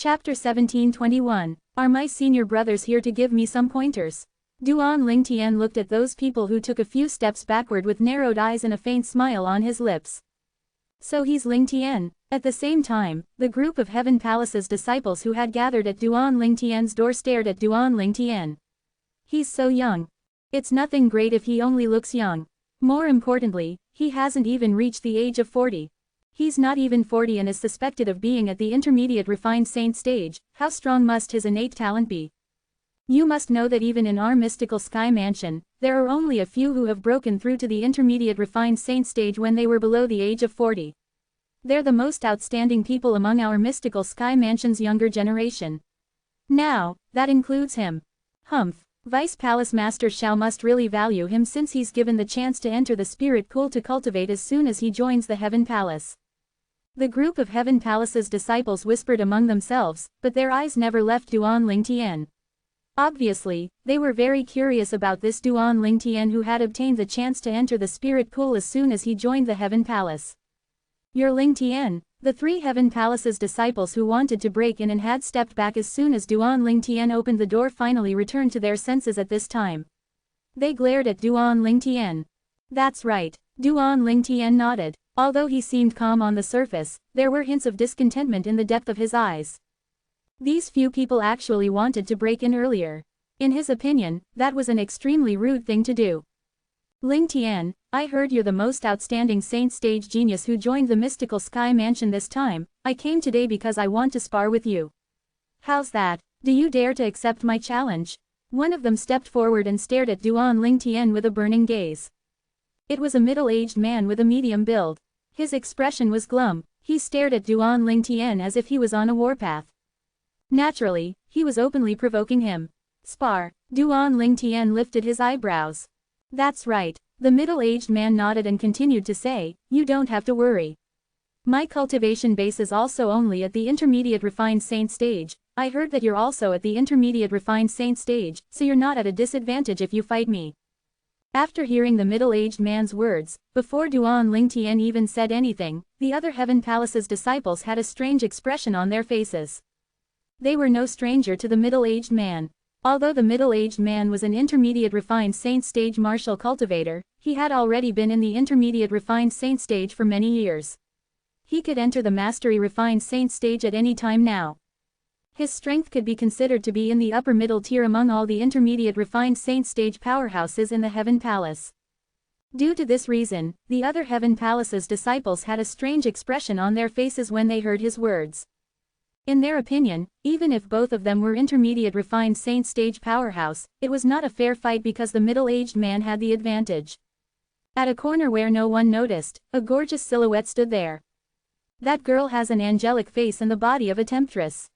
Chapter 1721. Are my senior brothers here to give me some pointers? Duan Lingtian looked at those people who took a few steps backward with narrowed eyes and a faint smile on his lips. So he's Lingtian. At the same time, the group of Heaven Palace's disciples who had gathered at Duan Lingtian's door stared at Duan Lingtian. He's so young. It's nothing great if he only looks young. More importantly, he hasn't even reached the age of 40. He's not even 40 and is suspected of being at the intermediate refined saint stage. How strong must his innate talent be? You must know that even in our mystical sky mansion, there are only a few who have broken through to the intermediate refined saint stage when they were below the age of 40. They're the most outstanding people among our mystical sky mansion's younger generation. Now, that includes him. Humph. Vice Palace Master Shao must really value him since he's given the chance to enter the spirit pool to cultivate as soon as he joins the Heaven Palace. The group of Heaven Palace's disciples whispered among themselves, but their eyes never left Duan Lingtian. Obviously, they were very curious about this Duan Lingtian who had obtained the chance to enter the spirit pool as soon as he joined the Heaven Palace. You're Lingtian. The three Heaven Palace's disciples who wanted to break in and had stepped back as soon as Duan Lingtian opened the door finally returned to their senses at this time. They glared at Duan Lingtian. That's right. Duan Lingtian nodded. Although he seemed calm on the surface, there were hints of discontentment in the depth of his eyes. These few people actually wanted to break in earlier. In his opinion, that was an extremely rude thing to do. Lingtian, I heard you're the most outstanding saint stage genius who joined the mystical sky mansion this time. I came today because I want to spar with you. How's that? Do you dare to accept my challenge? One of them stepped forward and stared at Duan Lingtian with a burning gaze. It was a middle-aged man with a medium build. His expression was glum. He stared at Duan Lingtian as if he was on a warpath. Naturally, he was openly provoking him. Spar. Duan Lingtian lifted his eyebrows. That's right. The middle-aged man nodded and continued to say, you don't have to worry. My cultivation base is also only at the intermediate refined saint stage. I heard that you're also at the intermediate refined saint stage, so you're not at a disadvantage if you fight me. After hearing the middle-aged man's words, before Duan Lingtian even said anything, the other Heaven Palace's disciples had a strange expression on their faces. They were no stranger to the middle-aged man. Although the middle-aged man was an intermediate refined saint stage martial cultivator, he had already been in the intermediate refined saint stage for many years. He could enter the mastery refined saint stage at any time now. His strength could be considered to be in the upper middle tier among all the intermediate refined saint stage powerhouses in the Heaven Palace. Due to this reason, the other Heaven Palace's disciples had a strange expression on their faces when they heard his words. In their opinion, even if both of them were intermediate refined saint stage powerhouse, it was not a fair fight because the middle-aged man had the advantage. At a corner where no one noticed, a gorgeous silhouette stood there. That girl has an angelic face and the body of a temptress.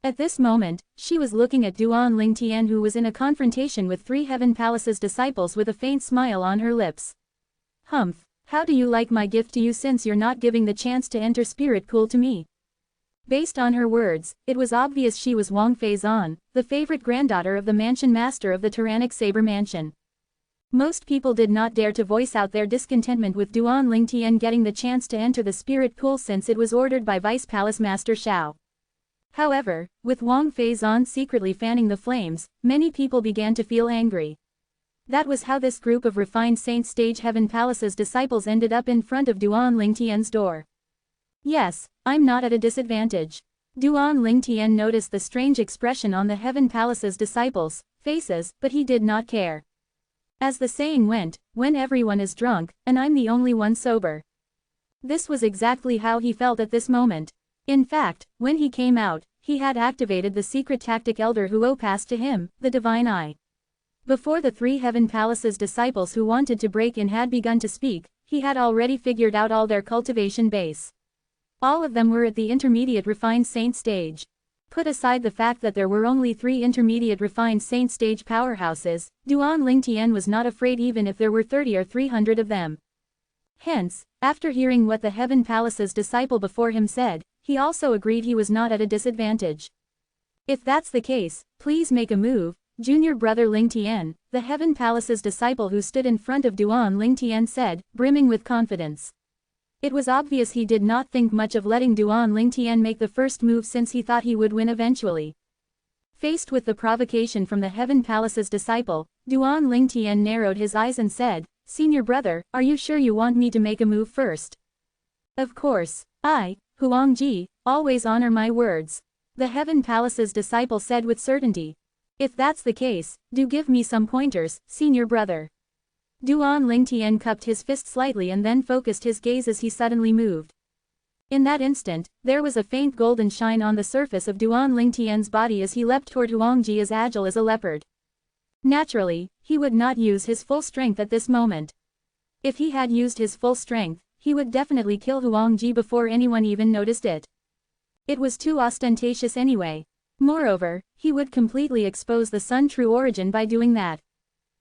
At this moment, she was looking at Duan Lingtian who was in a confrontation with three Heaven Palace's disciples with a faint smile on her lips. Humph, how do you like my gift to you since you're not giving the chance to enter spirit pool to me? Based on her words, it was obvious she was Wang Feizan, the favorite granddaughter of the mansion master of the tyrannic Saber Mansion. Most people did not dare to voice out their discontentment with Duan Lingtian getting the chance to enter the spirit pool since it was ordered by Vice Palace Master Shao. However, with Wang Feizan secretly fanning the flames, many people began to feel angry. That was how this group of refined saint stage Heaven Palace's disciples ended up in front of Duan Lingtian's door. Yes, I'm not at a disadvantage. Duan Lingtian noticed the strange expression on the Heaven Palace's disciples' faces, but he did not care. As the saying went, when everyone is drunk, and I'm the only one sober. This was exactly how he felt at this moment. In fact, when he came out, he had activated the secret tactic Elder Huo passed to him, the Divine Eye. Before the three Heaven Palace's disciples who wanted to break in had begun to speak, he had already figured out all their cultivation base. All of them were at the intermediate refined saint stage. Put aside the fact that there were only 3 intermediate refined saint stage powerhouses, Duan Lingtian was not afraid even if there were 30 or 300 of them. Hence, after hearing what the Heaven Palace's disciple before him said, he also agreed he was not at a disadvantage. If that's the case, please make a move, junior brother Lingtian, the Heaven Palace's disciple who stood in front of Duan Lingtian said, brimming with confidence. It was obvious he did not think much of letting Duan Lingtian make the first move since he thought he would win eventually. Faced with the provocation from the Heaven Palace's disciple, Duan Lingtian narrowed his eyes and said, "Senior brother, are you sure you want me to make a move first?" "Of course. I, Huangji, always honor my words," the Heaven Palace's disciple said with certainty. "If that's the case, do give me some pointers, senior brother." Duan Lingtian cupped his fist slightly and then focused his gaze as he suddenly moved. In that instant, there was a faint golden shine on the surface of Duan Lingtian's body as he leapt toward Huangji as agile as a leopard. Naturally, he would not use his full strength at this moment. If he had used his full strength, he would definitely kill Huangji before anyone even noticed it. It was too ostentatious anyway. Moreover, he would completely expose the Sun's true origin by doing that.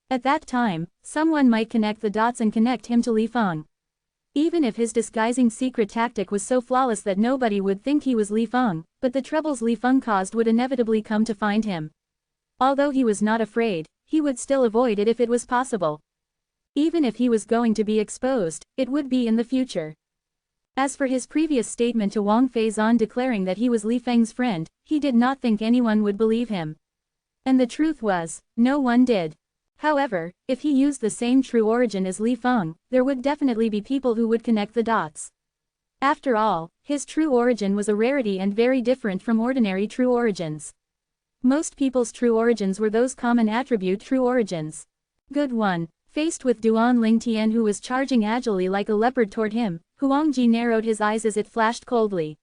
At that time, someone might connect the dots and connect him to Li Feng. Even if his disguising secret tactic was so flawless that nobody would think he was Li Feng, but the troubles Li Feng caused would inevitably come to find him. Although he was not afraid, he would still avoid it if it was possible. Even if he was going to be exposed, it would be in the future. As for his previous statement to Wang Feizan declaring that he was Li Feng's friend, he did not think anyone would believe him. And the truth was, no one did. However, if he used the same true origin as Li Feng, there would definitely be people who would connect the dots. After all, his true origin was a rarity and very different from ordinary true origins. Most people's true origins were those common attribute true origins. Good one. Faced with Duan Lingtian who was charging agilely like a leopard toward him, Huangji narrowed his eyes as it flashed coldly.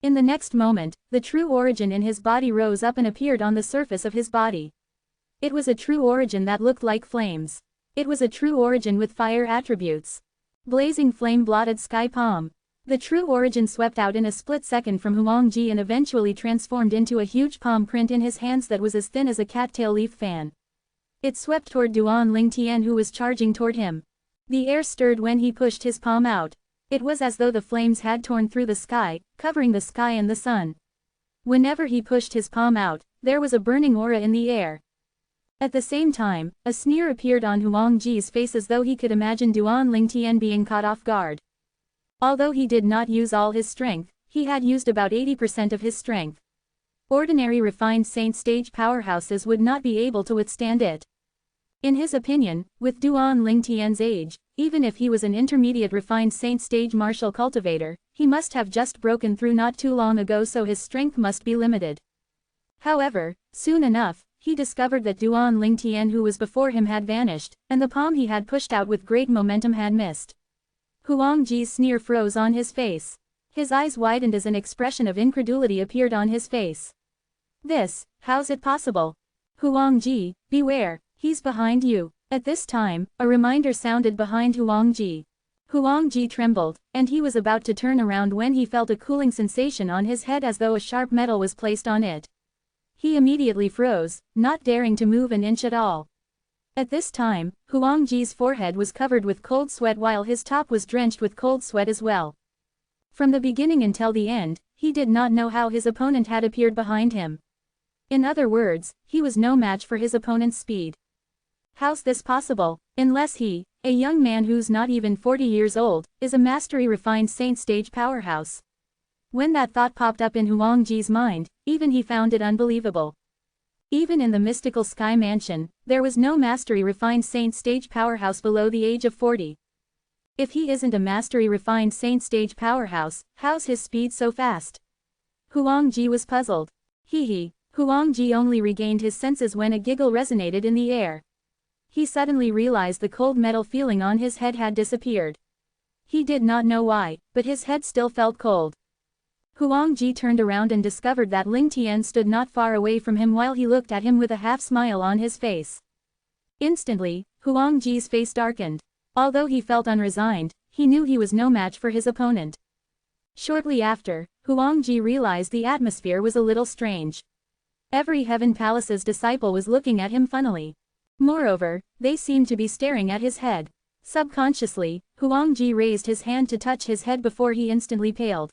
In the next moment, the true origin in his body rose up and appeared on the surface of his body. It was a true origin that looked like flames. It was a true origin with fire attributes. Blazing flame blotted sky palm. The true origin swept out in a split second from Huangji and eventually transformed into a huge palm print in his hands that was as thin as a cattail leaf fan. It swept toward Duan Lingtian who was charging toward him. The air stirred when he pushed his palm out. It was as though the flames had torn through the sky, covering the sky and the sun. Whenever he pushed his palm out, there was a burning aura in the air. At the same time, a sneer appeared on Huangji's face as though he could imagine Duan Lingtian being caught off guard. Although he did not use all his strength, he had used about 80% of his strength. Ordinary refined saint stage powerhouses would not be able to withstand it. In his opinion, with Duan Lingtian's age, even if he was an intermediate refined saint stage martial cultivator, he must have just broken through not too long ago, so his strength must be limited. However, soon enough, he discovered that Duan Lingtian who was before him had vanished, and the palm he had pushed out with great momentum had missed. Huangji's sneer froze on his face. His eyes widened as an expression of incredulity appeared on his face. How's it possible? Huangji, beware, he's behind you. At this time, a reminder sounded behind Huangji. Huangji trembled, and he was about to turn around when he felt a cooling sensation on his head as though a sharp metal was placed on it. He immediately froze, not daring to move an inch at all. At this time, Huangji's forehead was covered with cold sweat while his top was drenched with cold sweat as well. From the beginning until the end, he did not know how his opponent had appeared behind him. In other words, he was no match for his opponent's speed. How's this possible, unless he, a young man who's not even 40 years old, is a mastery refined saint stage powerhouse? When that thought popped up in Huangji's mind, even he found it unbelievable. Even in the mystical sky mansion, there was no mastery refined saint stage powerhouse below the age of 40. If he isn't a mastery refined saint stage powerhouse, how's his speed so fast? Huangji was puzzled. Huangji only regained his senses when a giggle resonated in the air. He suddenly realized the cold metal feeling on his head had disappeared. He did not know why, but his head still felt cold. Huangji turned around and discovered that Lingtian stood not far away from him while he looked at him with a half-smile on his face. Instantly, Huangji's face darkened. Although he felt unresigned, he knew he was no match for his opponent. Shortly after, Huangji realized the atmosphere was a little strange. Every Heaven Palace's disciple was looking at him funnily. Moreover, they seemed to be staring at his head. Subconsciously, Huangji raised his hand to touch his head before he instantly paled.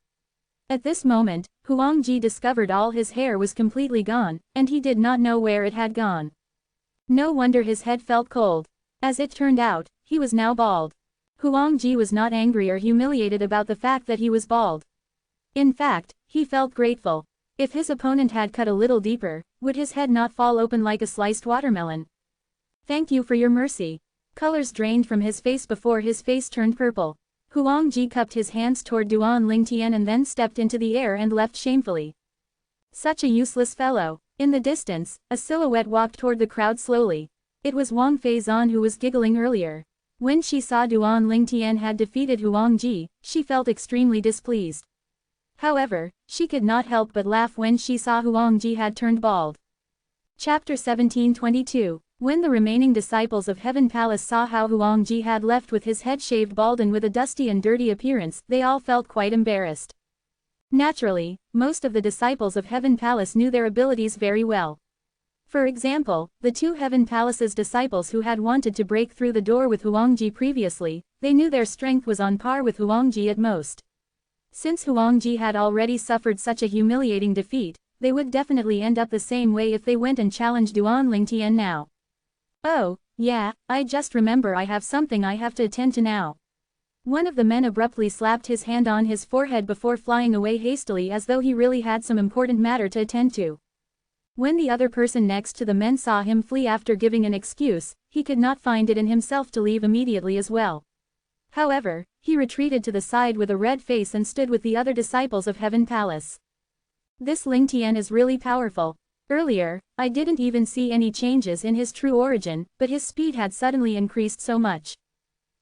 At this moment, Huangji discovered all his hair was completely gone, and he did not know where it had gone. No wonder his head felt cold. As it turned out, he was now bald. Huang Ji was not angry or humiliated about the fact that he was bald. In fact, he felt grateful. If his opponent had cut a little deeper, would his head not fall open like a sliced watermelon? Thank you for your mercy. Colors drained from his face before his face turned purple. Huang Ji cupped his hands toward Duan Lingtian and then stepped into the air and left shamefully. Such a useless fellow. In the distance, a silhouette walked toward the crowd slowly. It was Wang Feizan who was giggling earlier. When she saw Duan Lingtian had defeated Huang Ji, she felt extremely displeased. However, she could not help but laugh when she saw Huang Ji had turned bald. Chapter 1722. When the remaining disciples of Heaven Palace saw how Huang Ji had left with his head shaved bald and with a dusty and dirty appearance, they all felt quite embarrassed. Naturally, most of the disciples of Heaven Palace knew their abilities very well. For example, the two Heaven Palace's disciples who had wanted to break through the door with Huang Ji previously, they knew their strength was on par with Huang Ji at most. Since Huang Ji had already suffered such a humiliating defeat, they would definitely end up the same way if they went and challenged Duan Lingtian now. Oh, yeah, I just remember I have something I have to attend to now. One of the men abruptly slapped his hand on his forehead before flying away hastily as though he really had some important matter to attend to. When the other person next to the men saw him flee after giving an excuse, he could not find it in himself to leave immediately as well. However, he retreated to the side with a red face and stood with the other disciples of Heaven Palace. This Lingtian is really powerful. Earlier, I didn't even see any changes in his true origin, but his speed had suddenly increased so much.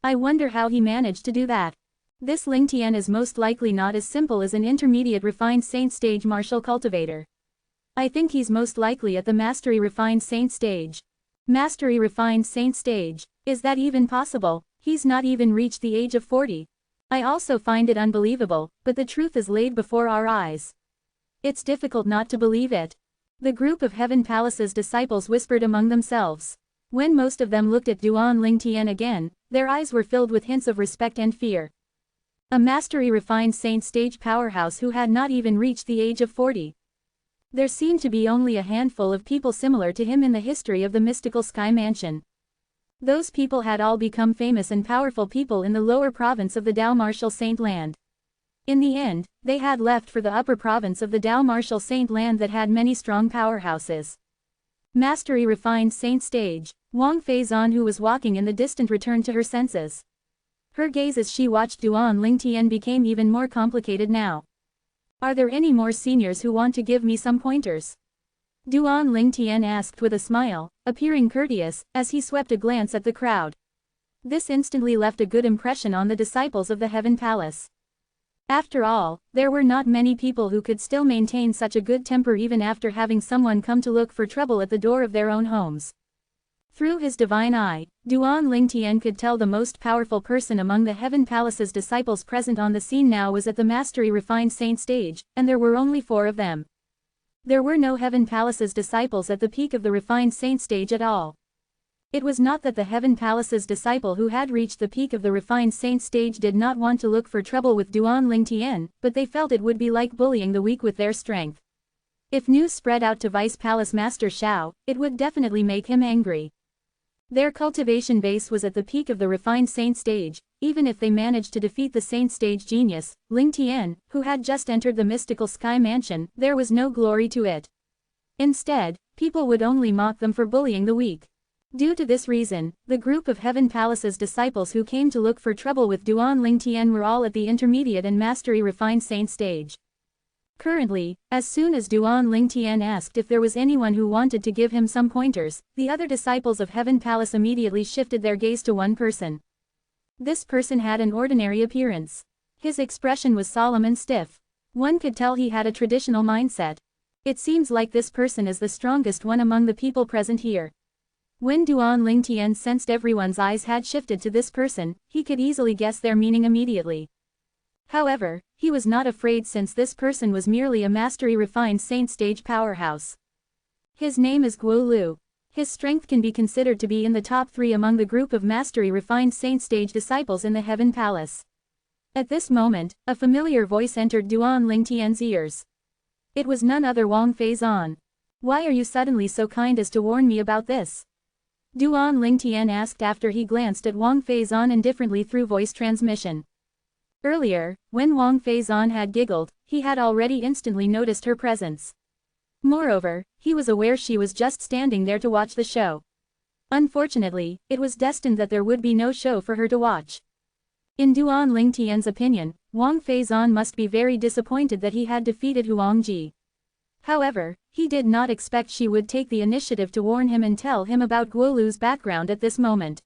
I wonder how he managed to do that. This Lingtian is most likely not as simple as an intermediate refined saint stage martial cultivator. I think he's most likely at the mastery refined saint stage. Mastery refined saint stage. Is that even possible? He's not even reached the age of 40. I also find it unbelievable, but the truth is laid before our eyes. It's difficult not to believe it. The group of Heaven Palace's disciples whispered among themselves. When most of them looked at Duan Lingtian again, their eyes were filled with hints of respect and fear. A mastery refined saint stage powerhouse who had not even reached the age of 40. There seemed to be only a handful of people similar to him in the history of the mystical Sky Mansion. Those people had all become famous and powerful people in the lower province of the Dao Martial Saint Land. In the end, they had left for the upper province of the Dao Martial Saint Land that had many strong powerhouses. Mastery refined saint stage. Wang Feizan, who was walking in the distant, returned to her senses. Her gaze as she watched Duan Lingtian became even more complicated now. Are there any more seniors who want to give me some pointers? Duan Lingtian asked with a smile, appearing courteous, as he swept a glance at the crowd. This instantly left a good impression on the disciples of the Heaven Palace. After all, there were not many people who could still maintain such a good temper even after having someone come to look for trouble at the door of their own homes. Through his divine eye, Duan Lingtian could tell the most powerful person among the Heaven Palace's disciples present on the scene now was at the Mastery Refined Saint stage, and there were only 4 of them. There were no Heaven Palace's disciples at the peak of the Refined Saint stage at all. It was not that the Heaven Palace's disciple who had reached the peak of the Refined Saint stage did not want to look for trouble with Duan Lingtian, but they felt it would be like bullying the weak with their strength. If news spread out to Vice Palace Master Shao, it would definitely make him angry. Their cultivation base was at the peak of the Refined Saint stage. Even if they managed to defeat the Saint stage genius, Lingtian, who had just entered the mystical Sky Mansion, there was no glory to it. Instead, people would only mock them for bullying the weak. Due to this reason, the group of Heaven Palace's disciples who came to look for trouble with Duan Lingtian were all at the intermediate and mastery refined saint stage. Currently, as soon as Duan Lingtian asked if there was anyone who wanted to give him some pointers, the other disciples of Heaven Palace immediately shifted their gaze to one person. This person had an ordinary appearance. His expression was solemn and stiff. One could tell he had a traditional mindset. It seems like this person is the strongest one among the people present here. When Duan Lingtian sensed everyone's eyes had shifted to this person, he could easily guess their meaning immediately. However, he was not afraid since this person was merely a mastery refined saint stage powerhouse. His name is Guo Lu. His strength can be considered to be in the top 3 among the group of mastery refined saint stage disciples in the Heaven Palace. At this moment, a familiar voice entered Duan Lingtian's ears. It was none other Wang Feizan. Why are you suddenly so kind as to warn me about this? Duan Lingtian asked after he glanced at Wang Feizan indifferently through voice transmission. Earlier, when Wang Feizan had giggled, he had already instantly noticed her presence. Moreover, he was aware she was just standing there to watch the show. Unfortunately, it was destined that there would be no show for her to watch. In Duan Lingtian's opinion, Wang Feizan must be very disappointed that he had defeated Huang Ji. However, he did not expect she would take the initiative to warn him and tell him about Guolu's background at this moment.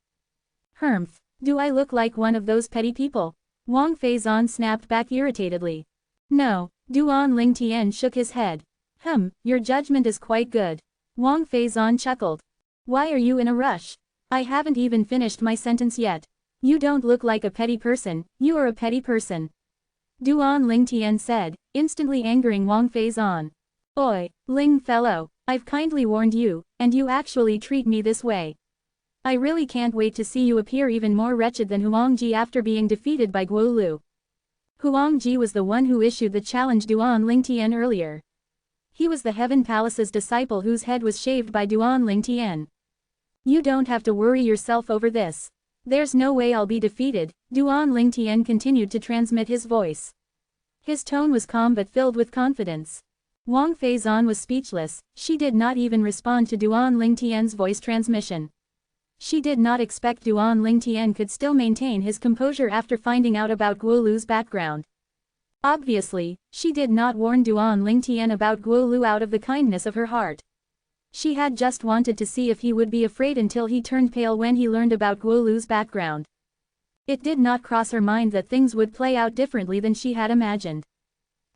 Humph, do I look like one of those petty people? Wang Feizan snapped back irritatedly. No, Duan Lingtian shook his head. Your judgment is quite good. Wang Feizan chuckled. Why are you in a rush? I haven't even finished my sentence yet. You don't look like a petty person, you are a petty person. Duan Lingtian said, instantly angering Wang Feizan. Oi, Ling fellow, I've kindly warned you, and you actually treat me this way. I really can't wait to see you appear even more wretched than Huang Ji after being defeated by Guolu. Huang Ji was the one who issued the challenge Duan Lingtian earlier. He was the Heaven Palace's disciple whose head was shaved by Duan Lingtian. You don't have to worry yourself over this. There's no way I'll be defeated, Duan Lingtian continued to transmit his voice. His tone was calm but filled with confidence. Wang Feizan was speechless, she did not even respond to Duan Lingtian's voice transmission. She did not expect Duan Lingtian could still maintain his composure after finding out about Guolu's background. Obviously, she did not warn Duan Lingtian about Guolu out of the kindness of her heart. She had just wanted to see if he would be afraid until he turned pale when he learned about Guolu's background. It did not cross her mind that things would play out differently than she had imagined.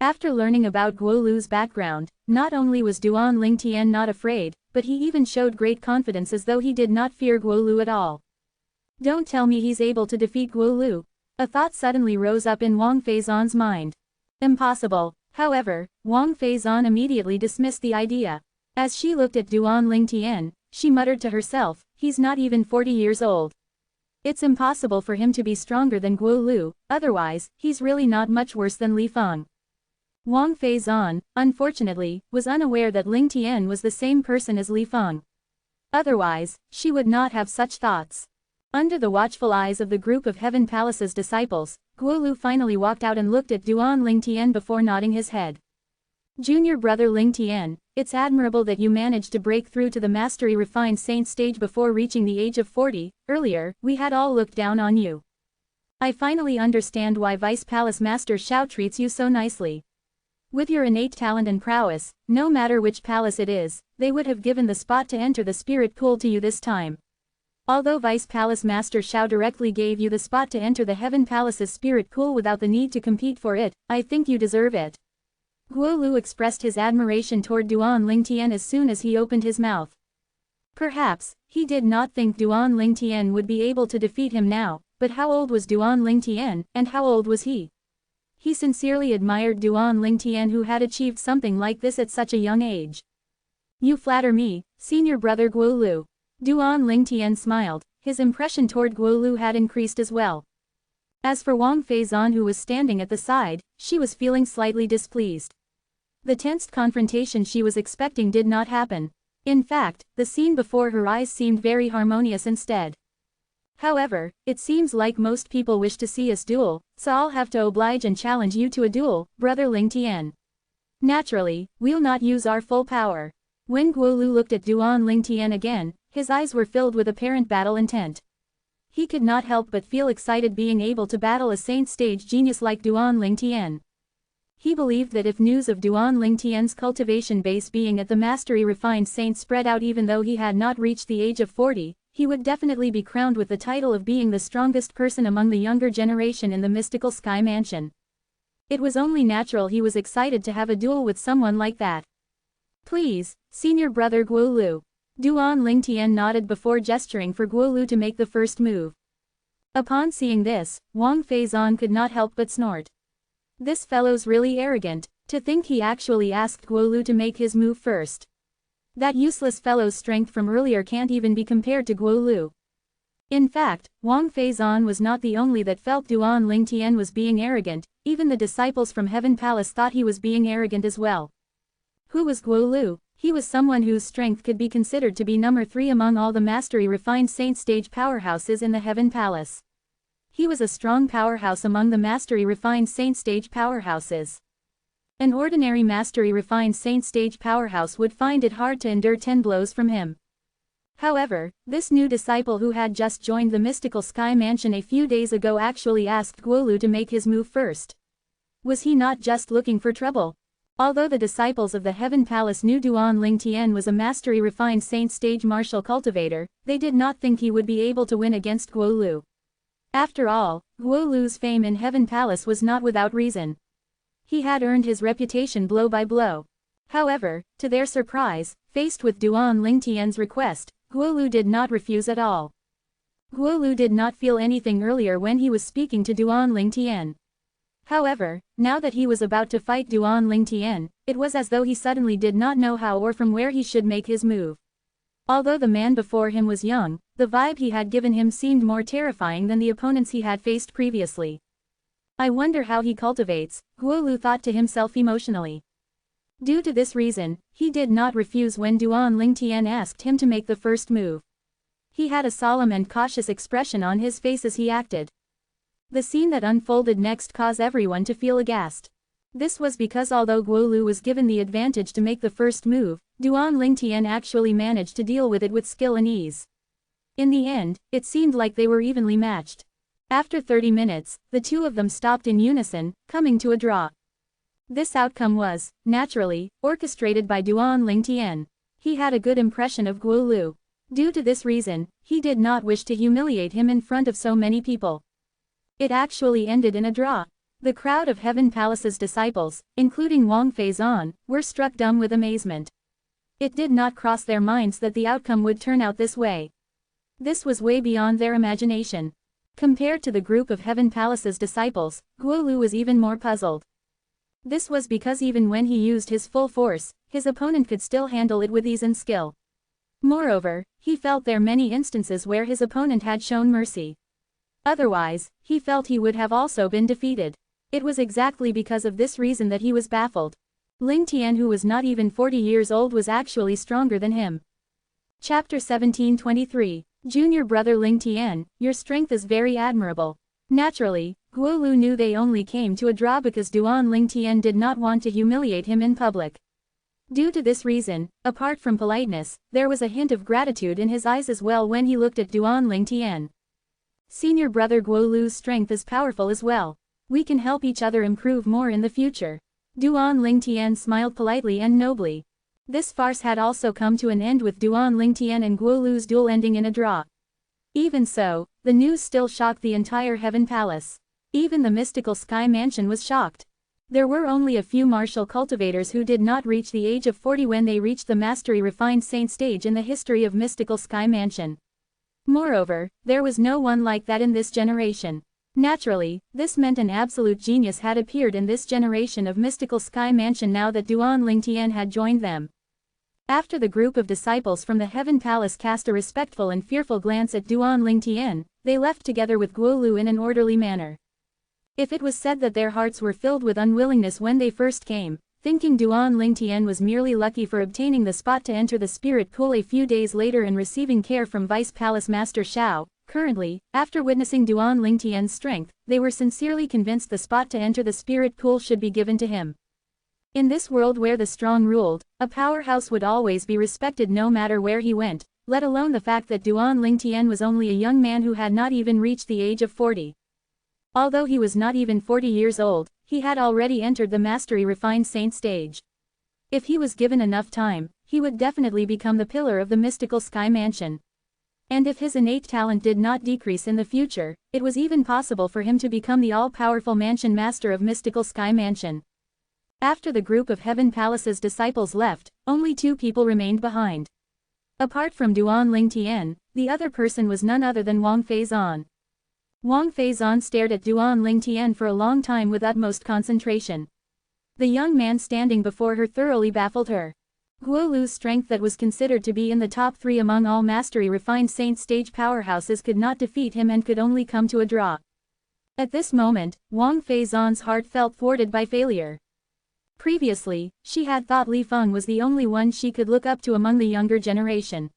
After learning about Guolu's background, not only was Duan Lingtian not afraid, but he even showed great confidence as though he did not fear Guolu at all. Don't tell me he's able to defeat Guolu. A thought suddenly rose up in Wang Feizan's mind. Impossible. However, Wang Feizan immediately dismissed the idea. As she looked at Duan Lingtian, she muttered to herself, he's not even 40 years old. It's impossible for him to be stronger than Guolu, otherwise, he's really not much worse than Li Feng. Wang Feizan, unfortunately, was unaware that Lingtian was the same person as Li Feng. Otherwise, she would not have such thoughts. Under the watchful eyes of the group of Heaven Palace's disciples, Guolu finally walked out and looked at Duan Lingtian before nodding his head. Junior brother Lingtian, it's admirable that you managed to break through to the mastery refined saint stage before reaching the age of 40, earlier, we had all looked down on you. I finally understand why Vice Palace Master Xiao treats you so nicely. With your innate talent and prowess, no matter which palace it is, they would have given the spot to enter the spirit pool to you this time. Although Vice Palace Master Xiao directly gave you the spot to enter the Heaven Palace's spirit pool without the need to compete for it, I think you deserve it. Guolu expressed his admiration toward Duan Lingtian as soon as he opened his mouth. Perhaps, he did not think Duan Lingtian would be able to defeat him now, but how old was Duan Lingtian, and how old was he? He sincerely admired Duan Lingtian who had achieved something like this at such a young age. You flatter me, senior brother Guolu. Duan Lingtian smiled, his impression toward Guolu had increased as well. As for Wang Feizan who was standing at the side, she was feeling slightly displeased. The tensed confrontation she was expecting did not happen. In fact, the scene before her eyes seemed very harmonious instead. However, it seems like most people wish to see us duel, so I'll have to oblige and challenge you to a duel, brother Lingtian. Naturally, we'll not use our full power. When Guolu looked at Duan Lingtian again, his eyes were filled with apparent battle intent. He could not help but feel excited being able to battle a saint stage genius like Duan Lingtian. He believed that if news of Duan Lingtian's cultivation base being at the mastery refined saint spread out even though he had not reached the age of 40, he would definitely be crowned with the title of being the strongest person among the younger generation in the mystical Sky Mansion. It was only natural he was excited to have a duel with someone like that. Please, senior brother Guolu. Duan Lingtian nodded before gesturing for Guolu to make the first move. Upon seeing this, Wang Feizan could not help but snort. This fellow's really arrogant, to think he actually asked Guolu to make his move first. That useless fellow's strength from earlier can't even be compared to Guolu. In fact, Wang Feizan was not the only that felt Duan Lingtian was being arrogant, even the disciples from Heaven Palace thought he was being arrogant as well. Who was Guolu? He was someone whose strength could be considered to be number 3 among all the mastery-refined saint stage powerhouses in the Heaven Palace. He was a strong powerhouse among the mastery-refined saint stage powerhouses. An ordinary mastery-refined saint stage powerhouse would find it hard to endure 10 blows from him. However, this new disciple who had just joined the mystical sky mansion a few days ago actually asked Guolu to make his move first. Was he not just looking for trouble? Although the disciples of the Heaven Palace knew Duan Lingtian was a mastery-refined saint stage martial cultivator, they did not think he would be able to win against Guolu. After all, Guolu's fame in Heaven Palace was not without reason. He had earned his reputation blow by blow. However, to their surprise, faced with Duan Lingtian's request, Guolu did not refuse at all. Guolu did not feel anything earlier when he was speaking to Duan Lingtian. However, now that he was about to fight Duan Lingtian, it was as though he suddenly did not know how or from where he should make his move. Although the man before him was young, the vibe he had given him seemed more terrifying than the opponents he had faced previously. I wonder how he cultivates, Guolu thought to himself emotionally. Due to this reason, he did not refuse when Duan Lingtian asked him to make the first move. He had a solemn and cautious expression on his face as he acted. The scene that unfolded next caused everyone to feel aghast. This was because although Guolu was given the advantage to make the first move, Duan Lingtian actually managed to deal with it with skill and ease. In the end, it seemed like they were evenly matched. After 30 minutes, the two of them stopped in unison, coming to a draw. This outcome was, naturally, orchestrated by Duan Lingtian. He had a good impression of Guolu. Due to this reason, he did not wish to humiliate him in front of so many people. It actually ended in a draw. The crowd of Heaven Palace's disciples, including Wang Feizan, were struck dumb with amazement. It did not cross their minds that the outcome would turn out this way. This was way beyond their imagination. Compared to the group of Heaven Palace's disciples, Guolu was even more puzzled. This was because even when he used his full force, his opponent could still handle it with ease and skill. Moreover, he felt there many instances where his opponent had shown mercy. Otherwise, he felt he would have also been defeated. It was exactly because of this reason that he was baffled. Lingtian, who was not even 40 years old, was actually stronger than him. Chapter 17:23. Junior brother Lingtian, your strength is very admirable. Naturally, Guolu knew they only came to a draw because Duan Lingtian did not want to humiliate him in public. Due to this reason, apart from politeness, there was a hint of gratitude in his eyes as well when he looked at Duan Lingtian. Senior brother Guolu's strength is powerful as well. We can help each other improve more in the future. Duan Lingtian smiled politely and nobly. This farce had also come to an end with Duan Lingtian and Guolu's duel ending in a draw. Even so, the news still shocked the entire Heaven Palace. Even the mystical Sky Mansion was shocked. There were only a few martial cultivators who did not reach the age of 40 when they reached the mastery-refined saint stage in the history of mystical Sky Mansion. Moreover, there was no one like that in this generation. Naturally, this meant an absolute genius had appeared in this generation of mystical Sky Mansion now that Duan Lingtian had joined them. After the group of disciples from the Heaven Palace cast a respectful and fearful glance at Duan Lingtian, they left together with Guolu in an orderly manner. If it was said that their hearts were filled with unwillingness when they first came, thinking Duan Lingtian was merely lucky for obtaining the spot to enter the spirit pool a few days later and receiving care from Vice Palace Master Xiao, currently, after witnessing Duan Lingtian's strength, they were sincerely convinced the spot to enter the spirit pool should be given to him. In this world where the strong ruled, a powerhouse would always be respected no matter where he went, let alone the fact that Duan Lingtian was only a young man who had not even reached the age of 40. Although he was not even 40 years old, he had already entered the mastery-refined saint stage. If he was given enough time, he would definitely become the pillar of the mystical Sky Mansion. And if his innate talent did not decrease in the future, it was even possible for him to become the all-powerful mansion master of mystical Sky Mansion. After the group of Heaven Palace's disciples left, only 2 people remained behind. Apart from Duan Lingtian, the other person was none other than Wang Feizan. Wang Feizan stared at Duan Lingtian for a long time with utmost concentration. The young man standing before her thoroughly baffled her. Guolu's strength that was considered to be in the top 3 among all mastery-refined saint stage powerhouses could not defeat him and could only come to a draw. At this moment, Wang Feizan's heart felt thwarted by failure. Previously, she had thought Li Feng was the only one she could look up to among the younger generation.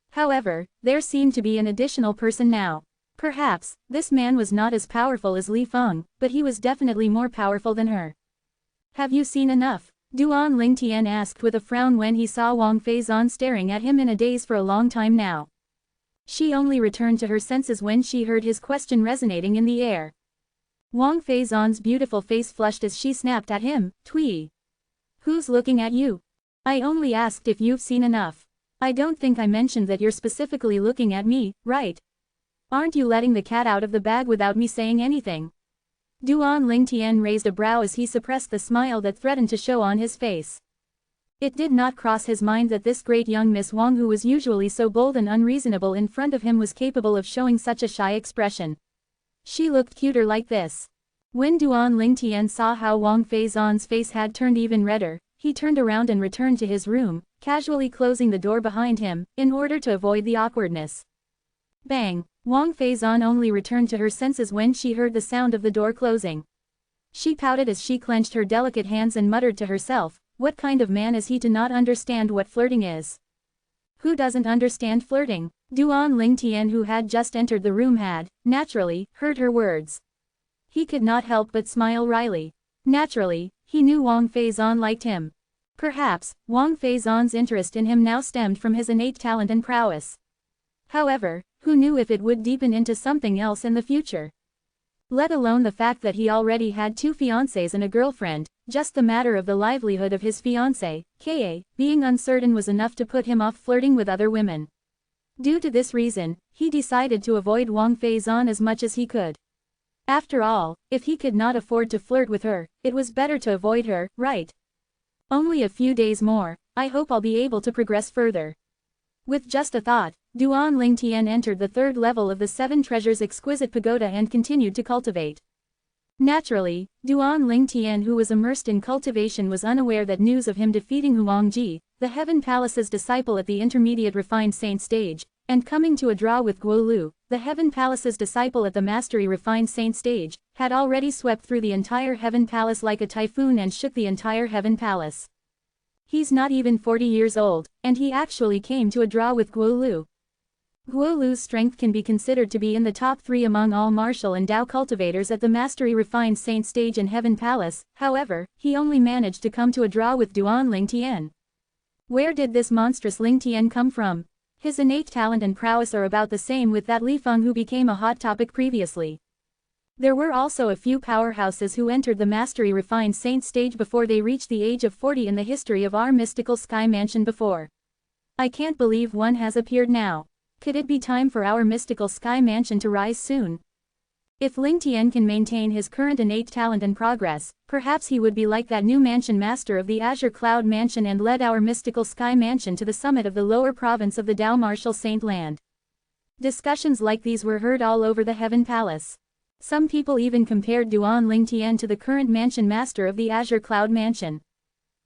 However, there seemed to be an additional person now. Perhaps, this man was not as powerful as Li Feng, but he was definitely more powerful than her. Have you seen enough? Duan Lingtian asked with a frown when he saw Wang Feizan staring at him in a daze for a long time now. She only returned to her senses when she heard his question resonating in the air. Wang Feizan's beautiful face flushed as she snapped at him, "Tui. Who's looking at you? I only asked if you've seen enough. I don't think I mentioned that you're specifically looking at me, right? Aren't you letting the cat out of the bag without me saying anything?" Duan Lingtian raised a brow as he suppressed the smile that threatened to show on his face. It did not cross his mind that this great young Miss Wang, who was usually so bold and unreasonable in front of him, was capable of showing such a shy expression. She looked cuter like this. When Duan Lingtian saw how Wang Feizan's face had turned even redder, he turned around and returned to his room, casually closing the door behind him, in order to avoid the awkwardness. Bang! Wang Feizan only returned to her senses when she heard the sound of the door closing. She pouted as she clenched her delicate hands and muttered to herself, "What kind of man is he to not understand what flirting is?" Who doesn't understand flirting? Duan Lingtian, who had just entered the room, had, naturally, heard her words. He could not help but smile wryly. Naturally, he knew Wang Feizan liked him. Perhaps, Wang Feizan's interest in him now stemmed from his innate talent and prowess. However, who knew if it would deepen into something else in the future? Let alone the fact that he already had 2 fiancées and a girlfriend, just the matter of the livelihood of his fiancée, Ka, being uncertain was enough to put him off flirting with other women. Due to this reason, he decided to avoid Wang Feizan as much as he could. After all, if he could not afford to flirt with her, it was better to avoid her, right? Only a few days more, I hope I'll be able to progress further. With just a thought, Duan Lingtian entered the 3rd level of the 7 Treasures exquisite pagoda and continued to cultivate. Naturally, Duan Lingtian, who was immersed in cultivation, was unaware that news of him defeating Huangji, the Heaven Palace's disciple at the intermediate refined saint stage, and coming to a draw with Guolu, the Heaven Palace's disciple at the mastery refined saint stage, had already swept through the entire Heaven Palace like a typhoon and shook the entire Heaven Palace. He's not even 40 years old, and he actually came to a draw with Guolu. Guolu's strength can be considered to be in the top 3 among all martial and Dao cultivators at the mastery refined saint stage in Heaven Palace. However, he only managed to come to a draw with Duan Lingtian. Where did this monstrous Lingtian come from? His innate talent and prowess are about the same with that Li Feng who became a hot topic previously. There were also a few powerhouses who entered the mastery refined saint stage before they reached the age of 40 in the history of our mystical sky mansion before. I can't believe one has appeared now. Could it be time for our mystical sky mansion to rise soon? If Lingtian can maintain his current innate talent and progress, perhaps he would be like that new mansion master of the Azure Cloud Mansion and led our mystical sky mansion to the summit of the lower province of the Dao Martial Saint Land. Discussions like these were heard all over the Heaven Palace. Some people even compared Duan Lingtian to the current mansion master of the Azure Cloud Mansion.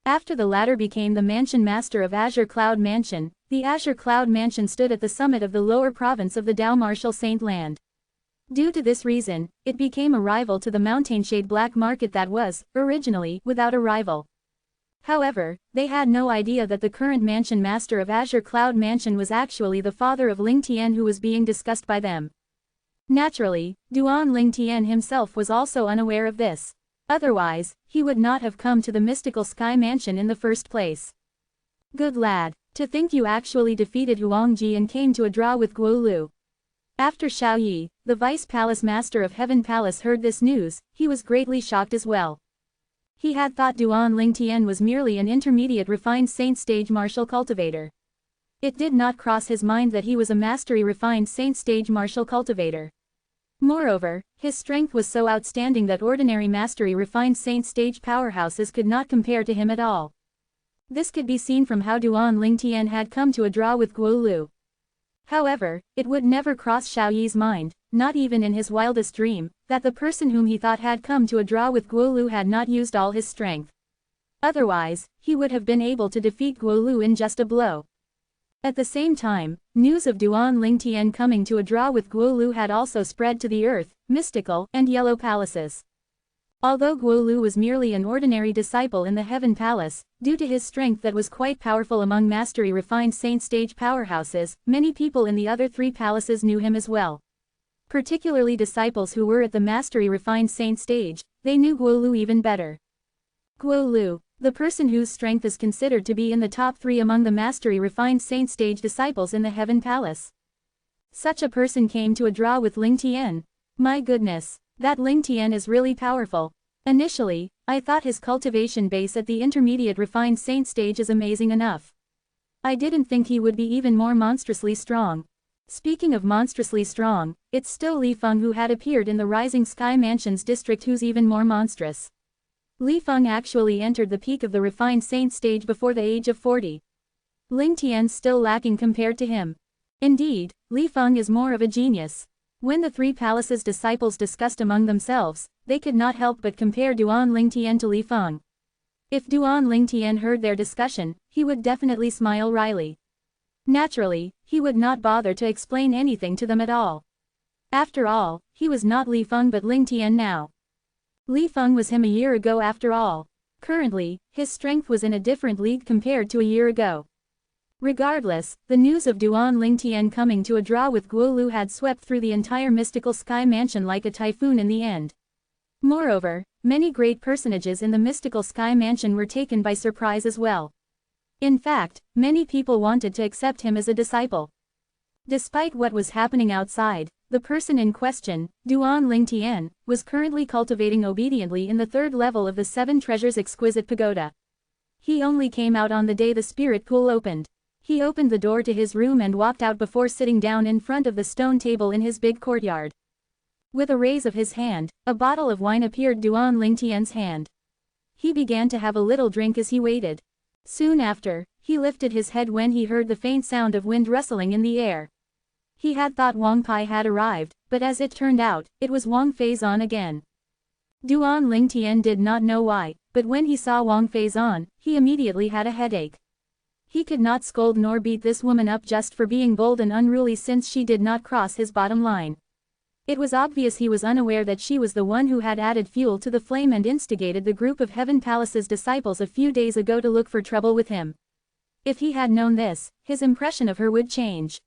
After the latter became the mansion master of Azure Cloud Mansion, the Azure Cloud Mansion stood at the summit of the lower province of the Dao Martial Saint Land. Due to this reason, it became a rival to the Mountainshade Black Market that was, originally, without a rival. However, they had no idea that the current mansion master of Azure Cloud Mansion was actually the father of Lingtian who was being discussed by them. Naturally, Duan Lingtian himself was also unaware of this. Otherwise, he would not have come to the mystical sky mansion in the first place. Good lad, to think you actually defeated Huangji and came to a draw with Guolu. After Xiao Yi, the vice palace master of Heaven Palace, heard this news, he was greatly shocked as well. He had thought Duan Lingtian was merely an intermediate refined saint stage martial cultivator. It did not cross his mind that he was a mastery refined saint stage martial cultivator. Moreover, his strength was so outstanding that ordinary mastery refined saint stage powerhouses could not compare to him at all. This could be seen from how Duan Lingtian had come to a draw with Guolu. However, it would never cross Xiao Yi's mind, not even in his wildest dream, that the person whom he thought had come to a draw with Guolu had not used all his strength. Otherwise, he would have been able to defeat Guolu in just a blow. At the same time, news of Duan Lingtian coming to a draw with Guolu had also spread to the Earth, Mystical, and Yellow Palaces. Although Guo Lu was merely an ordinary disciple in the Heaven Palace, due to his strength that was quite powerful among mastery refined saint stage powerhouses, many people in the other 3 palaces knew him as well. Particularly disciples who were at the mastery refined saint stage, they knew Guo Lu even better. Guo Lu, the person whose strength is considered to be in the top 3 among the mastery refined saint stage disciples in the Heaven Palace. Such a person came to a draw with Ling Tian. My goodness, that Ling Tian is really powerful. Initially, I thought his cultivation base at the intermediate refined saint stage is amazing enough. I didn't think he would be even more monstrously strong. Speaking of monstrously strong, it's still Li Feng who had appeared in the Rising Sky Mansions district who's even more monstrous. Li Feng actually entered the peak of the refined saint stage before the age of 40. Ling Tian's still lacking compared to him. Indeed, Li Feng is more of a genius. When the 3 palaces' disciples discussed among themselves, they could not help but compare Duan Ling Tian to Li Feng. If Duan Ling Tian heard their discussion, he would definitely smile wryly. Naturally, he would not bother to explain anything to them at all. After all, he was not Li Feng but Ling Tian now. Li Feng was him a year ago after all. Currently, his strength was in a different league compared to a year ago. Regardless, the news of Duan Ling Tian coming to a draw with Guo Lu had swept through the entire mystical sky mansion like a typhoon in the end. Moreover, many great personages in the mystical sky mansion were taken by surprise as well. In fact, many people wanted to accept him as a disciple. Despite what was happening outside, the person in question, Duan Ling Tian, was currently cultivating obediently in the 3rd level of the 7 Treasures Exquisite Pagoda. He only came out on the day the spirit pool opened. He opened the door to his room and walked out before sitting down in front of the stone table in his big courtyard. With a raise of his hand, a bottle of wine appeared Duan Ling Tian's hand. He began to have a little drink as he waited. Soon after, he lifted his head when he heard the faint sound of wind rustling in the air. He had thought Wang Pai had arrived, but as it turned out, it was Wang Feizan again. Duan Ling Tian did not know why, but when he saw Wang Feizan, he immediately had a headache. He could not scold nor beat this woman up just for being bold and unruly since she did not cross his bottom line. It was obvious he was unaware that she was the one who had added fuel to the flame and instigated the group of Heaven Palace's disciples a few days ago to look for trouble with him. If he had known this, his impression of her would change.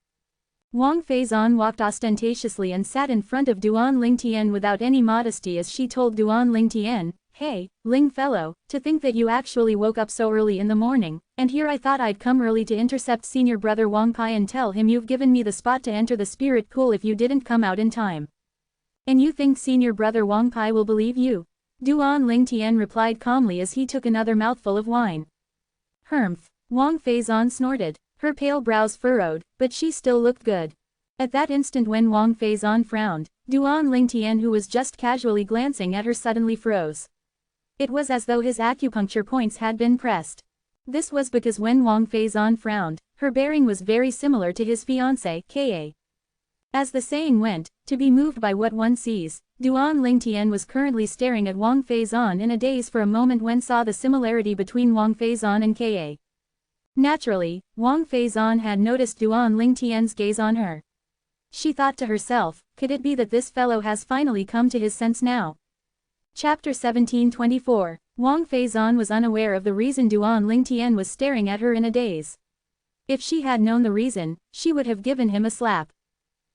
Wang Feizan walked ostentatiously and sat in front of Duan Ling Tian without any modesty as she told Duan Ling Tian, "Hey, Ling fellow, to think that you actually woke up so early in the morning, and here I thought I'd come early to intercept senior brother Wang Pai and tell him you've given me the spot to enter the spirit pool if you didn't come out in time. And you think senior brother Wang Pai will believe you?" Duan Ling Tian replied calmly as he took another mouthful of wine. "Humph," Wang Feizan snorted. Her pale brows furrowed, but she still looked good. At that instant when Wang Feizan frowned, Duan Ling Tian who was just casually glancing at her suddenly froze. It was as though his acupuncture points had been pressed. This was because when Wang Feizan frowned, her bearing was very similar to his fiancée, Ka. As the saying went, to be moved by what one sees, Duan Ling Tian was currently staring at Wang Feizan in a daze for a moment when saw the similarity between Wang Feizan and Ka. Naturally, Wang Feizan had noticed Duan Ling Tian's gaze on her. She thought to herself, could it be that this fellow has finally come to his sense now? Chapter 1724, Wang Feizan was unaware of the reason Duan Ling Tian was staring at her in a daze. If she had known the reason, she would have given him a slap.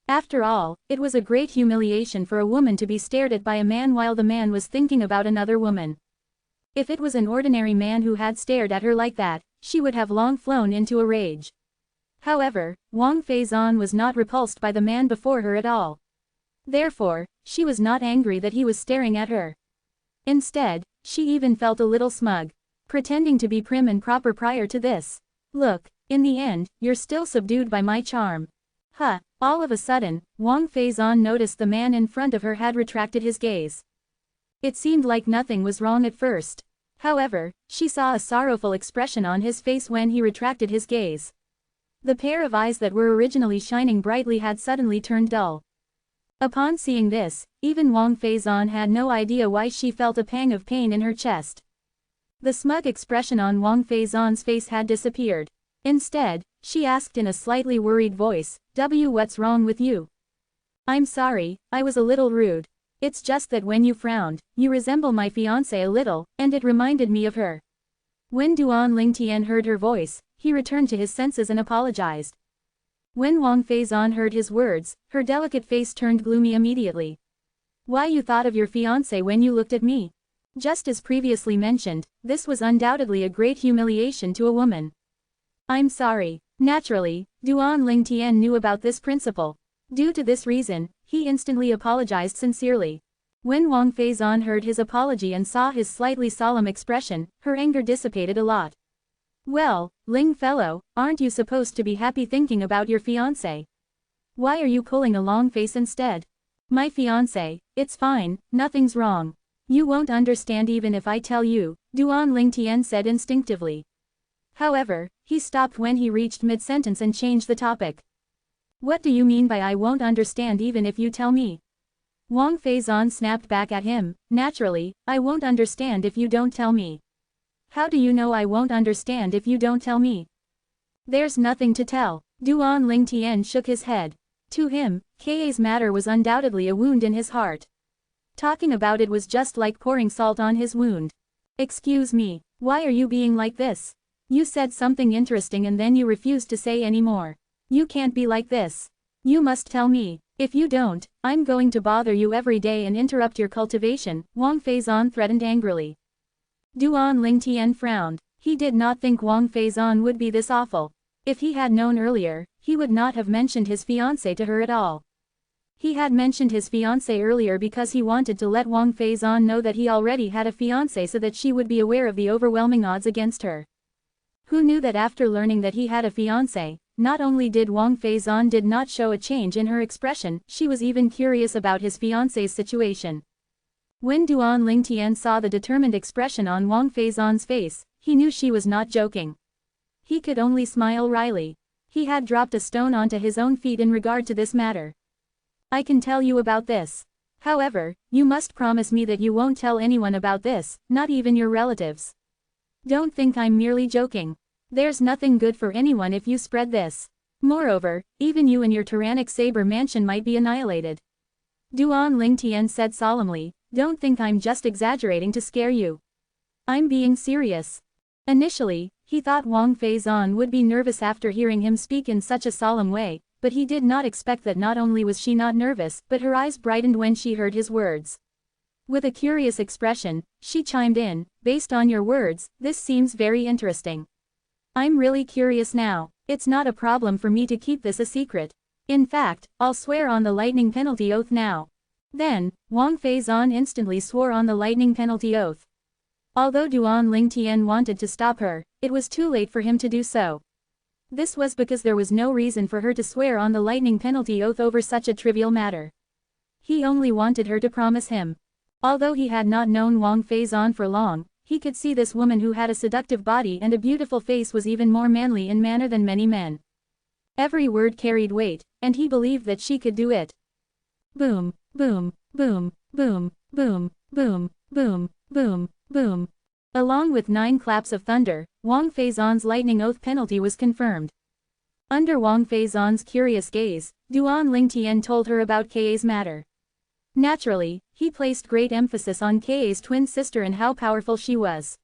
After all, it was a great humiliation for a woman to be stared at by a man while the man was thinking about another woman. If it was an ordinary man who had stared at her like that, she would have long flown into a rage. However, Wang Feizan was not repulsed by the man before her at all. Therefore, she was not angry that he was staring at her. Instead, she even felt a little smug, pretending to be prim and proper prior to this. "Look, in the end, you're still subdued by my charm." Huh, all of a sudden, Wang Feizan noticed the man in front of her had retracted his gaze. It seemed like nothing was wrong at first. However, she saw a sorrowful expression on his face when he retracted his gaze. The pair of eyes that were originally shining brightly had suddenly turned dull. Upon seeing this, even Wang Feizan had no idea why she felt a pang of pain in her chest. The smug expression on Wang Feizan's face had disappeared. Instead, she asked in a slightly worried voice, "What's wrong with you?" "I'm sorry, I was a little rude." It's just that when you frowned, you resemble my fiancée a little, and it reminded me of her. When Duan Lingtian heard her voice, he returned to his senses and apologized. When Wang Feizan heard his words, her delicate face turned gloomy immediately. Why you thought of your fiancé when you looked at me? Just as previously mentioned, this was undoubtedly a great humiliation to a woman. I'm sorry. Naturally, Duan Lingtian knew about this principle. Due to this reason, he instantly apologized sincerely. When Wang Feizan heard his apology and saw his slightly solemn expression, her anger dissipated a lot. Well, Ling fellow, aren't you supposed to be happy thinking about your fiancé? Why are you pulling a long face instead? My fiancé, it's fine, nothing's wrong. You won't understand even if I tell you, Duan Lingtian said instinctively. However, he stopped when he reached mid-sentence and changed the topic. What do you mean by I won't understand even if you tell me? Wang Feizan snapped back at him. Naturally, I won't understand if you don't tell me. How do you know I won't understand if you don't tell me? There's nothing to tell. Duan Lingtian shook his head. To him, Ka's matter was undoubtedly a wound in his heart. Talking about it was just like pouring salt on his wound. Excuse me, why are you being like this? You said something interesting and then you refused to say any more. You can't be like this. You must tell me. If you don't, I'm going to bother you every day and interrupt your cultivation, Wang Feizan threatened angrily. Duan Lingtian frowned. He did not think Wang Feizan would be this awful. If he had known earlier, he would not have mentioned his fiancé to her at all. He had mentioned his fiancé earlier because he wanted to let Wang Feizan know that he already had a fiancé so that she would be aware of the overwhelming odds against her. Who knew that after learning that he had a fiancé, not only did Wang Feizan did not show a change in her expression, she was even curious about his fiancé's situation. When Duan Lingtian saw the determined expression on Wang Feizan's face, he knew she was not joking. He could only smile wryly. He had dropped a stone onto his own feet in regard to this matter. I can tell you about this. However, you must promise me that you won't tell anyone about this, not even your relatives. Don't think I'm merely joking. There's nothing good for anyone if you spread this. Moreover, even you and your tyrannic saber mansion might be annihilated. Duan Lingtian said solemnly, don't think I'm just exaggerating to scare you. I'm being serious. Initially, he thought Wang Feizan would be nervous after hearing him speak in such a solemn way, but he did not expect that not only was she not nervous, but her eyes brightened when she heard his words. With a curious expression, she chimed in, based on your words, this seems very interesting. I'm really curious now. It's not a problem for me to keep this a secret. In fact, I'll swear on the lightning penalty oath now. Then, Wang Feizan instantly swore on the lightning penalty oath. Although Duan Lingtian wanted to stop her, it was too late for him to do so. This was because there was no reason for her to swear on the lightning penalty oath over such a trivial matter. He only wanted her to promise him. Although he had not known Wang Feizan for long, he could see this woman who had a seductive body and a beautiful face was even more manly in manner than many men. Every word carried weight, and he believed that she could do it. Boom, boom, boom, boom, boom, boom, boom, boom, boom. Along with 9 claps of thunder, Wang Feizan's lightning oath penalty was confirmed. Under Wang Feizan's curious gaze, Duan Lingtian told her about Ka's matter. Naturally, he placed great emphasis on Ka's twin sister and how powerful she was.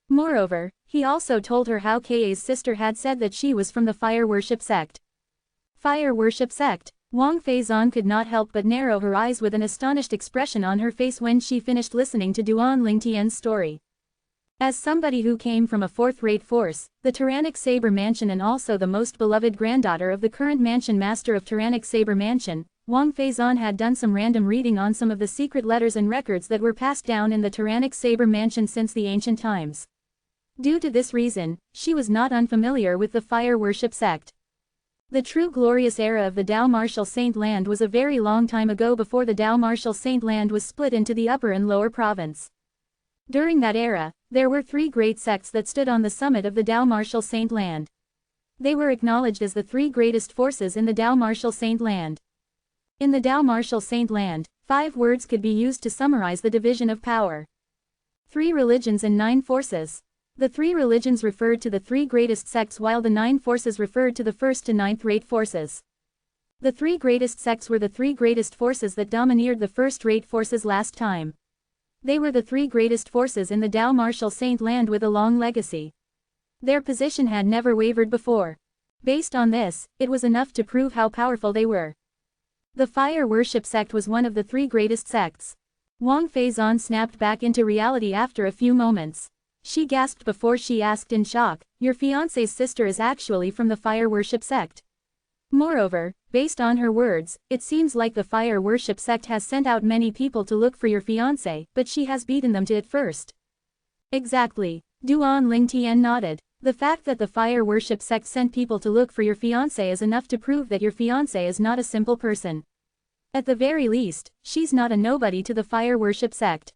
Moreover, he also told her how Ka's sister had said that she was from the fire worship sect. Fire worship sect? Wang Feizan could not help but narrow her eyes with an astonished expression on her face when she finished listening to Duan Lingtian's story. As somebody who came from a fourth-rate force, the tyrannic saber mansion and also the most beloved granddaughter of the current mansion master of tyrannic saber mansion, Wang Feizan had done some random reading on some of the secret letters and records that were passed down in the tyrannic saber mansion since the ancient times. Due to this reason, she was not unfamiliar with the fire worship sect. The true glorious era of the Dao Martial Saint Land was a very long time ago before the Dao Martial Saint Land was split into the upper and lower province. During that era, there were 3 great sects that stood on the summit of the Dao Martial Saint Land. They were acknowledged as the 3 greatest forces in the Dao Martial Saint Land. In the Dao Martial Saint Land, 5 words could be used to summarize the division of power. 3 religions and 9 forces. The 3 religions referred to the 3 greatest sects while the 9 forces referred to the 1st to 9th rate forces. The three greatest sects were the three greatest forces that domineered the first-rate forces last time. They were the three greatest forces in the Tao Martial Saint land with a long legacy. Their position had never wavered before. Based on this, it was enough to prove how powerful they were. The fire worship sect was one of the three greatest sects. Wang Feizan snapped back into reality after a few moments. She gasped before she asked in shock, "Your fiancé's sister is actually from the fire worship sect?" Moreover, based on her words, it seems like the fire worship sect has sent out many people to look for your fiancé, but she has beaten them to it first. Exactly. Duan Lingtian nodded. The fact that the fire worship sect sent people to look for your fiancé is enough to prove that your fiancé is not a simple person. At the very least, she's not a nobody to the fire worship sect.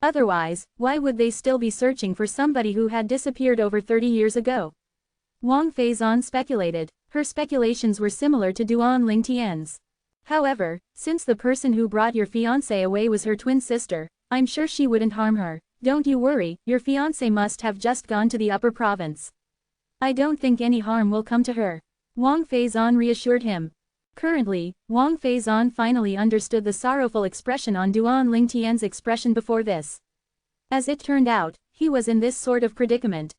Otherwise, why would they still be searching for somebody who had disappeared over 30 years ago? Wang Feizan speculated. Her speculations were similar to Duan Lingtian's. However, since the person who brought your fiancé away was her twin sister, I'm sure she wouldn't harm her. Don't you worry, your fiancé must have just gone to the upper province. I don't think any harm will come to her. Wang Feizan reassured him. Currently, Wang Feizan finally understood the sorrowful expression on Duan Lingtian's expression before this. As it turned out, he was in this sort of predicament.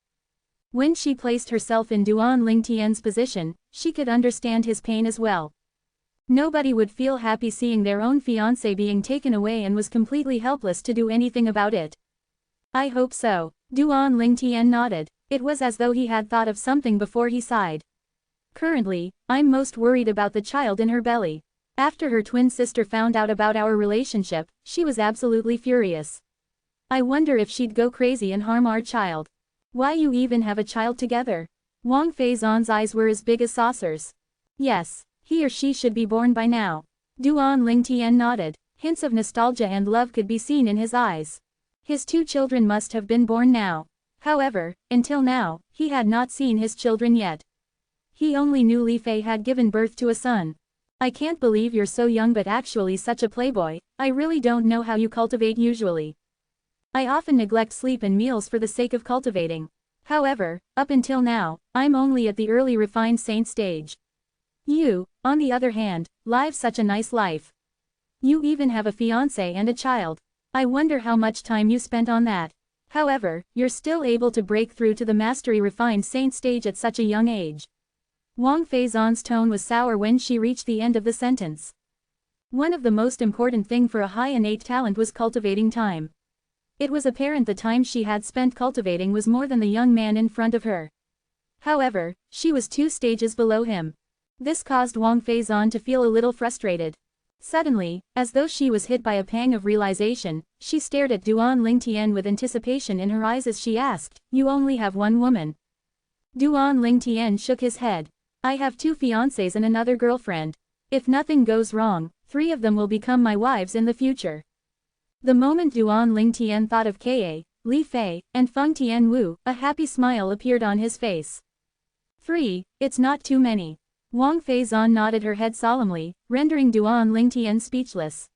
When she placed herself in Duan Lingtian's position, she could understand his pain as well. Nobody would feel happy seeing their own fiancé being taken away and was completely helpless to do anything about it. I hope so. Duan Lingtian nodded. It was as though he had thought of something before he sighed. Currently, I'm most worried about the child in her belly. After her twin sister found out about our relationship, she was absolutely furious. I wonder if she'd go crazy and harm our child. Why you even have a child together? Wang Feizan's eyes were as big as saucers. Yes, he or she should be born by now. Duan Lingtian nodded. Hints of nostalgia and love could be seen in his eyes. His two children must have been born now. However, until now, he had not seen his children yet. He only knew Li Fei had given birth to a son. I can't believe you're so young but actually such a playboy. I really don't know how you cultivate usually. I often neglect sleep and meals for the sake of cultivating. However, up until now, I'm only at the early refined saint stage. You, on the other hand, live such a nice life. You even have a fiancé and a child. I wonder how much time you spent on that. However, you're still able to break through to the mastery refined saint stage at such a young age. Wang Feizan's tone was sour when she reached the end of the sentence. One of the most important thing for a high innate talent was cultivating time. It was apparent the time she had spent cultivating was more than the young man in front of her. However, she was 2 stages below him. This caused Wang Feizan to feel a little frustrated. Suddenly, as though she was hit by a pang of realization, she stared at Duan Lingtian with anticipation in her eyes as she asked, "You only have one woman?" Duan Lingtian shook his head. "I have 2 fiancés and another girlfriend. If nothing goes wrong, 3 of them will become my wives in the future." The moment Duan Lingtian thought of Ka, Li Fei, and Feng Tianwu, a happy smile appeared on his face. 3, it's not too many. Wang Feizan nodded her head solemnly, rendering Duan Lingtian speechless.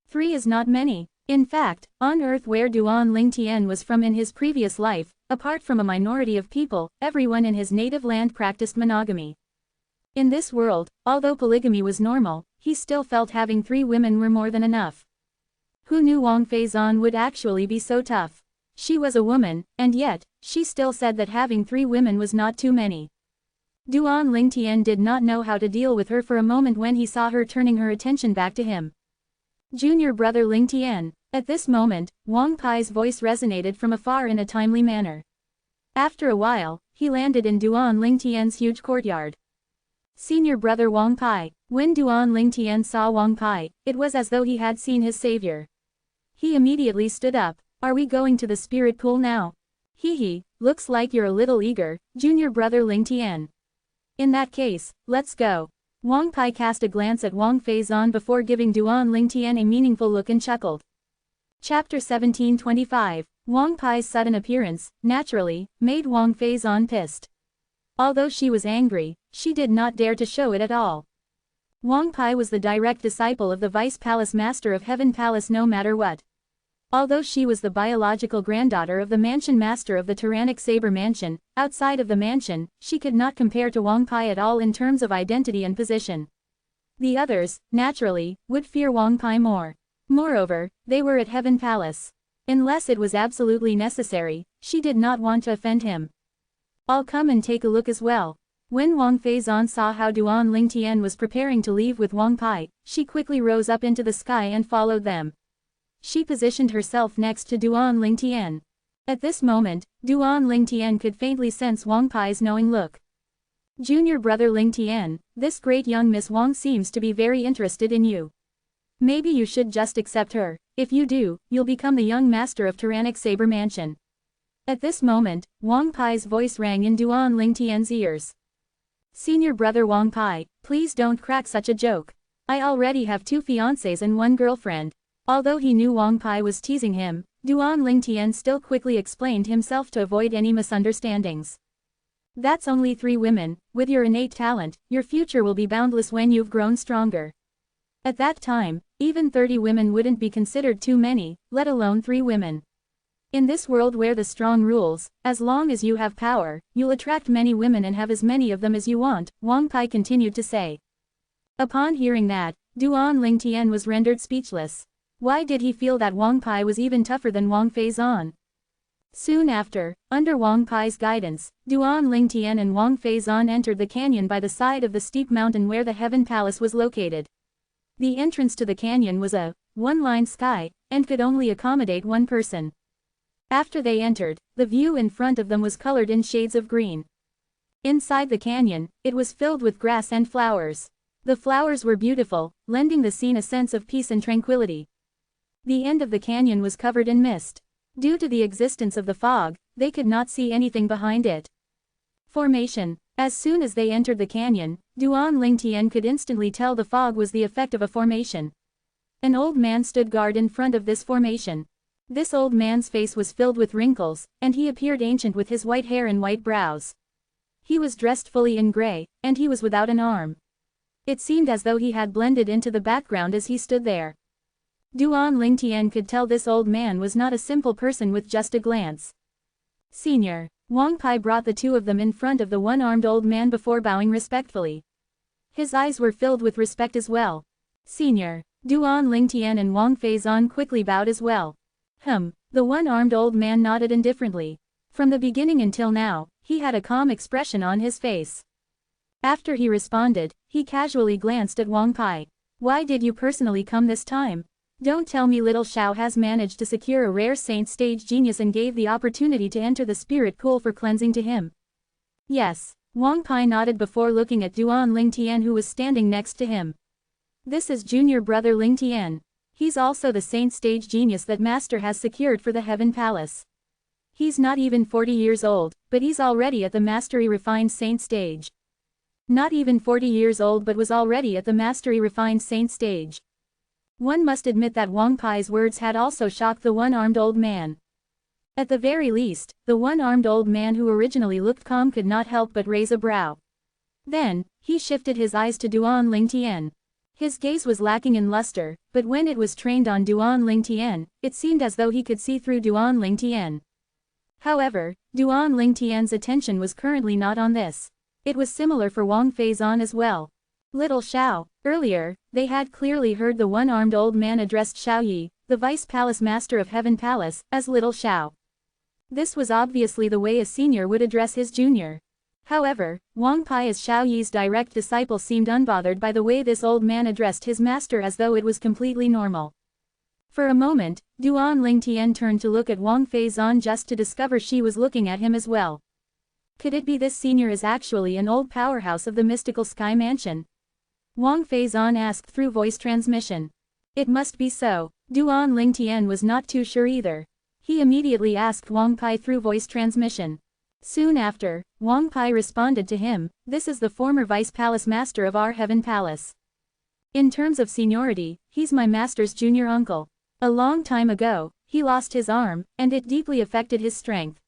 3 is not many. In fact, on Earth where Duan Lingtian was from in his previous life, apart from a minority of people, everyone in his native land practiced monogamy. In this world, although polygamy was normal, he still felt having 3 women were more than enough. Who knew Wang Feizan would actually be so tough? She was a woman, and yet, she still said that having 3 women was not too many. Duan Lingtian did not know how to deal with her for a moment when he saw her turning her attention back to him. Junior brother Lingtian. At this moment, Wang Pai's voice resonated from afar in a timely manner. After a while, he landed in Duan Lingtian's huge courtyard. Senior brother Wang Pai. When Duan Lingtian saw Wang Pai, it was as though he had seen his savior. He immediately stood up. Are we going to the spirit pool now? Hee, looks like you're a little eager, junior brother Lingtian. In that case, let's go. Wang Pai cast a glance at Wang Feizan before giving Duan Lingtian a meaningful look and chuckled. Chapter 1725. Wang Pai's sudden appearance, naturally, made Wang Feizan pissed. Although she was angry, she did not dare to show it at all. Wang Pai was the direct disciple of the Vice Palace Master of Heaven Palace no matter what. Although she was the biological granddaughter of the mansion master of the tyrannic Saber Mansion, outside of the mansion, she could not compare to Wang Pai at all in terms of identity and position. The others, naturally, would fear Wang Pai more. Moreover, they were at Heaven Palace. Unless it was absolutely necessary, she did not want to offend him. I'll come and take a look as well. When Wang Feizan saw how Duan Lingtian was preparing to leave with Wang Pai, she quickly rose up into the sky and followed them. She positioned herself next to Duan Lingtian. At this moment, Duan Lingtian could faintly sense Wang Pai's knowing look. Junior brother Lingtian, this great young Miss Wang seems to be very interested in you. Maybe you should just accept her. If you do, you'll become the young master of Tyrannic Saber Mansion. At this moment, Wang Pai's voice rang in Duan Lingtian's ears. Senior brother Wang Pai, please don't crack such a joke. I already have 2 fiancés and 1 girlfriend. Although he knew Wang Pai was teasing him, Duan Lingtian still quickly explained himself to avoid any misunderstandings. That's only 3 women. With your innate talent, your future will be boundless when you've grown stronger. At that time, even 30 women wouldn't be considered too many, let alone 3 women. In this world where the strong rules, as long as you have power, you'll attract many women and have as many of them as you want, Wang Pai continued to say. Upon hearing that, Duan Lingtian was rendered speechless. Why did he feel that Wang Pai was even tougher than Wang Feizan? Soon after, under Wang Pai's guidance, Duan Lingtian and Wang Feizan entered the canyon by the side of the steep mountain where the Heaven Palace was located. The entrance to the canyon was a one-line sky, and could only accommodate 1 person. After they entered, the view in front of them was colored in shades of green. Inside the canyon, it was filled with grass and flowers. The flowers were beautiful, lending the scene a sense of peace and tranquility. The end of the canyon was covered in mist. Due to the existence of the fog, they could not see anything behind it. Formation. As soon as they entered the canyon, Duan Lingtian could instantly tell the fog was the effect of a formation. An old man stood guard in front of this formation. This old man's face was filled with wrinkles, and he appeared ancient with his white hair and white brows. He was dressed fully in gray, and he was without an arm. It seemed as though he had blended into the background as he stood there. Duan Lingtian could tell this old man was not a simple person with just a glance. Senior. Wang Pai brought the 2 of them in front of the one-armed old man before bowing respectfully. His eyes were filled with respect as well. Senior. Duan Lingtian and Wang Feizan quickly bowed as well. The one-armed old man nodded indifferently. From the beginning until now, he had a calm expression on his face. After he responded, he casually glanced at Wang Pai. Why did you personally come this time? Don't tell me little Xiao has managed to secure a rare saint stage genius and gave the opportunity to enter the spirit pool for cleansing to him. Yes. Wang Pai nodded before looking at Duan Lingtian who was standing next to him. This is junior brother Lingtian. He's also the saint stage genius that Master has secured for the Heaven Palace. He's not even 40 years old, but he's already at the mastery refined saint stage. Not even 40 years old but was already at the mastery refined saint stage. One must admit that Wang Pai's words had also shocked the one-armed old man. At the very least, the one-armed old man who originally looked calm could not help but raise a brow. Then, he shifted his eyes to Duan Lingtian. His gaze was lacking in luster, but when it was trained on Duan Lingtian, it seemed as though he could see through Duan Lingtian. However, Duan Lingtian's attention was currently not on this. It was similar for Wang Feizan as well. Little Xiao. Earlier, they had clearly heard the one-armed old man addressed Xiao Yi, the Vice Palace Master of Heaven Palace, as Little Xiao. This was obviously the way a senior would address his junior. However, Wang Pai as Xiao Yi's direct disciple seemed unbothered by the way this old man addressed his master as though it was completely normal. For a moment, Duan Lingtian turned to look at Wang Feizan just to discover she was looking at him as well. Could it be this senior is actually an old powerhouse of the mystical sky mansion? Wang Feizan asked through voice transmission. It must be so. Duan Lingtian was not too sure either. He immediately asked Wang Pai through voice transmission. Soon after, Wang Pai responded to him, this is the former Vice Palace Master of our Heaven Palace. In terms of seniority, he's my master's junior uncle. A long time ago, he lost his arm, and it deeply affected his strength.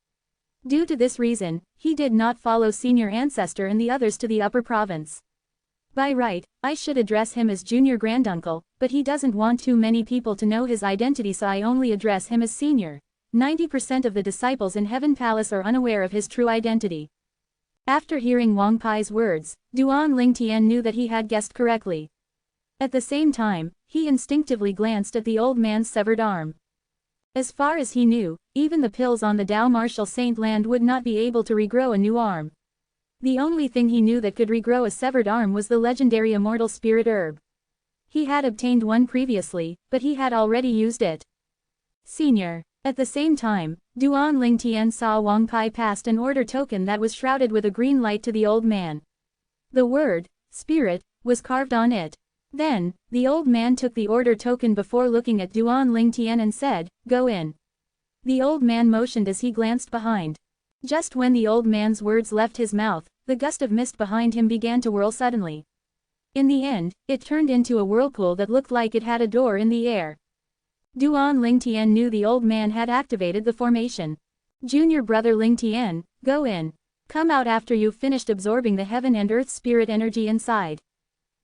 Due to this reason, he did not follow senior ancestor and the others to the upper province. By right, I should address him as junior granduncle, but he doesn't want too many people to know his identity, so I only address him as senior. 90% of the disciples in Heaven Palace are unaware of his true identity. After hearing Wang Pai's words, Duan Lingtian knew that he had guessed correctly. At the same time, he instinctively glanced at the old man's severed arm. As far as he knew, even the pills on the Dao Martial Saint land would not be able to regrow a new arm. The only thing he knew that could regrow a severed arm was the legendary Immortal Spirit Herb. He had obtained one previously, but he had already used it. Senior. At the same time, Duan Lingtian saw Wang Pai passed an order token that was shrouded with a green light to the old man. The word, Spirit, was carved on it. Then, the old man took the order token before looking at Duan Lingtian and said, "Go in." The old man motioned as he glanced behind. Just when the old man's words left his mouth, the gust of mist behind him began to whirl suddenly. In the end, it turned into a whirlpool that looked like it had a door in the air. Duan Lingtian knew the old man had activated the formation. "Junior brother Lingtian, go in. Come out after you've finished absorbing the heaven and earth spirit energy inside."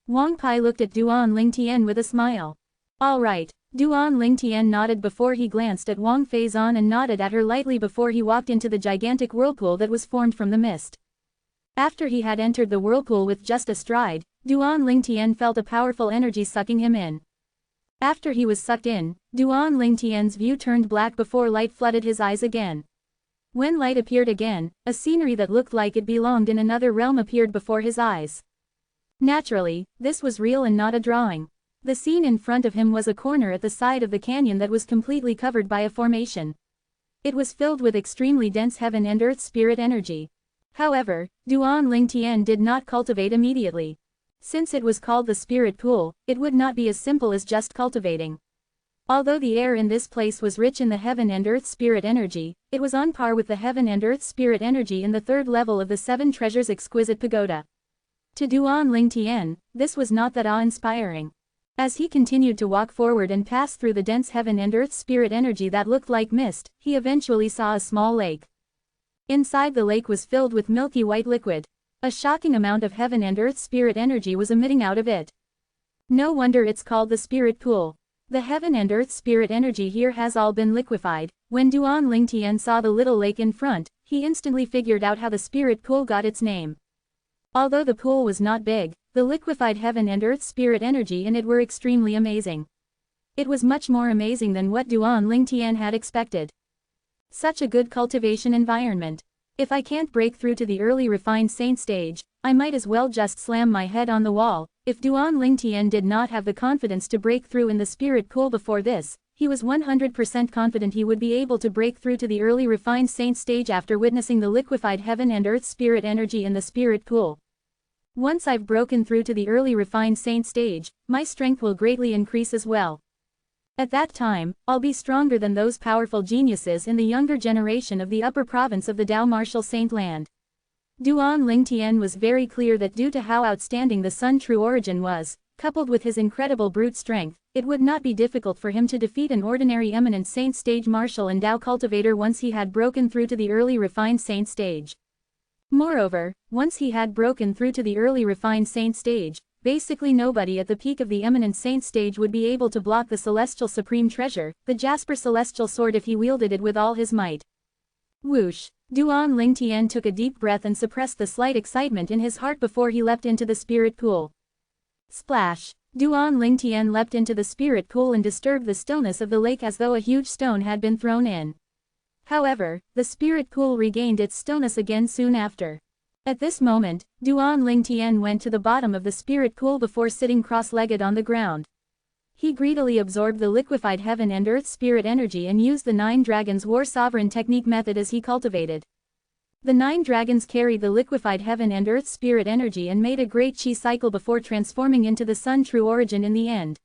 Wang Pai looked at Duan Lingtian with a smile. "All right." Duan Lingtian nodded before he glanced at Wang Feizan and nodded at her lightly before he walked into the gigantic whirlpool that was formed from the mist. After he had entered the whirlpool with just a stride, Duan Lingtian felt a powerful energy sucking him in. After he was sucked in, Duan Lingtian's view turned black before light flooded his eyes again. When light appeared again, a scenery that looked like it belonged in another realm appeared before his eyes. Naturally, this was real and not a drawing. The scene in front of him was a corner at the side of the canyon that was completely covered by a formation. It was filled with extremely dense heaven and earth spirit energy. However, Duan Lingtian did not cultivate immediately. Since it was called the spirit pool, it would not be as simple as just cultivating. Although the air in this place was rich in the heaven and earth spirit energy, it was on par with the heaven and earth spirit energy in the third level of the Seven Treasures Exquisite Pagoda. To Duan Lingtian, this was not that awe-inspiring. As he continued to walk forward and pass through the dense heaven and earth spirit energy that looked like mist, he eventually saw a small lake. Inside the lake was filled with milky white liquid. A shocking amount of heaven and earth spirit energy was emitting out of it. No wonder it's called the spirit pool. The heaven and earth spirit energy here has all been liquefied. When Duan Lingtian saw the little lake in front, he instantly figured out how the spirit pool got its name. Although the pool was not big, the liquefied heaven and earth spirit energy in it were extremely amazing. It was much more amazing than what Duan Lingtian had expected. Such a good cultivation environment. If I can't break through to the early refined saint stage, I might as well just slam my head on the wall. If Duan Lingtian did not have the confidence to break through in the spirit pool before this, he was 100% confident he would be able to break through to the early refined saint stage after witnessing the liquefied heaven and earth spirit energy in the spirit pool. Once I've broken through to the early refined saint stage, my strength will greatly increase as well. At that time, I'll be stronger than those powerful geniuses in the younger generation of the upper province of the Dao Martial Saint land. Duan Lingtian was very clear that due to how outstanding the Sun True Origin was, coupled with his incredible brute strength, it would not be difficult for him to defeat an ordinary eminent saint stage martial and Dao cultivator once he had broken through to the early refined saint stage. Moreover, once he had broken through to the early refined saint stage, basically nobody at the peak of the eminent saint stage would be able to block the celestial supreme treasure, the Jasper celestial sword, if he wielded it with all his might. Whoosh! Duan Lingtian took a deep breath and suppressed the slight excitement in his heart before he leapt into the spirit pool. Splash! Duan Lingtian leapt into the spirit pool and disturbed the stillness of the lake as though a huge stone had been thrown in. However, the spirit pool regained its stillness again soon after. At this moment, Duan Lingtian went to the bottom of the spirit pool before sitting cross-legged on the ground. He greedily absorbed the liquefied heaven and earth spirit energy and used the 9 dragons war sovereign technique method as he cultivated. The 9 dragons carried the liquefied heaven and earth spirit energy and made a great chi cycle before transforming into the Sun True Origin in the end.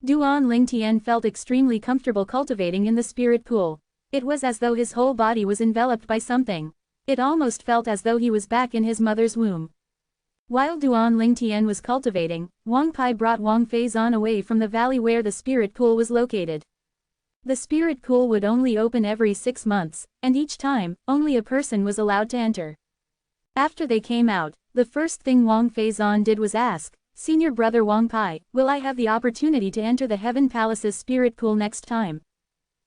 Duan Lingtian felt extremely comfortable cultivating in the spirit pool. It was as though his whole body was enveloped by something. It almost felt as though he was back in his mother's womb. While Duan Lingtian was cultivating, Wang Pai brought Wang Feizan away from the valley where the spirit pool was located. The spirit pool would only open every 6 months, and each time, only a person was allowed to enter. After they came out, the first thing Wang Feizan did was ask, "Senior brother Wang Pai, will I have the opportunity to enter the Heaven Palace's spirit pool next time?"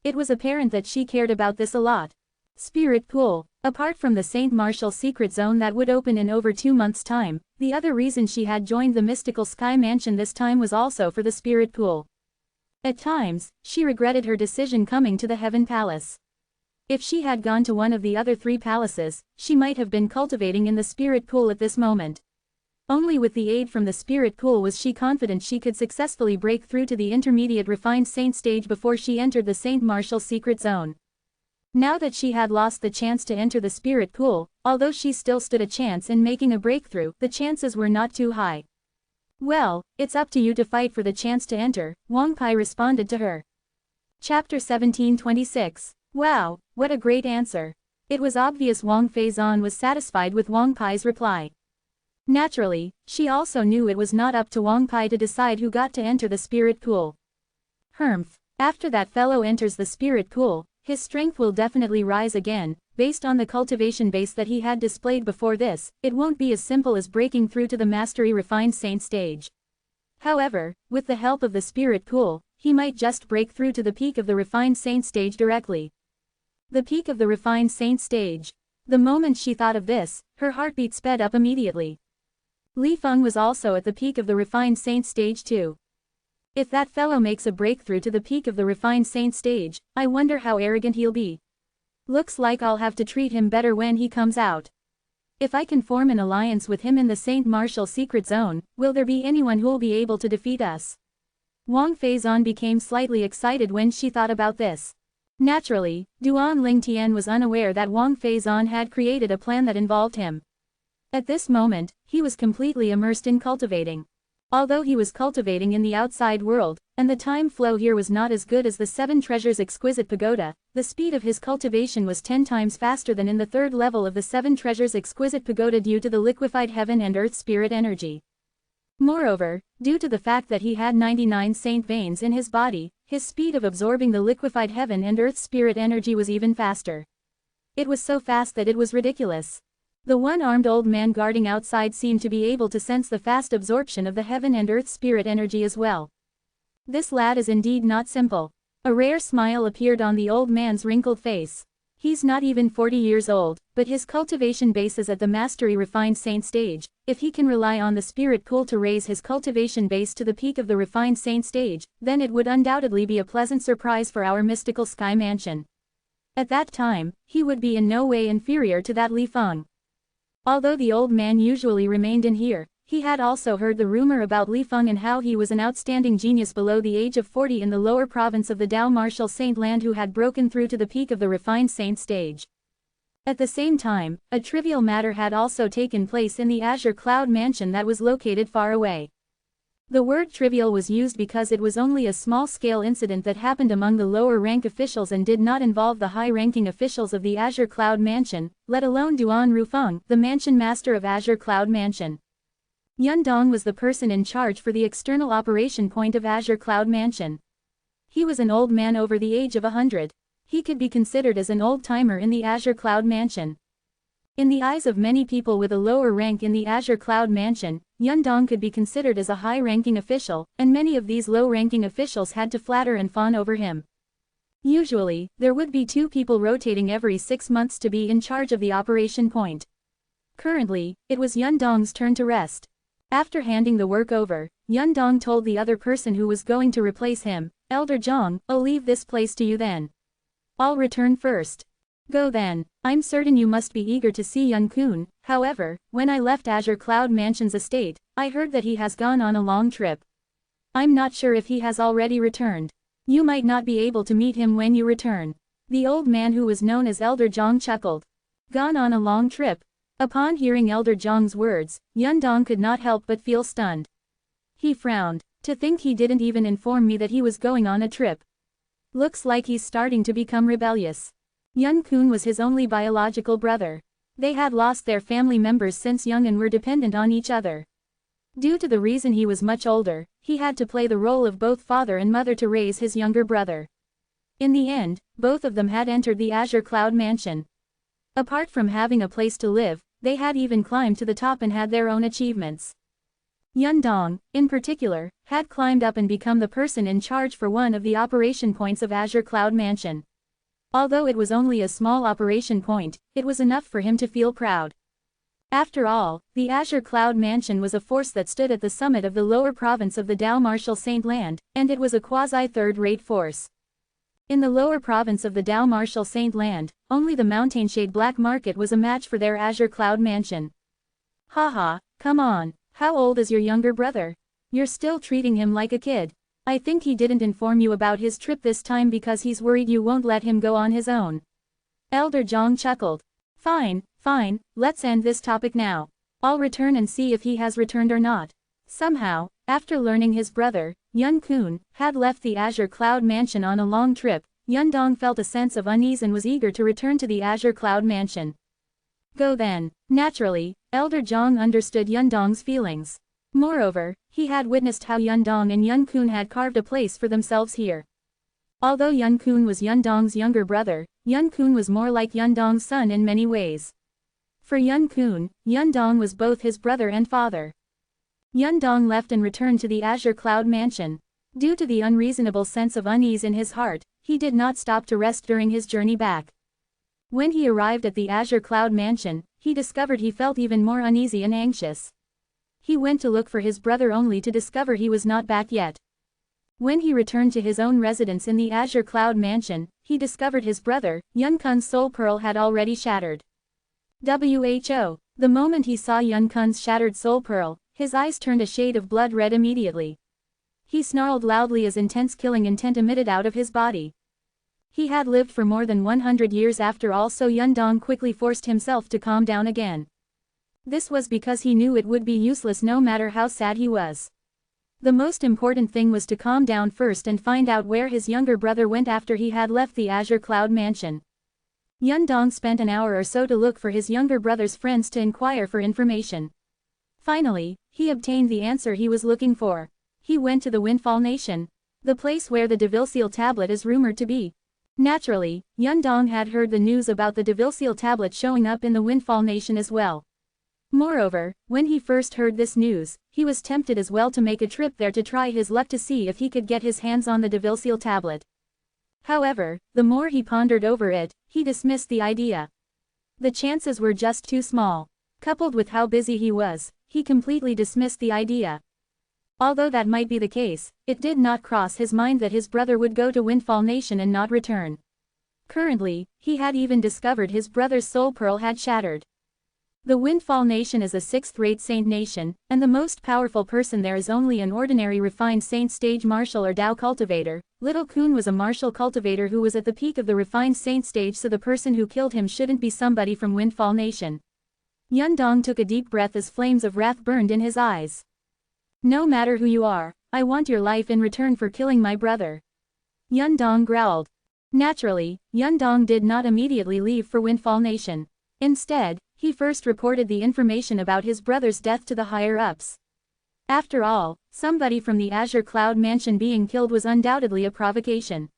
It was apparent that she cared about this a lot. Spirit Pool. Apart from the St. Martial secret zone that would open in over 2 months' time, the other reason she had joined the mystical Sky Mansion this time was also for the Spirit Pool. At times, she regretted her decision coming to the Heaven Palace. If she had gone to one of the other 3 palaces, she might have been cultivating in the Spirit Pool at this moment. Only with the aid from the Spirit Pool was she confident she could successfully break through to the intermediate refined saint stage before she entered the St. Martial secret zone. Now that she had lost the chance to enter the Spirit Pool, although she still stood a chance in making a breakthrough, the chances were not too high. Well, it's up to you to fight for the chance to enter, Wang Pai responded to her. Chapter 1726. Wow, what a great answer. It was obvious Wang Feizan was satisfied with Wang Pai's reply. Naturally, she also knew it was not up to Wang Pai to decide who got to enter the Spirit Pool. Humph. After that fellow enters the Spirit Pool, his strength will definitely rise again. Based on the cultivation base that he had displayed before this, it won't be as simple as breaking through to the Mastery Refined Saint stage. However, with the help of the Spirit Pool, he might just break through to the peak of the Refined Saint stage directly. The peak of the Refined Saint stage. The moment she thought of this, her heartbeat sped up immediately. Li Feng was also at the peak of the Refined Saint stage too. If that fellow makes a breakthrough to the peak of the Refined Saint stage, I wonder how arrogant he'll be. Looks like I'll have to treat him better when he comes out. If I can form an alliance with him in the St. Martial secret zone, will there be anyone who'll be able to defeat us? Wang Feizan became slightly excited when she thought about this. Naturally, Duan Lingtian was unaware that Wang Feizan had created a plan that involved him. At this moment, he was completely immersed in cultivating. Although he was cultivating in the outside world, and the time flow here was not as good as the 7 Treasures Exquisite Pagoda, the speed of his cultivation was 10 times faster than in the 3rd level of the 7 Treasures Exquisite Pagoda due to the liquefied heaven and earth spirit energy. Moreover, due to the fact that he had 99 saint veins in his body, his speed of absorbing the liquefied heaven and earth spirit energy was even faster. It was so fast that it was ridiculous. The one-armed old man guarding outside seemed to be able to sense the fast absorption of the heaven and earth spirit energy as well. This lad is indeed not simple. A rare smile appeared on the old man's wrinkled face. He's not even 40 years old, but his cultivation base is at the Mastery Refined Saint stage. If he can rely on the Spirit Pool to raise his cultivation base to the peak of the Refined Saint stage, then it would undoubtedly be a pleasant surprise for our mystical Sky Mansion. At that time, he would be in no way inferior to that Li Feng. Although the old man usually remained in here, he had also heard the rumor about Li Feng and how he was an outstanding genius below the age of 40 in the lower province of the Dao Martial Saint land who had broken through to the peak of the Refined Saint stage. At the same time, a trivial matter had also taken place in the Azure Cloud Mansion that was located far away. The word trivial was used because it was only a small-scale incident that happened among the lower-rank officials and did not involve the high-ranking officials of the Azure Cloud Mansion, let alone Duan Rufeng, the mansion master of Azure Cloud Mansion. Yun Dong was the person in charge for the external operation point of Azure Cloud Mansion. He was an old man over the age of 100. He could be considered as an old-timer in the Azure Cloud Mansion. In the eyes of many people with a lower rank in the Azure Cloud Mansion, Yun Dong could be considered as a high-ranking official, and many of these low-ranking officials had to flatter and fawn over him. Usually, there would be 2 people rotating every 6 months to be in charge of the operation point. Currently, it was Yun Dong's turn to rest. After handing the work over, Yun Dong told the other person who was going to replace him, Elder Zhang, I'll leave this place to you then. I'll return first. Go then. I'm certain you must be eager to see Yun Kun. However, when I left Azure Cloud Mansion's estate, I heard that he has gone on a long trip. I'm not sure if he has already returned. You might not be able to meet him when you return. The old man who was known as Elder Zhang chuckled. Gone on a long trip. Upon hearing Elder Zhang's words, Yun Dong could not help but feel stunned. He frowned. To think he didn't even inform me that he was going on a trip. Looks like he's starting to become rebellious. Yun Kun was his only biological brother. They had lost their family members since young and were dependent on each other. Due to the reason he was much older, he had to play the role of both father and mother to raise his younger brother. In the end, both of them had entered the Azure Cloud Mansion. Apart from having a place to live, they had even climbed to the top and had their own achievements. Yun Dong, in particular, had climbed up and become the person in charge for one of the operation points of Azure Cloud Mansion. Although it was only a small operation point, it was enough for him to feel proud. After all, the Azure Cloud Mansion was a force that stood at the summit of the lower province of the Dao Martial Saint Land, and it was a quasi-third-rate force. In the lower province of the Dao Martial Saint Land, only the Mountainshade Black Market was a match for their Azure Cloud Mansion. Haha, come on, how old is your younger brother? You're still treating him like a kid. I think he didn't inform you about his trip this time because he's worried you won't let him go on his own. Elder Zhang chuckled. Fine, let's end this topic now. I'll return and see if he has returned or not. Somehow, after learning his brother, Yun Kun, had left the Azure Cloud Mansion on a long trip, Yundong felt a sense of unease and was eager to return to the Azure Cloud Mansion. Go then. Naturally, Elder Zhang understood Yundong's feelings. Moreover, he had witnessed how Yundong and Yun Kun had carved a place for themselves here. Although Yun Kun was Yundong's younger brother, Yun Kun was more like Yundong's son in many ways. For Yun Kun, Yundong was both his brother and father. Yundong left and returned to the Azure Cloud Mansion. Due to the unreasonable sense of unease in his heart, he did not stop to rest during his journey back. When he arrived at the Azure Cloud Mansion, he discovered he felt even more uneasy and anxious. He went to look for his brother only to discover he was not back yet. When he returned to his own residence in the Azure Cloud Mansion, he discovered his brother, Yun Kun's soul pearl had already shattered. Who! The moment he saw Yun Kun's shattered soul pearl, his eyes turned a shade of blood red immediately. He snarled loudly as intense killing intent emitted out of his body. He had lived for more than 100 years after all, so Yundong quickly forced himself to calm down again. This was because he knew it would be useless no matter how sad he was. The most important thing was to calm down first and find out where his younger brother went after he had left the Azure Cloud Mansion. Yundong spent an hour or so to look for his younger brother's friends to inquire for information. Finally, he obtained the answer he was looking for. He went to the Windfall Nation, the place where the Devilseal tablet is rumored to be. Naturally, Yundong had heard the news about the Devilseal tablet showing up in the Windfall Nation as well. Moreover, when he first heard this news, he was tempted as well to make a trip there to try his luck to see if he could get his hands on the Devilseal tablet. However, the more he pondered over it, he dismissed the idea. The chances were just too small. Coupled with how busy he was, he completely dismissed the idea. Although that might be the case, it did not cross his mind that his brother would go to Windfall Nation and not return. Currently, he had even discovered his brother's soul pearl had shattered. The Windfall Nation is a 6th-rate saint nation, and the most powerful person there is only an ordinary refined saint stage martial or Dao cultivator. Little Kun was a martial cultivator who was at the peak of the refined saint stage, so the person who killed him shouldn't be somebody from Windfall Nation. Yundong took a deep breath as flames of wrath burned in his eyes. No matter who you are, I want your life in return for killing my brother. Yundong growled. Naturally, Yundong did not immediately leave for Windfall Nation. Instead, he first reported the information about his brother's death to the higher-ups. After all, somebody from the Azure Cloud Mansion being killed was undoubtedly a provocation.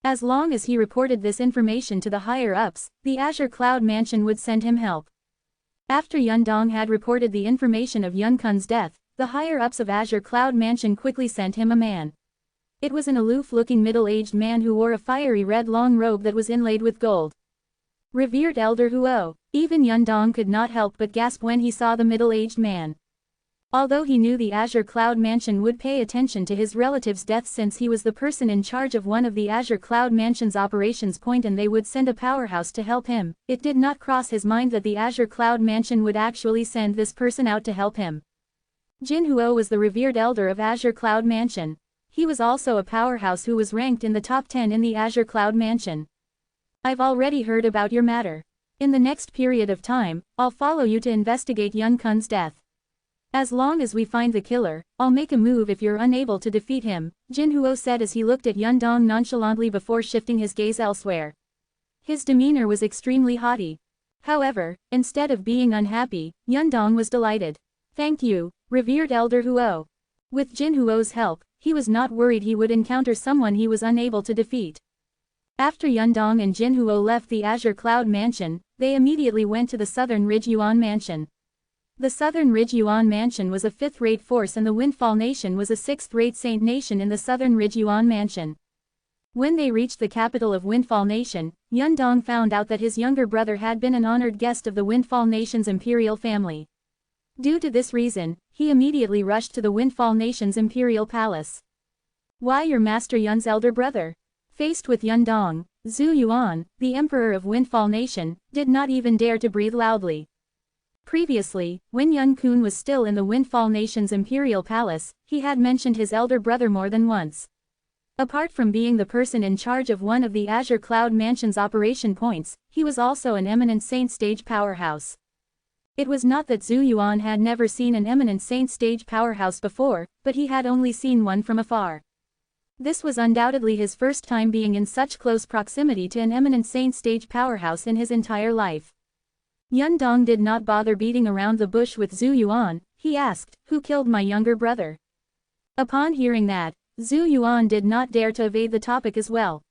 As long as he reported this information to the higher-ups, the Azure Cloud Mansion would send him help. After Yundong had reported the information of Yun Kun's death, the higher-ups of Azure Cloud Mansion quickly sent him a man. It was an aloof-looking middle-aged man who wore a fiery red long robe that was inlaid with gold. Revered Elder Huo. Even Yundong could not help but gasp when he saw the middle-aged man. Although he knew the Azure Cloud Mansion would pay attention to his relative's death since he was the person in charge of one of the Azure Cloud Mansion's operations point and they would send a powerhouse to help him, it did not cross his mind that the Azure Cloud Mansion would actually send this person out to help him. Jin Huo was the revered elder of Azure Cloud Mansion. He was also a powerhouse who was ranked in the top 10 in the Azure Cloud Mansion. I've already heard about your matter. In the next period of time, I'll follow you to investigate Yun Kun's death. As long as we find the killer, I'll make a move if you're unable to defeat him, Jin Huo said as he looked at Yundong nonchalantly before shifting his gaze elsewhere. His demeanor was extremely haughty. However, instead of being unhappy, Yundong was delighted. Thank you, revered Elder Huo. With Jin Huo's help, he was not worried he would encounter someone he was unable to defeat. After Yundong and Jin Huo left the Azure Cloud Mansion, they immediately went to the Southern Ridge Yuan Mansion. The Southern Ridge Yuan Mansion was a 5th-rate force and the Windfall Nation was a 6th-rate saint nation in the Southern Ridge Yuan Mansion. When they reached the capital of Windfall Nation, Yundong found out that his younger brother had been an honored guest of the Windfall Nation's imperial family. Due to this reason, he immediately rushed to the Windfall Nation's imperial palace. "Why, your master Yun's elder brother?" Faced with Yundong, Zhu Yuan, the emperor of Windfall Nation, did not even dare to breathe loudly. Previously, when Yun Kun was still in the Windfall Nation's imperial palace, he had mentioned his elder brother more than once. Apart from being the person in charge of one of the Azure Cloud Mansion's operation points, he was also an eminent saint stage powerhouse. It was not that Zhu Yuan had never seen an eminent saint stage powerhouse before, but he had only seen one from afar. This was undoubtedly his first time being in such close proximity to an eminent saint stage powerhouse in his entire life. Yundong did not bother beating around the bush with Zhu Yuan. He asked, "Who killed my younger brother?" Upon hearing that, Zhu Yuan did not dare to evade the topic as well.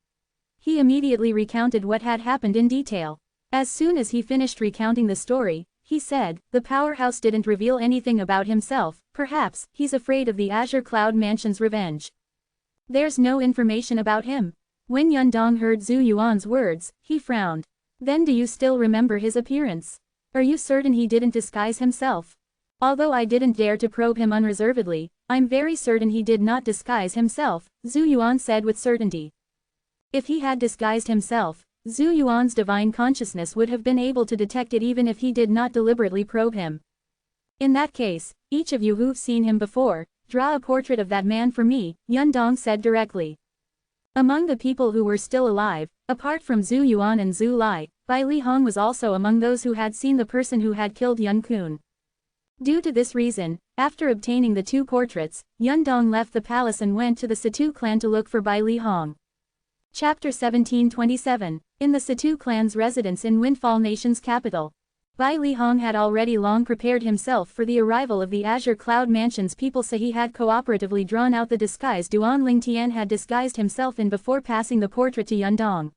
He immediately recounted what had happened in detail. As soon as he finished recounting the story, he said, "The powerhouse didn't reveal anything about himself, perhaps he's afraid of the Azure Cloud Mansion's revenge. There's no information about him." When Yundong heard Zhu Yuan's words, he frowned. "Then do you still remember his appearance? Are you certain he didn't disguise himself?" "Although I didn't dare to probe him unreservedly, I'm very certain he did not disguise himself," Zhu Yuan said with certainty. If he had disguised himself, Zhu Yuan's divine consciousness would have been able to detect it even if he did not deliberately probe him. "In that case, each of you who've seen him before, draw a portrait of that man for me," Yundong said directly. Among the people who were still alive, apart from Zhu Yuan and Zhu Lai, Bai Li Hong was also among those who had seen the person who had killed Yun Kun. Due to this reason, after obtaining the two portraits, Yundong left the palace and went to the Situ clan to look for Bai Li Hong. Chapter 1727. In the Situ clan's residence in Windfall Nation's capital. Bai Li Hong had already long prepared himself for the arrival of the Azure Cloud Mansion's people, so he had cooperatively drawn out the disguise Duan Lingtian had disguised himself in before passing the portrait to Yundong.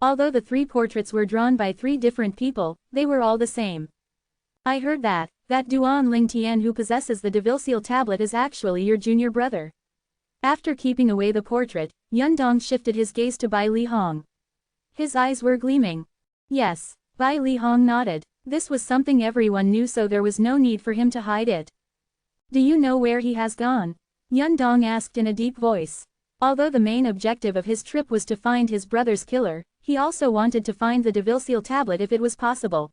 Although the three portraits were drawn by three different people, they were all the same. "I heard that Duan Lingtian who possesses the Devilseal tablet is actually your junior brother." After keeping away the portrait, Yundong shifted his gaze to Bai Li Hong. His eyes were gleaming. "Yes." Bai Li Hong nodded. This was something everyone knew, so there was no need for him to hide it. "Do you know where he has gone?" Yundong asked in a deep voice. Although the main objective of his trip was to find his brother's killer, he also wanted to find the Devilseal tablet if it was possible.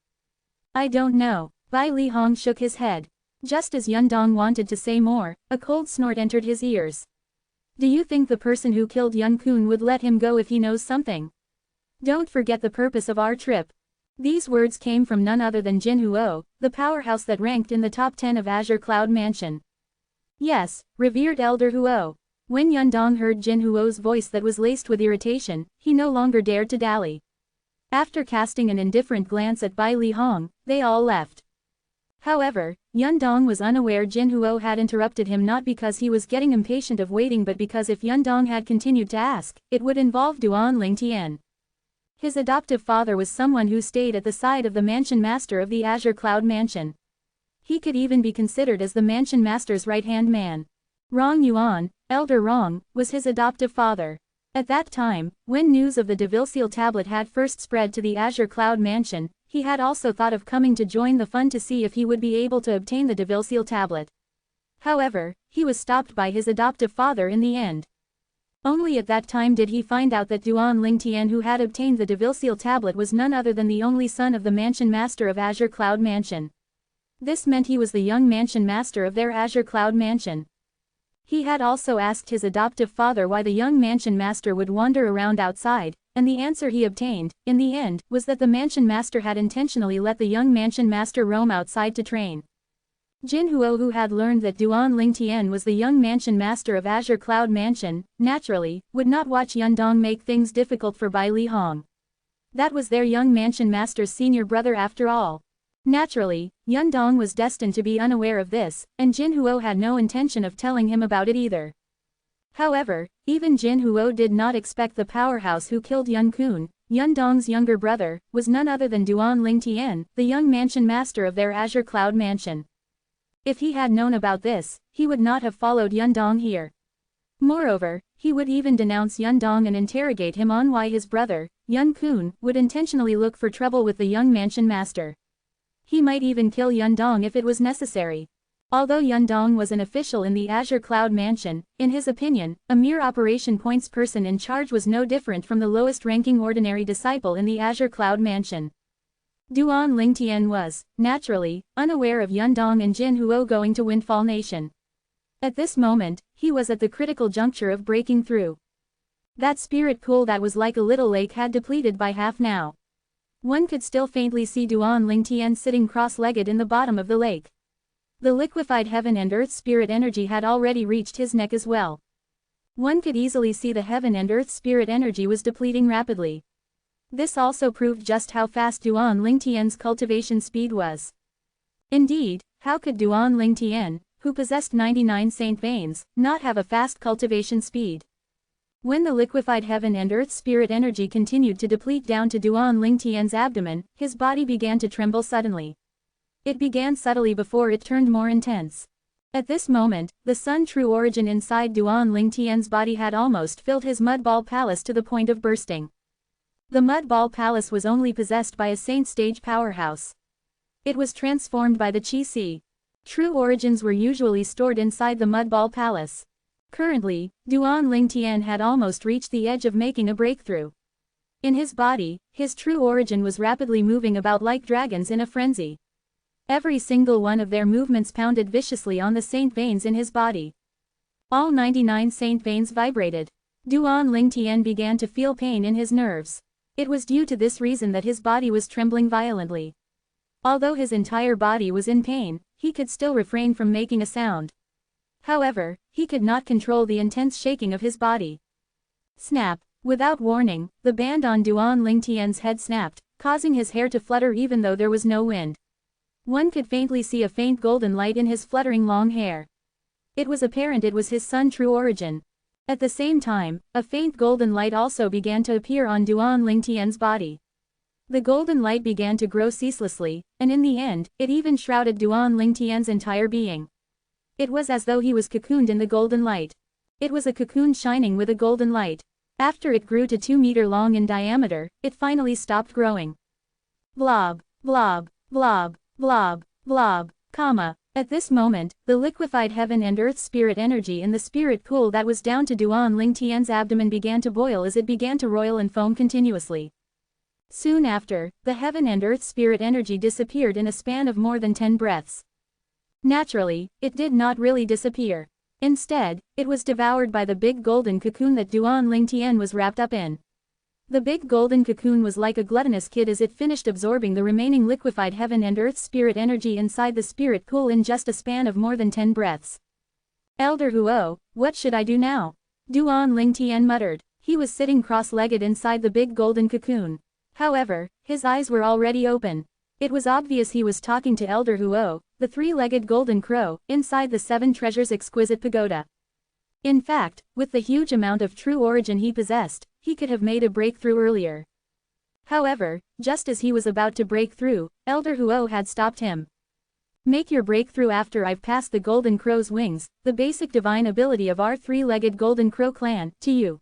"I don't know." Bai Li Hong shook his head. Just as Yundong wanted to say more, a cold snort entered his ears. "Do you think the person who killed Yun Kun would let him go if he knows something? Don't forget the purpose of our trip." These words came from none other than Jin Huo, the powerhouse that ranked in the top 10 of Azure Cloud Mansion. "Yes, revered Elder Huo." When Yundong heard Jin Huo's voice that was laced with irritation, he no longer dared to dally. After casting an indifferent glance at Bai Li Hong, they all left. However, Yundong was unaware Jin Huo had interrupted him, not because he was getting impatient of waiting, but because if Yundong had continued to ask, it would involve Duan Lingtian. His adoptive father was someone who stayed at the side of the mansion master of the Azure Cloud Mansion. He could even be considered as the mansion master's right-hand man. Rong Yuan, Elder Rong, was his adoptive father. At that time, when news of the Devilseal tablet had first spread to the Azure Cloud Mansion, he had also thought of coming to join the fun to see if he would be able to obtain the Devilseal tablet. However, he was stopped by his adoptive father in the end. Only at that time did he find out that Duan Lingtian who had obtained the Devilseal tablet was none other than the only son of the mansion master of Azure Cloud Mansion. This meant he was the young mansion master of their Azure Cloud Mansion. He had also asked his adoptive father why the young mansion master would wander around outside, and the answer he obtained, in the end, was that the mansion master had intentionally let the young mansion master roam outside to train. Jin Huo, who had learned that Duan Lingtian was the young mansion master of Azure Cloud Mansion, naturally, would not watch Yundong make things difficult for Bai Li Hong. That was their young mansion master's senior brother after all. Naturally, Yundong was destined to be unaware of this, and Jin Huo had no intention of telling him about it either. However, even Jin Huo did not expect the powerhouse who killed Yun Kun, Yundong's younger brother, was none other than Duan Lingtian, the young mansion master of their Azure Cloud Mansion. If he had known about this, he would not have followed Yundong here. Moreover, he would even denounce Yun Dong and interrogate him on why his brother, Yun Kun, would intentionally look for trouble with the young mansion master. He might even kill Yun Dong if it was necessary. Although Yun Dong was an official in the Azure Cloud Mansion, in his opinion, a mere operation points person in charge was no different from the lowest-ranking ordinary disciple in the Azure Cloud Mansion. Duan Lingtian was, naturally, unaware of Yun Dong and Jin Huo going to Windfall Nation. At this moment, he was at the critical juncture of breaking through. That spirit pool that was like a little lake had depleted by half now. One could still faintly see Duan Lingtian sitting cross-legged in the bottom of the lake. The liquefied heaven and earth spirit energy had already reached his neck as well. One could easily see the heaven and earth spirit energy was depleting rapidly. This also proved just how fast Duan Lingtian's cultivation speed was. Indeed, how could Duan Lingtian, who possessed 99 saint veins, not have a fast cultivation speed? When the liquefied heaven and earth spirit energy continued to deplete down to Duan Lingtian's abdomen, his body began to tremble suddenly. It began subtly before it turned more intense. At this moment, the Sun True Origin inside Duan Lingtian's body had almost filled his mud ball palace to the point of bursting. The mud ball palace was only possessed by a saint stage powerhouse. It was transformed by the Qi Si. True origins were usually stored inside the mud ball palace. Currently, Duan Lingtian had almost reached the edge of making a breakthrough. In his body, his true origin was rapidly moving about like dragons in a frenzy. Every single one of their movements pounded viciously on the saint veins in his body. All 99 saint veins vibrated. Duan Lingtian began to feel pain in his nerves. It was due to this reason that his body was trembling violently. Although his entire body was in pain, he could still refrain from making a sound. However, he could not control the intense shaking of his body. Snap! Without warning, the band on Duan Lingtian's head snapped, causing his hair to flutter even though there was no wind. One could faintly see a faint golden light in his fluttering long hair. It was apparent it was his Sun True Origin. At the same time, a faint golden light also began to appear on Duan Lingtian's body. The golden light began to grow ceaselessly, and in the end, it even shrouded Duan Lingtian's entire being. It was as though he was cocooned in the golden light. It was a cocoon shining with a golden light. After it grew to 2 meters long in diameter, it finally stopped growing. Blob, blob, blob, blob, blob, comma. At this moment, the liquefied heaven and earth spirit energy in the spirit pool that was down to Duan Lingtian's abdomen began to boil as it began to roil and foam continuously. Soon after, the heaven and earth spirit energy disappeared in a span of more than 10 breaths. Naturally, it did not really disappear. Instead, it was devoured by the big golden cocoon that Duan Lingtian was wrapped up in. The big golden cocoon was like a gluttonous kid as it finished absorbing the remaining liquefied heaven and earth spirit energy inside the spirit pool in just a span of more than 10 breaths. Elder Huo, what should I do now? Duan Lingtian muttered. He was sitting cross-legged inside the big golden cocoon. However, his eyes were already open. It was obvious he was talking to Elder Huo, the three-legged golden crow, inside the 7 treasures exquisite pagoda. In fact, with the huge amount of true origin he possessed, he could have made a breakthrough earlier. However, just as he was about to break through, Elder Huo had stopped him. Make your breakthrough after I've passed the golden crow's wings, the basic divine ability of our three-legged golden crow clan, to you.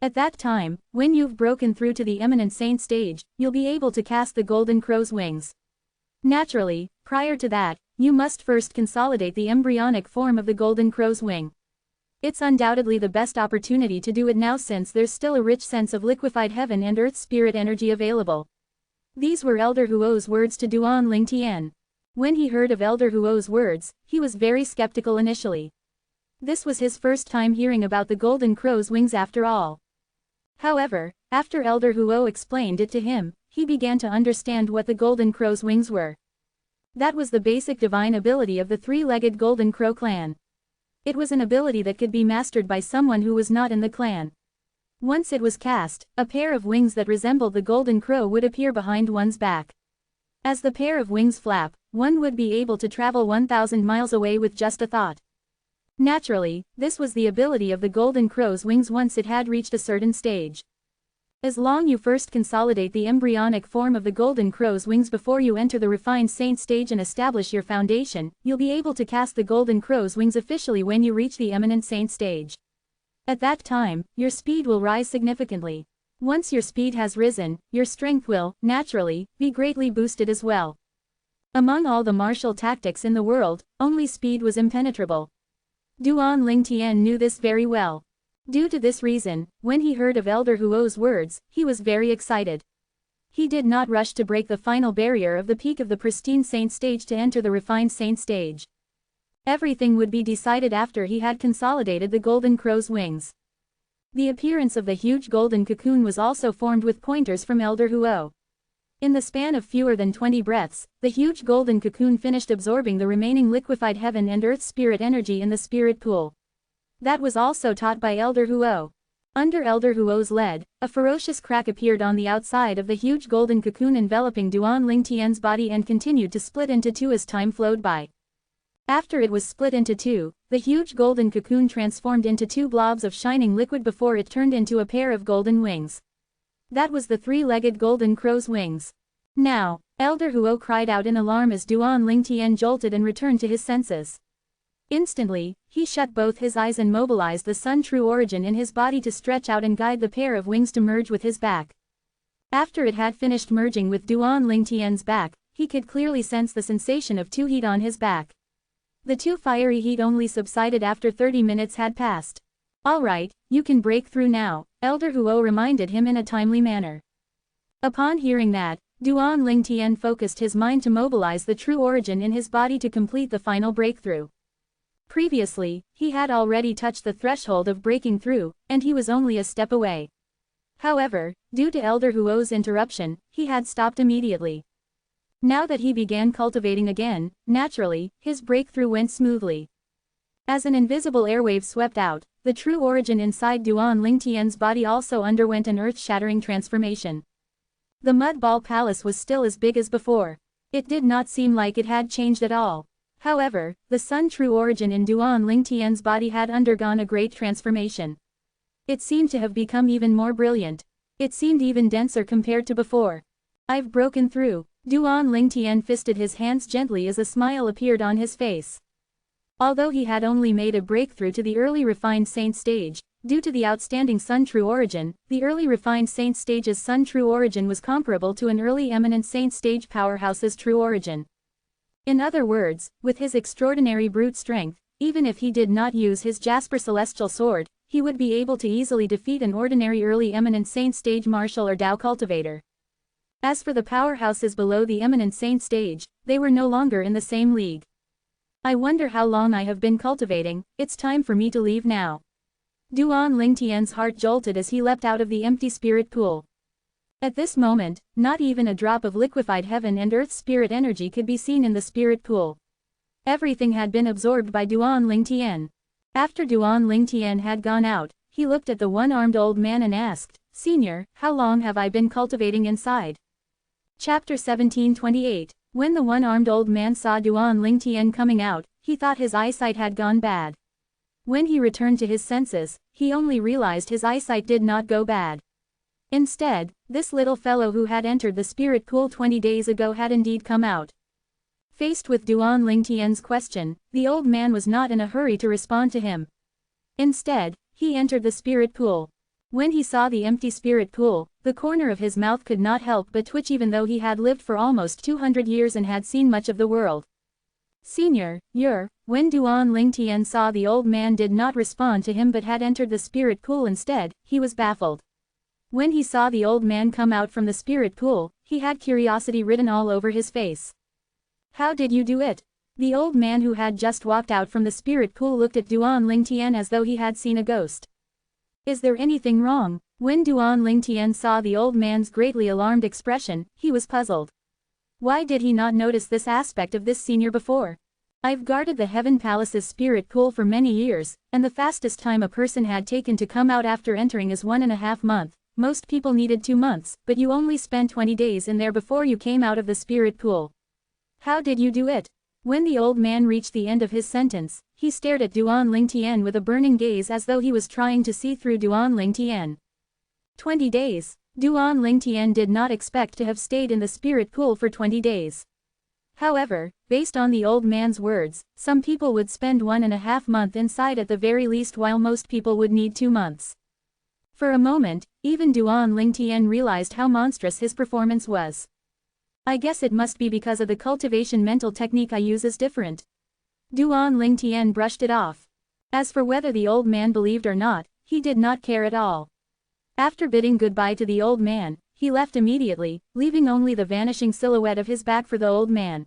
At that time, when you've broken through to the eminent saint stage, you'll be able to cast the golden crow's wings. Naturally, prior to that, you must first consolidate the embryonic form of the golden crow's wing. It's undoubtedly the best opportunity to do it now since there's still a rich sense of liquefied heaven and earth spirit energy available. These were Elder Huo's words to Duan Lingtian. When he heard of Elder Huo's words, he was very skeptical initially. This was his first time hearing about the golden crow's wings after all. However, after Elder Huo explained it to him, he began to understand what the golden crow's wings were. That was the basic divine ability of the three-legged golden crow clan. It was an ability that could be mastered by someone who was not in the clan. Once it was cast, a pair of wings that resembled the golden crow would appear behind one's back. As the pair of wings flap, one would be able to travel 1,000 miles away with just a thought. Naturally, this was the ability of the golden crow's wings once it had reached a certain stage. As long as you first consolidate the embryonic form of the golden crow's wings before you enter the refined saint stage and establish your foundation, you'll be able to cast the golden crow's wings officially when you reach the eminent saint stage. At that time, your speed will rise significantly. Once your speed has risen, your strength will, naturally, be greatly boosted as well. Among all the martial tactics in the world, only speed was impenetrable. Duan Lingtian knew this very well. Due to this reason, when he heard of Elder Huo's words, he was very excited. He did not rush to break the final barrier of the peak of the pristine saint stage to enter the refined saint stage. Everything would be decided after he had consolidated the golden crow's wings. The appearance of the huge golden cocoon was also formed with pointers from Elder Huo. In the span of fewer than 20 breaths, the huge golden cocoon finished absorbing the remaining liquefied heaven and earth spirit energy in the spirit pool. That was also taught by Elder Huo. Under Elder Huo's lead, a ferocious crack appeared on the outside of the huge golden cocoon enveloping Duan Lingtian's body and continued to split into two as time flowed by. After it was split into two, the huge golden cocoon transformed into two blobs of shining liquid before it turned into a pair of golden wings. That was the three-legged golden crow's wings. Now, Elder Huo cried out in alarm as Duan Lingtian jolted and returned to his senses. Instantly, he shut both his eyes and mobilized the Sun True Origin in his body to stretch out and guide the pair of wings to merge with his back. After it had finished merging with Duan Lingtian's back, he could clearly sense the sensation of two heat on his back. The two fiery heat only subsided after 30 minutes had passed. "Alright, you can break through now," Elder Huo reminded him in a timely manner. Upon hearing that, Duan Lingtian focused his mind to mobilize the true origin in his body to complete the final breakthrough. Previously, he had already touched the threshold of breaking through, and he was only a step away. However, due to Elder Huo's interruption, he had stopped immediately. Now that he began cultivating again, naturally, his breakthrough went smoothly. As an invisible airwave swept out, the true origin inside Duan Lingtian's body also underwent an earth-shattering transformation. The mud ball palace was still as big as before. It did not seem like it had changed at all. However, the Sun True Origin in Duan Lingtian's body had undergone a great transformation. It seemed to have become even more brilliant. It seemed even denser compared to before. "I've broken through." Duan Lingtian fisted his hands gently as a smile appeared on his face. Although he had only made a breakthrough to the early refined saint stage, due to the outstanding Sun True Origin, the early refined saint stage's Sun True Origin was comparable to an early eminent saint stage powerhouse's True Origin. In other words, with his extraordinary brute strength, even if he did not use his Jasper Celestial Sword, he would be able to easily defeat an ordinary early eminent saint stage martial or Dao cultivator. As for the powerhouses below the eminent saint stage, they were no longer in the same league. "I wonder how long I have been cultivating, it's time for me to leave now." Duan Lingtian's heart jolted as he leapt out of the empty spirit pool. At this moment, not even a drop of liquefied heaven and earth spirit energy could be seen in the spirit pool. Everything had been absorbed by Duan Lingtian. After Duan Lingtian had gone out, he looked at the one-armed old man and asked, "Senior, how long have I been cultivating inside?" Chapter 17:28. When the one-armed old man saw Duan Lingtian coming out, he thought his eyesight had gone bad. When he returned to his senses, he only realized his eyesight did not go bad. Instead, this little fellow who had entered the spirit pool 20 days ago had indeed come out. Faced with Duan Lingtian's question, the old man was not in a hurry to respond to him. Instead, he entered the spirit pool. When he saw the empty spirit pool, the corner of his mouth could not help but twitch even though he had lived for almost 200 years and had seen much of the world. "Senior, when Duan Lingtian saw the old man did not respond to him but had entered the spirit pool instead, he was baffled. When he saw the old man come out from the spirit pool, he had curiosity written all over his face. "How did you do it?" The old man who had just walked out from the spirit pool looked at Duan Lingtian as though he had seen a ghost. "Is there anything wrong?" When Duan Lingtian saw the old man's greatly alarmed expression, he was puzzled. Why did he not notice this aspect of this senior before? "I've guarded the Heaven Palace's spirit pool for many years, and the fastest time a person had taken to come out after entering is 1.5 months. Most people needed 2 months, but you only spent 20 days in there before you came out of the spirit pool. How did you do it?" When the old man reached the end of his sentence, he stared at Duan Lingtian with a burning gaze as though he was trying to see through Duan Lingtian. 20 days. Duan Lingtian did not expect to have stayed in the spirit pool for 20 days. However, based on the old man's words, some people would spend 1.5 months inside at the very least, while most people would need 2 months. For a moment, even Duan Lingtian realized how monstrous his performance was. I guess it must be because of the cultivation mental technique I use is different. Duan Lingtian brushed it off. As for whether the old man believed or not, he did not care at all. After bidding goodbye to the old man, he left immediately, leaving only the vanishing silhouette of his back for the old man.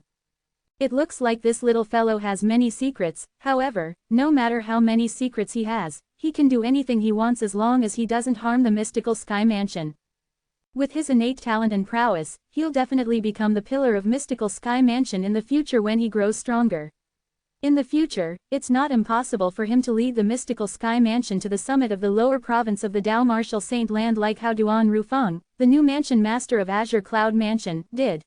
It looks like this little fellow has many secrets. However, no matter how many secrets he has, he can do anything he wants as long as he doesn't harm the mystical sky mansion. With his innate talent and prowess, he'll definitely become the pillar of mystical sky mansion in the future when he grows stronger. In the future, it's not impossible for him to lead the mystical sky mansion to the summit of the lower province of the Dao Martial Saint Land, like how Duan Rufeng, the new mansion master of Azure Cloud Mansion, did.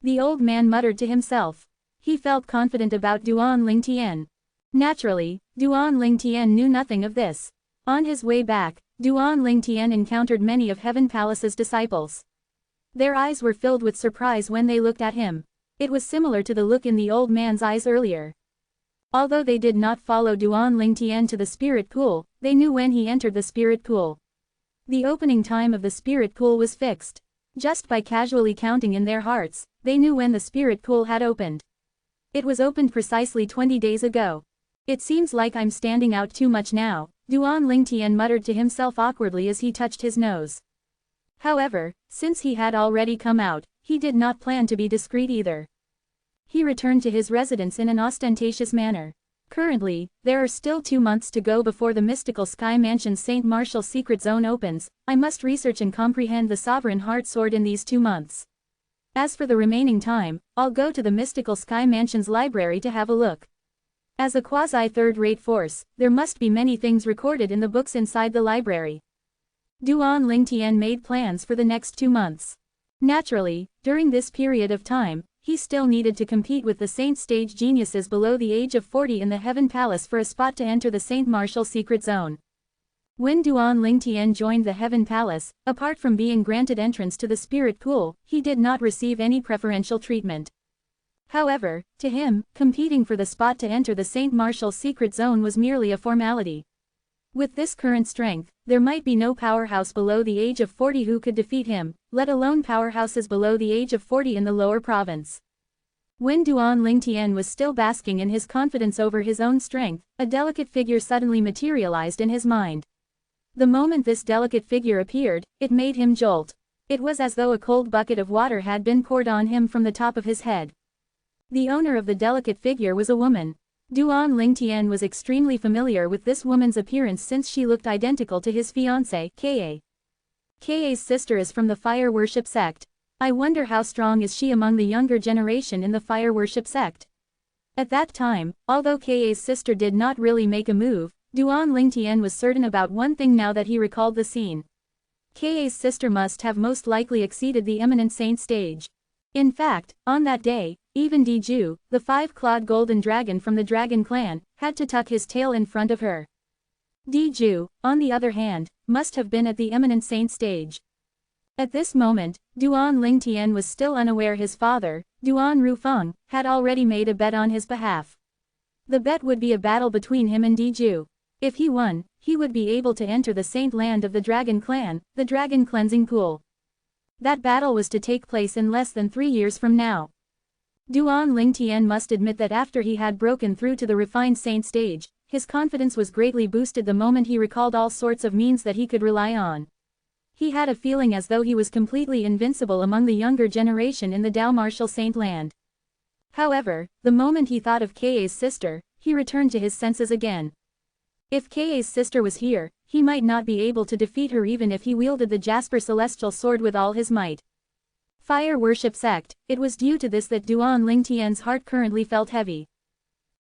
The old man muttered to himself. He felt confident about Duan Lingtian. Naturally, Duan Lingtian knew nothing of this. On his way back, Duan Lingtian encountered many of Heaven Palace's disciples. Their eyes were filled with surprise when they looked at him. It was similar to the look in the old man's eyes earlier. Although they did not follow Duan Lingtian to the spirit pool, they knew when he entered the spirit pool. The opening time of the spirit pool was fixed. Just by casually counting in their hearts, they knew when the spirit pool had opened. It was opened precisely 20 days ago. It seems like I'm standing out too much now, Duan Lingtian muttered to himself awkwardly as he touched his nose. However, since he had already come out, he did not plan to be discreet either. He returned to his residence in an ostentatious manner. Currently, there are still 2 months to go before the mystical sky mansion's Saint Martial secret zone opens. I must research and comprehend the sovereign heart sword in these 2 months. As for the remaining time, I'll go to the mystical sky mansion's library to have a look. As a quasi-third-rate force, there must be many things recorded in the books inside the library. Duan Lingtian made plans for the next 2 months. Naturally, during this period of time, he still needed to compete with the Saint Stage geniuses below the age of 40 in the Heaven Palace for a spot to enter the Saint Martial secret zone. When Duan Lingtian joined the Heaven Palace, apart from being granted entrance to the spirit pool, he did not receive any preferential treatment. However, to him, competing for the spot to enter the Saint Martial secret zone was merely a formality. With this current strength, there might be no powerhouse below the age of 40 who could defeat him, let alone powerhouses below the age of 40 in the lower province. When Duan Lingtian was still basking in his confidence over his own strength, a delicate figure suddenly materialized in his mind. The moment this delicate figure appeared, it made him jolt. It was as though a cold bucket of water had been poured on him from the top of his head. The owner of the delicate figure was a woman. Duan Lingtian was extremely familiar with this woman's appearance since she looked identical to his fiancée, Ka. Ka's sister is from the fire worship sect. I wonder how strong is she among the younger generation in the fire worship sect. At that time, although Ka's sister did not really make a move, Duan Lingtian was certain about one thing now that he recalled the scene. Ka's sister must have most likely exceeded the eminent saint stage. In fact, on that day, even Diju, the 5-clawed golden dragon from the dragon clan, had to tuck his tail in front of her. Diju, on the other hand, must have been at the eminent saint stage. At this moment, Duan Lingtian was still unaware his father, Duan Rufeng, had already made a bet on his behalf. The bet would be a battle between him and Diju. If he won, he would be able to enter the saint land of the dragon clan, the dragon cleansing pool. That battle was to take place in less than 3 years from now. Duan Lingtian must admit that after he had broken through to the refined saint stage, his confidence was greatly boosted the moment he recalled all sorts of means that he could rely on. He had a feeling as though he was completely invincible among the younger generation in the Dao Martial Saint Land. However, the moment he thought of Ka's sister, he returned to his senses again. If Ka's sister was here, he might not be able to defeat her even if he wielded the Jasper Celestial Sword with all his might. Fire worship sect, it was due to this that Duan Lingtian's heart currently felt heavy.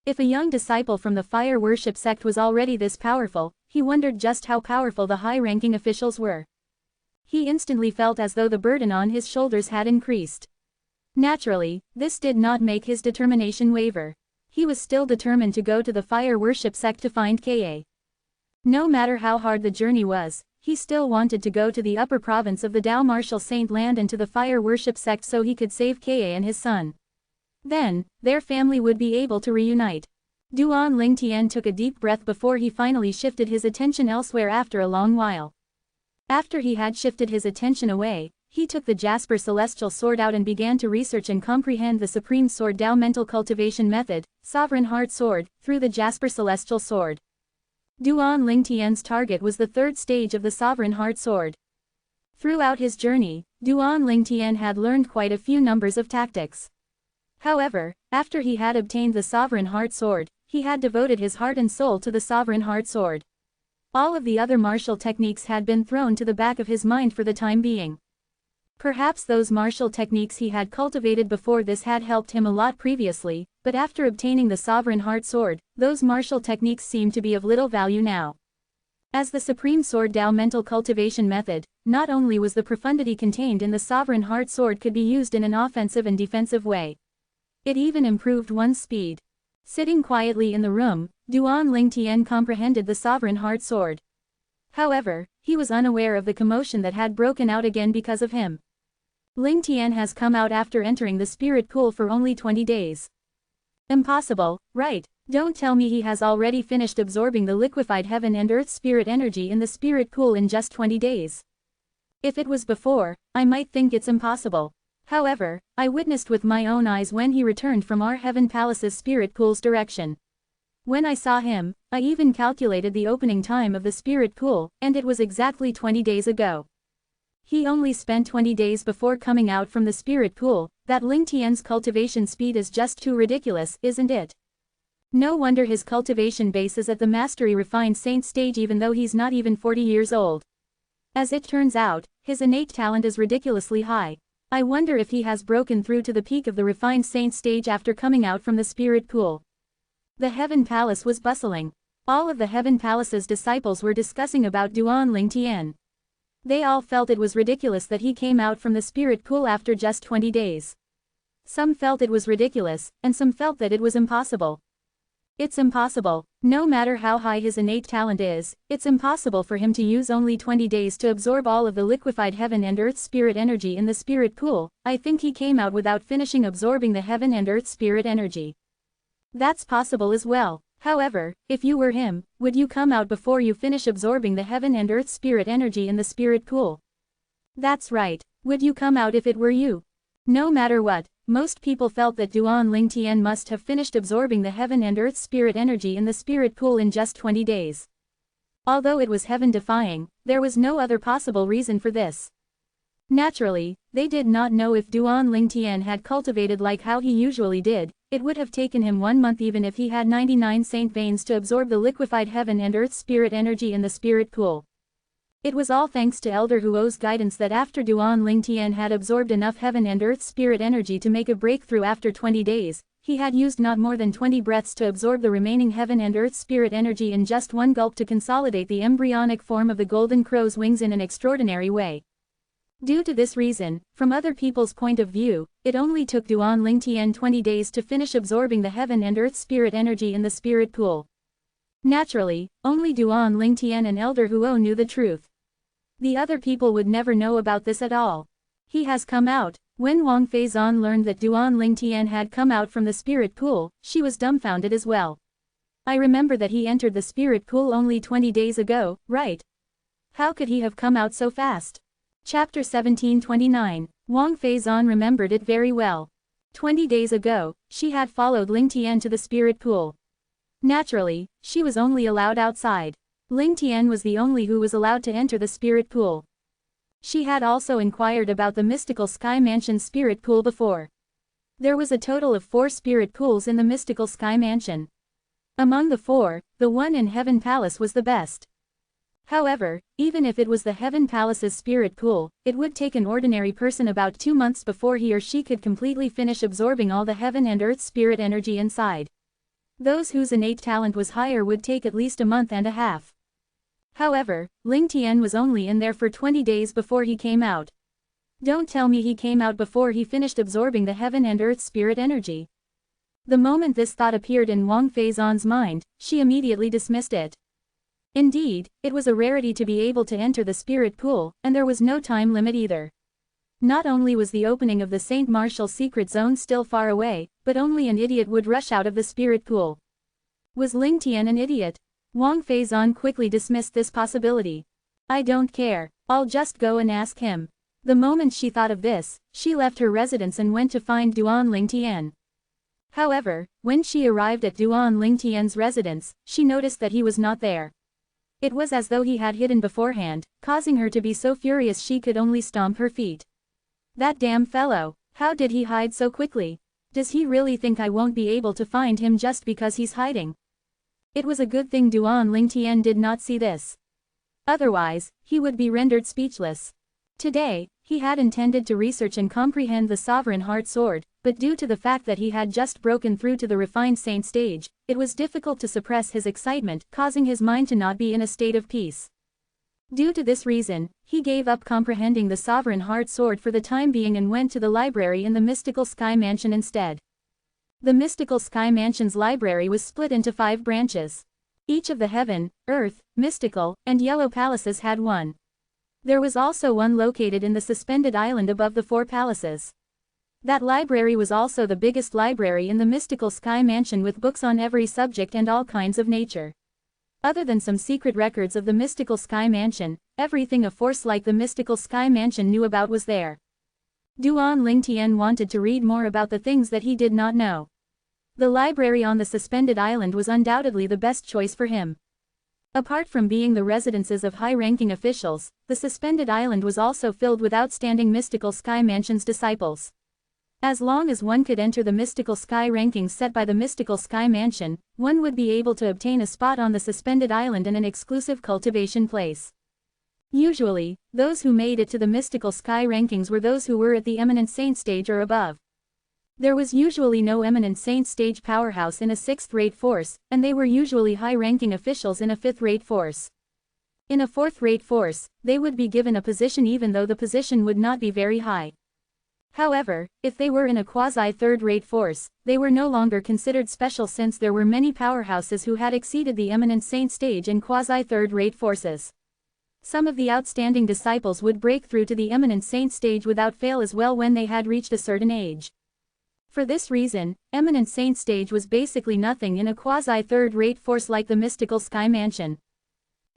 If a young disciple from the fire worship sect was already this powerful, he wondered just how powerful the high-ranking officials were. He instantly felt as though the burden on his shoulders had increased. Naturally, this did not make his determination waver. He was still determined to go to the fire worship sect to find Ka. No matter how hard the journey was, he still wanted to go to the upper province of the Dao Martial Saint Land and to the fire worship sect so he could save Ka and his son. Then, their family would be able to reunite. Duan Lingtian took a deep breath before he finally shifted his attention elsewhere after a long while. After he had shifted his attention away, he took the Jasper Celestial Sword out and began to research and comprehend the Supreme Sword Tao Mental Cultivation Method, Sovereign Heart Sword, through the Jasper Celestial Sword. Duan Lingtian's target was the third stage of the Sovereign Heart Sword. Throughout his journey, Duan Lingtian had learned quite a few numbers of tactics. However, after he had obtained the Sovereign Heart Sword, he had devoted his heart and soul to the Sovereign Heart Sword. All of the other martial techniques had been thrown to the back of his mind for the time being. Perhaps those martial techniques he had cultivated before this had helped him a lot previously, but after obtaining the Sovereign Heart Sword, those martial techniques seemed to be of little value now. As the Supreme Sword Tao Mental Cultivation Method, not only was the profundity contained in the Sovereign Heart Sword could be used in an offensive and defensive way. It even improved one's speed. Sitting quietly in the room, Duan Lingtian comprehended the Sovereign Heart Sword. However, he was unaware of the commotion that had broken out again because of him. Lingtian has come out after entering the spirit pool for only 20 days. Impossible, right? Don't tell me he has already finished absorbing the liquefied heaven and earth spirit energy in the spirit pool in just 20 days. If it was before, I might think it's impossible. However, I witnessed with my own eyes when he returned from our Heaven Palace's spirit pool's direction. When I saw him, I even calculated the opening time of the spirit pool, and it was exactly 20 days ago. He only spent 20 days before coming out from the spirit pool. That Lingtian's cultivation speed is just too ridiculous, isn't it? No wonder his cultivation base is at the Mastery Refined Saint stage even though he's not even 40 years old. As it turns out, his innate talent is ridiculously high. I wonder if he has broken through to the peak of the Refined Saint stage after coming out from the spirit pool. The Heaven Palace was bustling. All of the Heaven Palace's disciples were discussing about Duan Lingtian. They all felt it was ridiculous that he came out from the spirit pool after just 20 days. Some felt it was ridiculous, and some felt that it was impossible. It's impossible. No matter how high his innate talent is, it's impossible for him to use only 20 days to absorb all of the liquefied heaven and earth spirit energy in the spirit pool. I think he came out without finishing absorbing the heaven and earth spirit energy. That's possible as well. However, if you were him, would you come out before you finish absorbing the heaven and earth spirit energy in the spirit pool? That's right. Would you come out if it were you? No matter what, most people felt that Duan Lingtian must have finished absorbing the heaven and earth spirit energy in the spirit pool in just 20 days. Although it was heaven-defying, there was no other possible reason for this. Naturally, they did not know if Duan Lingtian had cultivated like how he usually did. It would have taken him 1 month even if he had 99 saint veins to absorb the liquefied heaven and earth spirit energy in the spirit pool. It was all thanks to Elder Huo's guidance that after Duan Lingtian had absorbed enough heaven and earth spirit energy to make a breakthrough after 20 days, he had used not more than 20 breaths to absorb the remaining heaven and earth spirit energy in just one gulp to consolidate the embryonic form of the golden crow's wings in an extraordinary way. Due to this reason, from other people's point of view, it only took Duan Lingtian 20 days to finish absorbing the heaven and earth spirit energy in the spirit pool. Naturally, only Duan Lingtian and Elder Huo knew the truth. The other people would never know about this at all. He has come out. When Wang Feizan learned that Duan Lingtian had come out from the spirit pool, she was dumbfounded as well. I remember that he entered the spirit pool only 20 days ago, right? How could he have come out so fast? Chapter 1729. Wang Feizan remembered it very well. 20 days ago, she had followed Lingtian to the spirit pool. Naturally, she was only allowed outside. Lingtian was the only who was allowed to enter the spirit pool. She had also inquired about the mystical Sky Mansion spirit pool before. There was a total of 4 spirit pools in the mystical Sky Mansion. Among the 4, the one in Heaven Palace was the best. However, even if it was the Heaven Palace's spirit pool, it would take an ordinary person about 2 months before he or she could completely finish absorbing all the heaven and earth spirit energy inside. Those whose innate talent was higher would take at least a month and a half. However, Lingtian was only in there for 20 days before he came out. Don't tell me he came out before he finished absorbing the heaven and earth spirit energy. The moment this thought appeared in Wang Feizan's mind, she immediately dismissed it. Indeed, it was a rarity to be able to enter the spirit pool, and there was no time limit either. Not only was the opening of the St. Martial secret zone still far away, but only an idiot would rush out of the spirit pool. Was Ling Tian an idiot? Wang Feizan quickly dismissed this possibility. I don't care, I'll just go and ask him. The moment she thought of this, she left her residence and went to find Duan Ling Tian. However, when she arrived at Duan Ling Tian's residence, she noticed that he was not there. It was as though he had hidden beforehand, causing her to be so furious she could only stomp her feet. That damn fellow, how did he hide so quickly? Does he really think I won't be able to find him just because he's hiding? It was a good thing Duan Ling Tian did not see this. Otherwise, he would be rendered speechless. Today, he had intended to research and comprehend the Sovereign Heart Sword, but due to the fact that he had just broken through to the refined saint stage, it was difficult to suppress his excitement, causing his mind to not be in a state of peace. Due to this reason, he gave up comprehending the Sovereign Heart Sword for the time being and went to the library in the Mystical Sky Mansion instead. The Mystical Sky Mansion's library was split into 5 branches. Each of the Heaven, Earth, Mystical, and Yellow Palaces had one. There was also one located in the suspended island above the 4 palaces. That library was also the biggest library in the Mystical Sky Mansion with books on every subject and all kinds of nature. Other than some secret records of the Mystical Sky Mansion, everything a force like the Mystical Sky Mansion knew about was there. Duan Ling Tian wanted to read more about the things that he did not know. The library on the suspended island was undoubtedly the best choice for him. Apart from being the residences of high-ranking officials, the suspended island was also filled with outstanding Mystical Sky Mansion's disciples. As long as one could enter the Mystical Sky rankings set by the Mystical Sky Mansion, one would be able to obtain a spot on the suspended island and an exclusive cultivation place. Usually, those who made it to the Mystical Sky rankings were those who were at the Eminent Saint stage or above. There was usually no Eminent Saint stage powerhouse in a 6th-rate force, and they were usually high-ranking officials in a 5th-rate force. In a 4th-rate force, they would be given a position even though the position would not be very high. However, if they were in a quasi-3rd-rate force, they were no longer considered special since there were many powerhouses who had exceeded the Eminent Saint stage in quasi-3rd-rate forces. Some of the outstanding disciples would break through to the Eminent Saint stage without fail as well when they had reached a certain age. For this reason, Eminent Saint stage was basically nothing in a quasi-3rd-rate force like the Mystical Sky Mansion.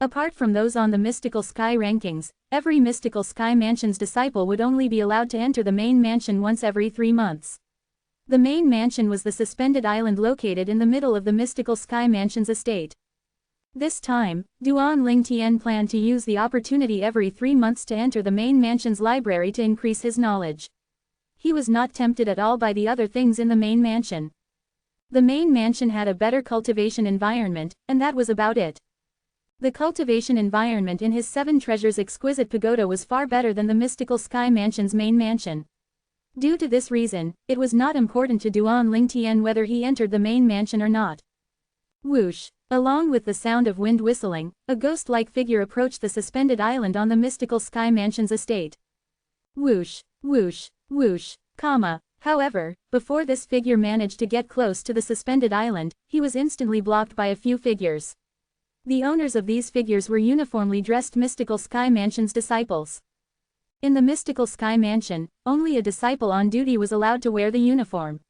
Apart from those on the Mystical Sky rankings, every Mystical Sky Mansion's disciple would only be allowed to enter the main mansion once every 3 months. The main mansion was the suspended island located in the middle of the Mystical Sky Mansion's estate. This time, Duan Ling Tian planned to use the opportunity every 3 months to enter the main mansion's library to increase his knowledge. He was not tempted at all by the other things in the main mansion. The main mansion had a better cultivation environment, and that was about it. The cultivation environment in his 7 treasures exquisite pagoda was far better than the Mystical Sky Mansion's main mansion. Due to this reason, it was not important to Duan Ling Tian whether he entered the main mansion or not. Whoosh! Along with the sound of wind whistling, a ghost-like figure approached the suspended island on the Mystical Sky Mansion's estate. Whoosh! Whoosh! Whoosh! However, before this figure managed to get close to the suspended island, he was instantly blocked by a few figures. The owners of these figures were uniformly dressed Mystical Sky Mansion's disciples. In the Mystical Sky Mansion, only a disciple on duty was allowed to wear the uniform.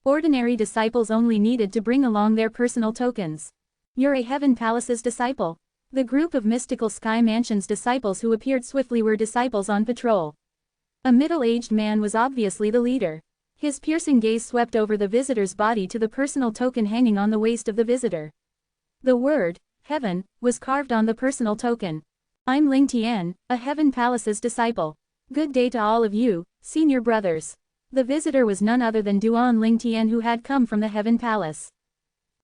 Ordinary disciples only needed to bring along their personal tokens. You're a Heaven Palace's disciple. The group of Mystical Sky Mansion's disciples who appeared swiftly were disciples on patrol. A middle-aged man was obviously the leader. His piercing gaze swept over the visitor's body to the personal token hanging on the waist of the visitor. The word, Heaven, was carved on the personal token. I'm Ling Tian, a Heaven Palace's disciple. Good day to all of you, senior brothers. The visitor was none other than Duan Ling Tian who had come from the Heaven Palace.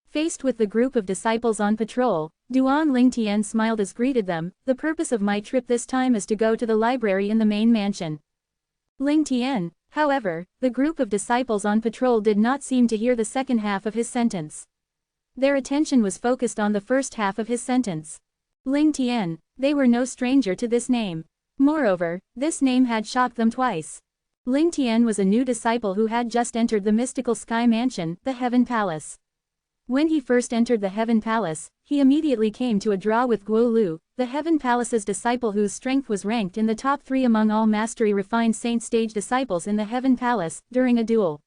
Faced with the group of disciples on patrol, Duan Ling Tian smiled as greeted them. The purpose of my trip this time is to go to the library in the main mansion. Ling Tian, however, the group of disciples on patrol did not seem to hear the second half of his sentence. Their attention was focused on the first half of his sentence. Ling Tian, they were no stranger to this name. Moreover, this name had shocked them twice. Ling Tian was a new disciple who had just entered the Mystical Sky Mansion, the Heaven Palace. When he first entered the Heaven Palace, he immediately came to a draw with Guo Lu, the Heaven Palace's disciple whose strength was ranked in the top 3 among all mastery-refined saint stage disciples in the Heaven Palace, during a duel.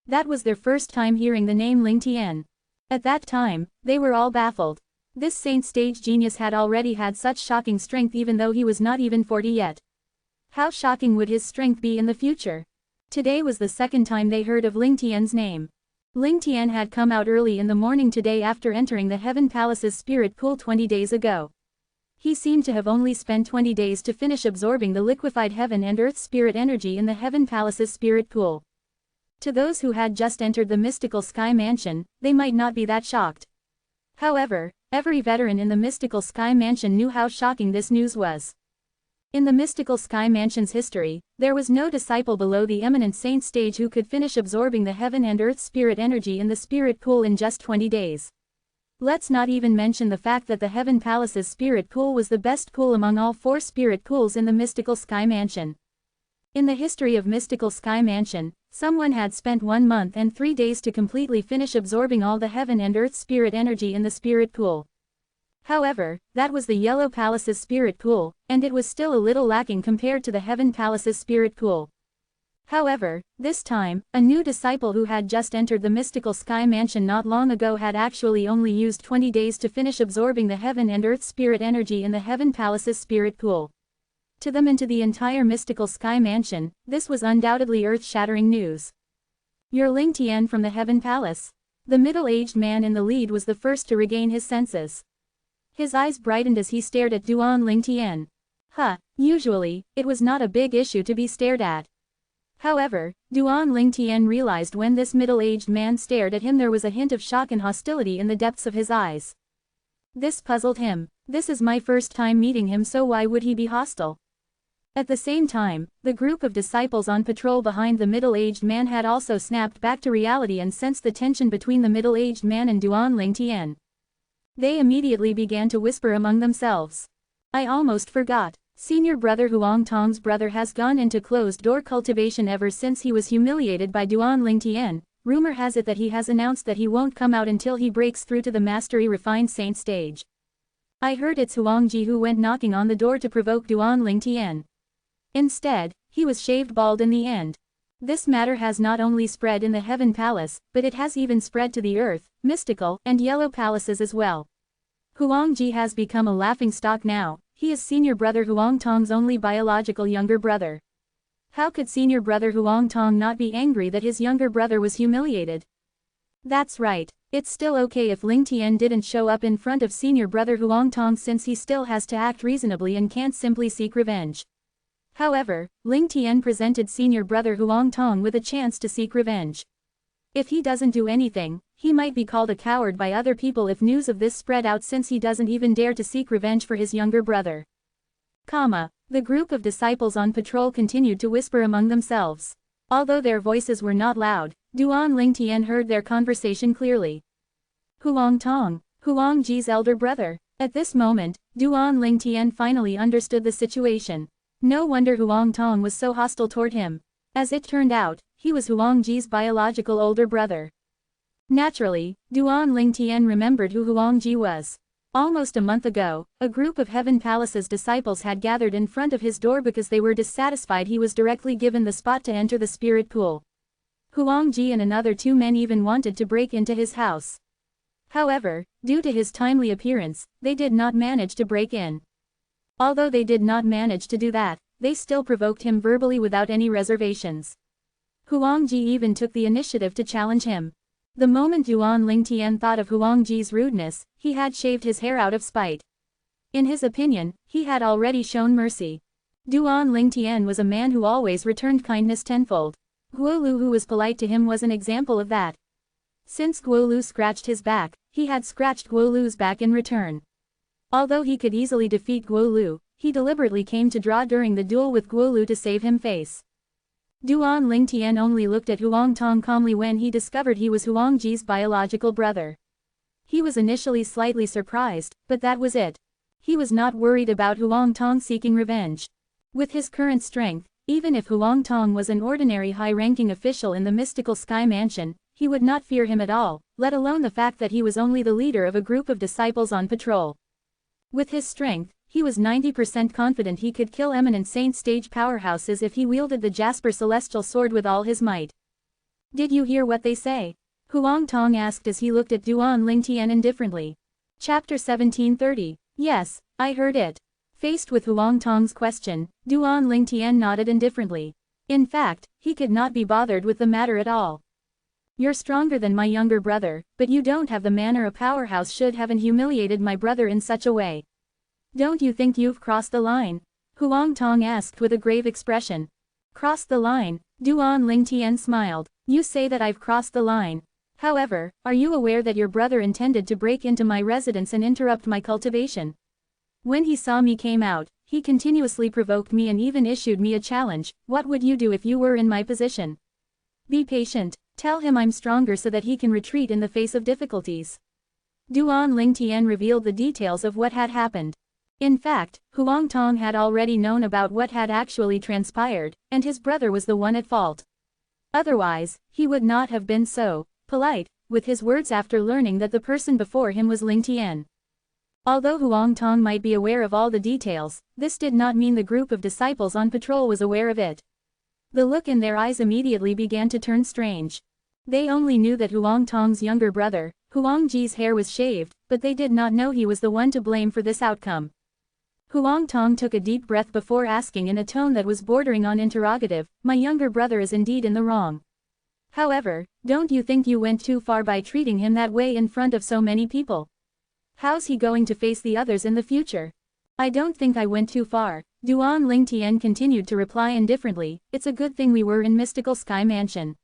That was their first time hearing the name Ling Tian. At that time, they were all baffled. This saint stage genius had already had such shocking strength even though he was not even 40 yet. How shocking would his strength be in the future? Today was the second time they heard of Ling Tian's name. Ling Tian had come out early in the morning today after entering the Heaven Palace's spirit pool 20 days ago. He seemed to have only spent 20 days to finish absorbing the liquefied heaven and earth spirit energy in the Heaven Palace's spirit pool. To those who had just entered the mystical sky mansion, they might not be that shocked. However, every veteran in the mystical sky mansion knew how shocking this news was. In the mystical sky mansion's history, there was no disciple below the eminent saint stage who could finish absorbing the heaven and earth spirit energy in the spirit pool in just 20 days. Let's not even mention the fact that the Heaven Palace's spirit pool was the best pool among all 4 spirit pools in the mystical sky mansion. In the history of mystical sky mansion, someone had spent 1 month and 3 days to completely finish absorbing all the heaven and earth spirit energy in the spirit pool. However, that was the Yellow Palace's spirit pool, and it was still a little lacking compared to the Heaven Palace's spirit pool. However, this time, a new disciple who had just entered the mystical sky mansion not long ago had actually only used 20 days to finish absorbing the heaven and earth spirit energy in the Heaven Palace's spirit pool. To them and to the entire mystical sky mansion, this was undoubtedly earth-shattering news. "You're Ling Tian from the Heaven Palace?" The middle-aged man in the lead was the first to regain his senses. His eyes brightened as he stared at Duan Ling Tian. Usually, it was not a big issue to be stared at. However, Duan Ling Tian realized when this middle-aged man stared at him there was a hint of shock and hostility in the depths of his eyes. This puzzled him. This is my first time meeting him, so why would he be hostile? At the same time, the group of disciples on patrol behind the middle-aged man had also snapped back to reality and sensed the tension between the middle-aged man and Duan Ling Tian. They immediately began to whisper among themselves. "I almost forgot. Senior brother Huang Tong's brother has gone into closed-door cultivation ever since he was humiliated by Duan Ling Tian. Rumor has it that he has announced that he won't come out until he breaks through to the mastery-refined saint stage. I heard it's Huang Ji who went knocking on the door to provoke Duan Ling Tian. Instead, he was shaved bald in the end. This matter has not only spread in the Heaven Palace, but it has even spread to the Earth, Mystical, and Yellow Palaces as well. Huang Ji has become a laughingstock now. He is senior brother Huang Tong's only biological younger brother. How could senior brother Huang Tong not be angry that his younger brother was humiliated? That's right. It's still okay if Ling Tian didn't show up in front of senior brother Huang Tong since he still has to act reasonably and can't simply seek revenge. However, Ling Tian presented senior brother Huang Tong with a chance to seek revenge. If he doesn't do anything, he might be called a coward by other people if news of this spread out, since he doesn't even dare to seek revenge for his younger brother. The group of disciples on patrol continued to whisper among themselves. Although their voices were not loud, Duan Ling Tian heard their conversation clearly. Huang Tong, Huang Ji's elder brother. At this moment, Duan Ling Tian finally understood the situation. No wonder Huang Tong was so hostile toward him. As it turned out, he was Huang Ji's biological older brother. Naturally, Duan Ling Tian remembered who Huang Ji was. Almost a month ago, a group of Heaven Palace's disciples had gathered in front of his door because they were dissatisfied he was directly given the spot to enter the spirit pool. Huang Ji and another 2 men even wanted to break into his house. However, due to his timely appearance, they did not manage to break in. Although they did not manage to do that, they still provoked him verbally without any reservations. Huang Ji even took the initiative to challenge him. The moment Duan Ling Tian thought of Huang Ji's rudeness, he had shaved his hair out of spite. In his opinion, he had already shown mercy. Duan Ling Tian was a man who always returned kindness tenfold. Guo Lu, who was polite to him, was an example of that. Since Guo Lu scratched his back, he had scratched Guo Lu's back in return. Although he could easily defeat Guo Lu, he deliberately came to draw during the duel with Guo Lu to save him face. Duan Ling Tian only looked at Huang Tong calmly when he discovered he was Huang Ji's biological brother. He was initially slightly surprised, but that was it. He was not worried about Huang Tong seeking revenge. With his current strength, even if Huang Tong was an ordinary high-ranking official in the mystical sky mansion, he would not fear him at all, let alone the fact that he was only the leader of a group of disciples on patrol. With his strength, he was 90% confident he could kill eminent saint stage powerhouses if he wielded the Jasper celestial sword with all his might. Did you hear what they say? Huang Tong asked as he looked at Duan Lingtian indifferently. Chapter 1730. Yes, I heard it. Faced with Huang Tong's question, Duan Lingtian nodded indifferently. In fact, he could not be bothered with the matter at all. You're stronger than my younger brother, but you don't have the manner a powerhouse should have and humiliated my brother in such a way. Don't you think you've crossed the line? Huang Tong asked with a grave expression. Crossed the line? Duan Lingtian smiled. You say that I've crossed the line. However, are you aware that your brother intended to break into my residence and interrupt my cultivation? When he saw me came out, he continuously provoked me and even issued me a challenge. What would you do if you were in my position? Be patient. Tell him I'm stronger so that he can retreat in the face of difficulties. Duan Lingtian revealed the details of what had happened. In fact, Huang Tong had already known about what had actually transpired, and his brother was the one at fault. Otherwise, he would not have been so polite with his words after learning that the person before him was Lingtian. Although Huang Tong might be aware of all the details, this did not mean the group of disciples on patrol was aware of it. The look in their eyes immediately began to turn strange. They only knew that Huang Tong's younger brother, Huang Ji's hair was shaved, but they did not know he was the one to blame for this outcome. Huang Tong took a deep breath before asking in a tone that was bordering on interrogative, my younger brother is indeed in the wrong. However, don't you think you went too far by treating him that way in front of so many people? How's he going to face the others in the future? I don't think I went too far. Duan Lingtian continued to reply indifferently, it's a good thing we were in Mystical Sky Mansion.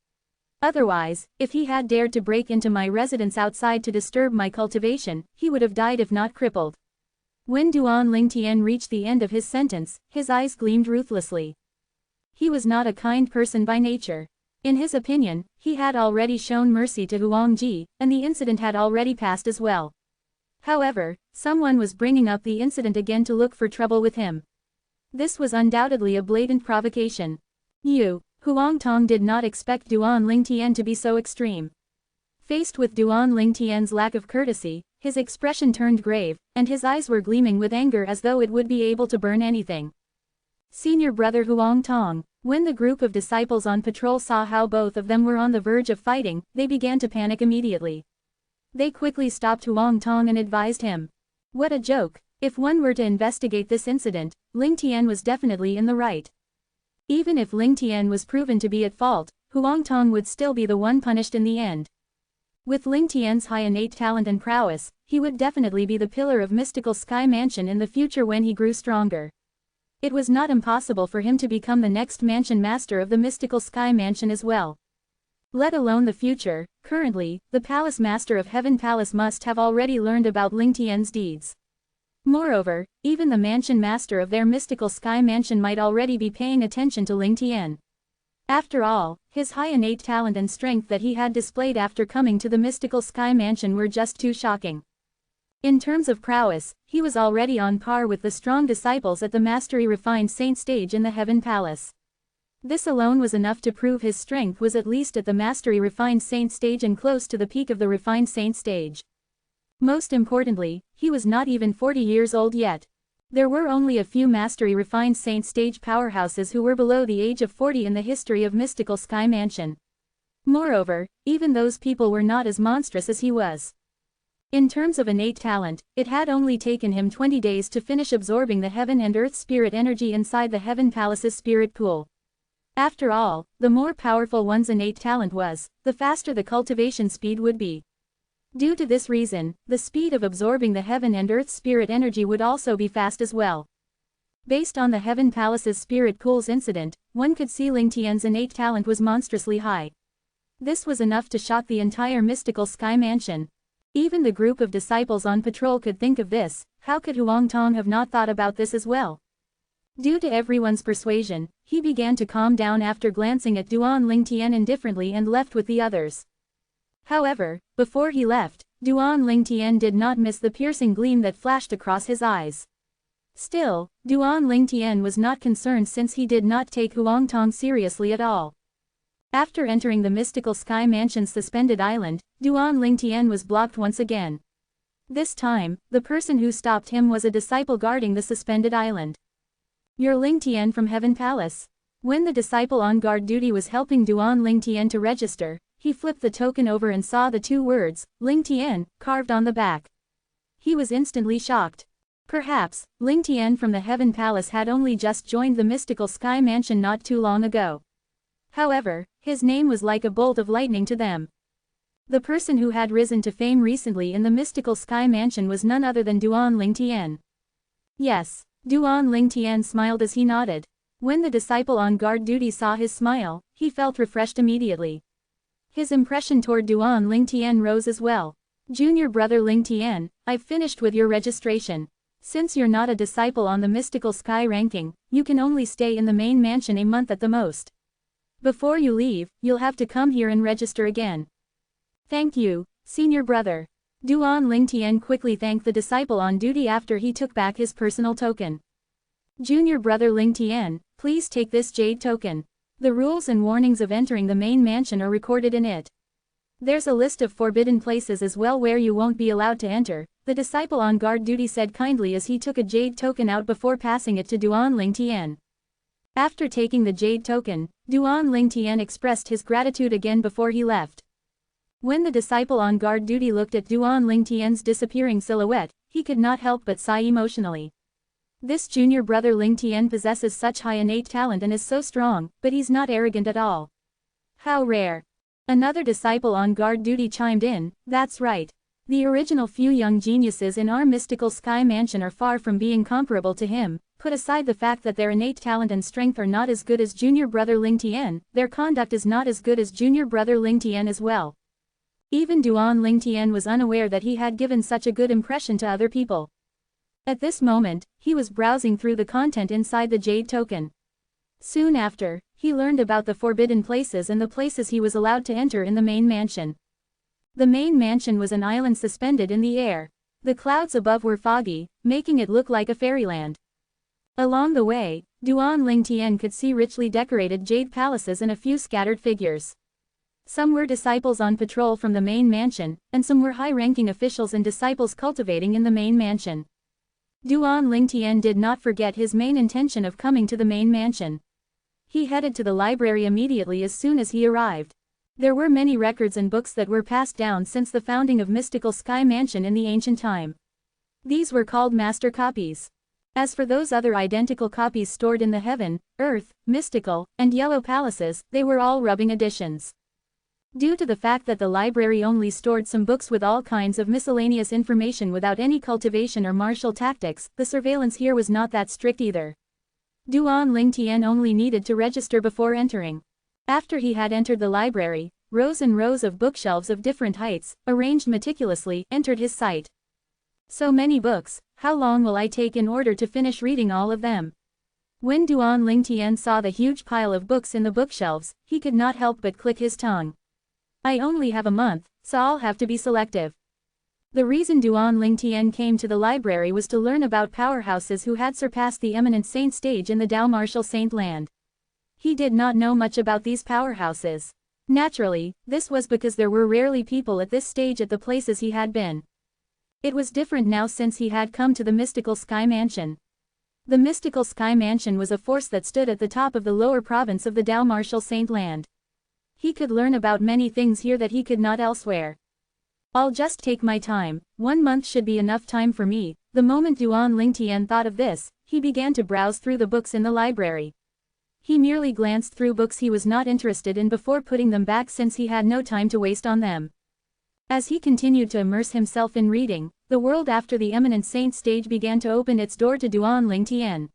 Otherwise, if he had dared to break into my residence outside to disturb my cultivation, he would have died if not crippled. When Duan Lingtian reached the end of his sentence, his eyes gleamed ruthlessly. He was not a kind person by nature. In his opinion, he had already shown mercy to Huang Ji, and the incident had already passed as well. However, someone was bringing up the incident again to look for trouble with him. This was undoubtedly a blatant provocation. Huang Tong did not expect Duan Lingtian to be so extreme. Faced with Duan Lingtian's lack of courtesy, his expression turned grave, and his eyes were gleaming with anger as though it would be able to burn anything. Senior brother Huang Tong. When the group of disciples on patrol saw how both of them were on the verge of fighting, they began to panic immediately. They quickly stopped Huang Tong and advised him. What a joke! If one were to investigate this incident, Lingtian was definitely in the right. Even if Lingtian was proven to be at fault, Huang Tong would still be the one punished in the end. With Lingtian's high innate talent and prowess, he would definitely be the pillar of Mystical Sky Mansion in the future when he grew stronger. It was not impossible for him to become the next mansion master of the Mystical Sky Mansion as well. Let alone the future, currently, the Palace Master of Heaven Palace must have already learned about Lingtian's deeds. Moreover, even the Mansion Master of their Mystical Sky Mansion might already be paying attention to Lingtian. After all, his high innate talent and strength that he had displayed after coming to the Mystical Sky Mansion were just too shocking. In terms of prowess, he was already on par with the strong disciples at the Mastery Refined Saint stage in the Heaven Palace. This alone was enough to prove his strength was at least at the Mastery Refined Saint stage and close to the peak of the Refined Saint stage. Most importantly, he was not even 40 years old yet. There were only a few Mastery Refined Saint stage powerhouses who were below the age of 40 in the history of Mystical Sky Mansion. Moreover, even those people were not as monstrous as he was. In terms of innate talent, it had only taken him 20 days to finish absorbing the heaven and earth spirit energy inside the Heaven Palace's spirit pool. After all, the more powerful one's innate talent was, the faster the cultivation speed would be. Due to this reason, the speed of absorbing the heaven and earth spirit energy would also be fast as well. Based on the Heaven Palace's spirit pool's incident, one could see Lingtian's innate talent was monstrously high. This was enough to shock the entire Mystical Sky Mansion. Even the group of disciples on patrol could think of this. How could Huang Tong have not thought about this as well? Due to everyone's persuasion, he began to calm down after glancing at Duan Lingtian indifferently and left with the others. However, before he left, Duan Lingtian did not miss the piercing gleam that flashed across his eyes. Still, Duan Lingtian was not concerned since he did not take Huang Tong seriously at all. After entering the mystical sky mansion's suspended island, Duan Lingtian was blocked once again. This time, the person who stopped him was a disciple guarding the suspended island. "You're Lingtian from Heaven Palace." When the disciple on guard duty was helping Duan Lingtian to register, he flipped the token over and saw the two words, Lingtian, carved on the back. He was instantly shocked. Perhaps, Lingtian from the Heaven Palace had only just joined the mystical sky mansion not too long ago. However, his name was like a bolt of lightning to them. The person who had risen to fame recently in the mystical sky mansion was none other than Duan Lingtian. Yes, Duan Lingtian smiled as he nodded. When the disciple on guard duty saw his smile, he felt refreshed immediately. His impression toward Duan Lingtian rose as well. "Junior brother Lingtian, I've finished with your registration. Since you're not a disciple on the mystical sky ranking, you can only stay in the main mansion a month at the most. Before you leave, you'll have to come here and register again." "Thank you, senior brother." Duan Lingtian quickly thanked the disciple on duty after he took back his personal token. "Junior brother Lingtian, please take this jade token. The rules and warnings of entering the main mansion are recorded in it. There's a list of forbidden places as well where you won't be allowed to enter," the disciple on guard duty said kindly as he took a jade token out before passing it to Duan Lingtian. After taking the jade token, Duan Lingtian expressed his gratitude again before he left. When the disciple on guard duty looked at Duan Lingtian's disappearing silhouette, he could not help but sigh emotionally. This junior brother Lingtian possesses such high innate talent and is so strong, but he's not arrogant at all. How rare. Another disciple on guard duty chimed in, "That's right. The original few young geniuses in our mystical sky mansion are far from being comparable to him. Put aside the fact that their innate talent and strength are not as good as junior brother Lingtian, their conduct is not as good as junior brother Lingtian as well." Even Duan Lingtian was unaware that he had given such a good impression to other people. At this moment, he was browsing through the content inside the jade token. Soon after, he learned about the forbidden places and the places he was allowed to enter in the main mansion. The main mansion was an island suspended in the air. The clouds above were foggy, making it look like a fairyland. Along the way, Duan Lingtian could see richly decorated jade palaces and a few scattered figures. Some were disciples on patrol from the main mansion, and some were high-ranking officials and disciples cultivating in the main mansion. Duan Lingtian did not forget his main intention of coming to the main mansion. He headed to the library immediately as soon as he arrived. There were many records and books that were passed down since the founding of Mystical Sky Mansion in the ancient time. These were called master copies. As for those other identical copies stored in the Heaven, Earth, Mystical, and Yellow Palaces, they were all rubbing editions. Due to the fact that the library only stored some books with all kinds of miscellaneous information without any cultivation or martial tactics, the surveillance here was not that strict either. Duan Lingtian only needed to register before entering. After he had entered the library, rows and rows of bookshelves of different heights, arranged meticulously, entered his sight. "So many books, how long will I take in order to finish reading all of them?" When Duan Lingtian saw the huge pile of books in the bookshelves, he could not help but click his tongue. "I only have a month, so I'll have to be selective." The reason Duan Lingtian came to the library was to learn about powerhouses who had surpassed the eminent saint stage in the Tao Martial Saint land. He did not know much about these powerhouses. Naturally, this was because there were rarely people at this stage at the places he had been. It was different now since he had come to the Mystical Sky Mansion. The Mystical Sky Mansion was a force that stood at the top of the lower province of the Tao Martial Saint land. He could learn about many things here that he could not elsewhere. "I'll just take my time, 1 month should be enough time for me." The moment Duan Lingtian thought of this, he began to browse through the books in the library. He merely glanced through books he was not interested in before putting them back since he had no time to waste on them. As he continued to immerse himself in reading, the world after the eminent saint stage began to open its door to Duan Lingtian.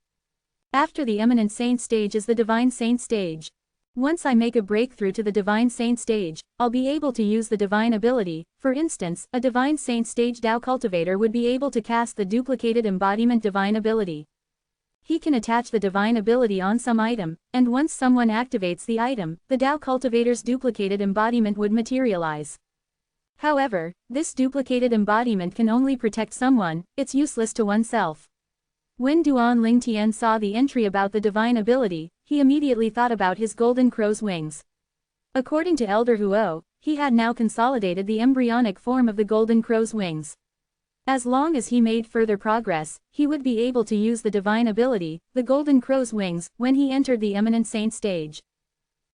After the eminent saint stage is the divine saint stage. Once I make a breakthrough to the divine saint stage, I'll be able to use the divine ability. For instance, a divine saint stage Tao cultivator would be able to cast the duplicated embodiment divine ability. He can attach the divine ability on some item, and once someone activates the item, the Tao cultivator's duplicated embodiment would materialize. However, this duplicated embodiment can only protect someone, it's useless to oneself. When Duan Lingtian saw the entry about the divine ability, he immediately thought about his golden crow's wings. According to Elder Huo, he had now consolidated the embryonic form of the Golden Crow's wings. As long as he made further progress, he would be able to use the divine ability, the Golden Crow's wings, when he entered the eminent saint stage.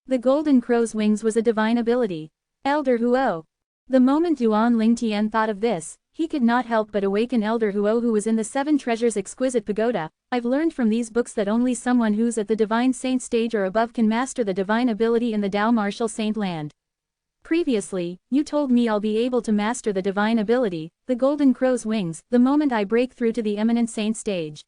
The Golden Crow's wings was a divine ability. Elder Huo. The moment Duan Lingtian thought of this, he could not help but awaken Elder Huo, who was in the Seven Treasures exquisite pagoda. I've learned from these books that only someone who's at the divine saint stage or above can master the divine ability in the Tao martial saint land. Previously, you told me I'll be able to master the divine ability, the Golden Crow's wings, the moment I break through to the eminent saint stage.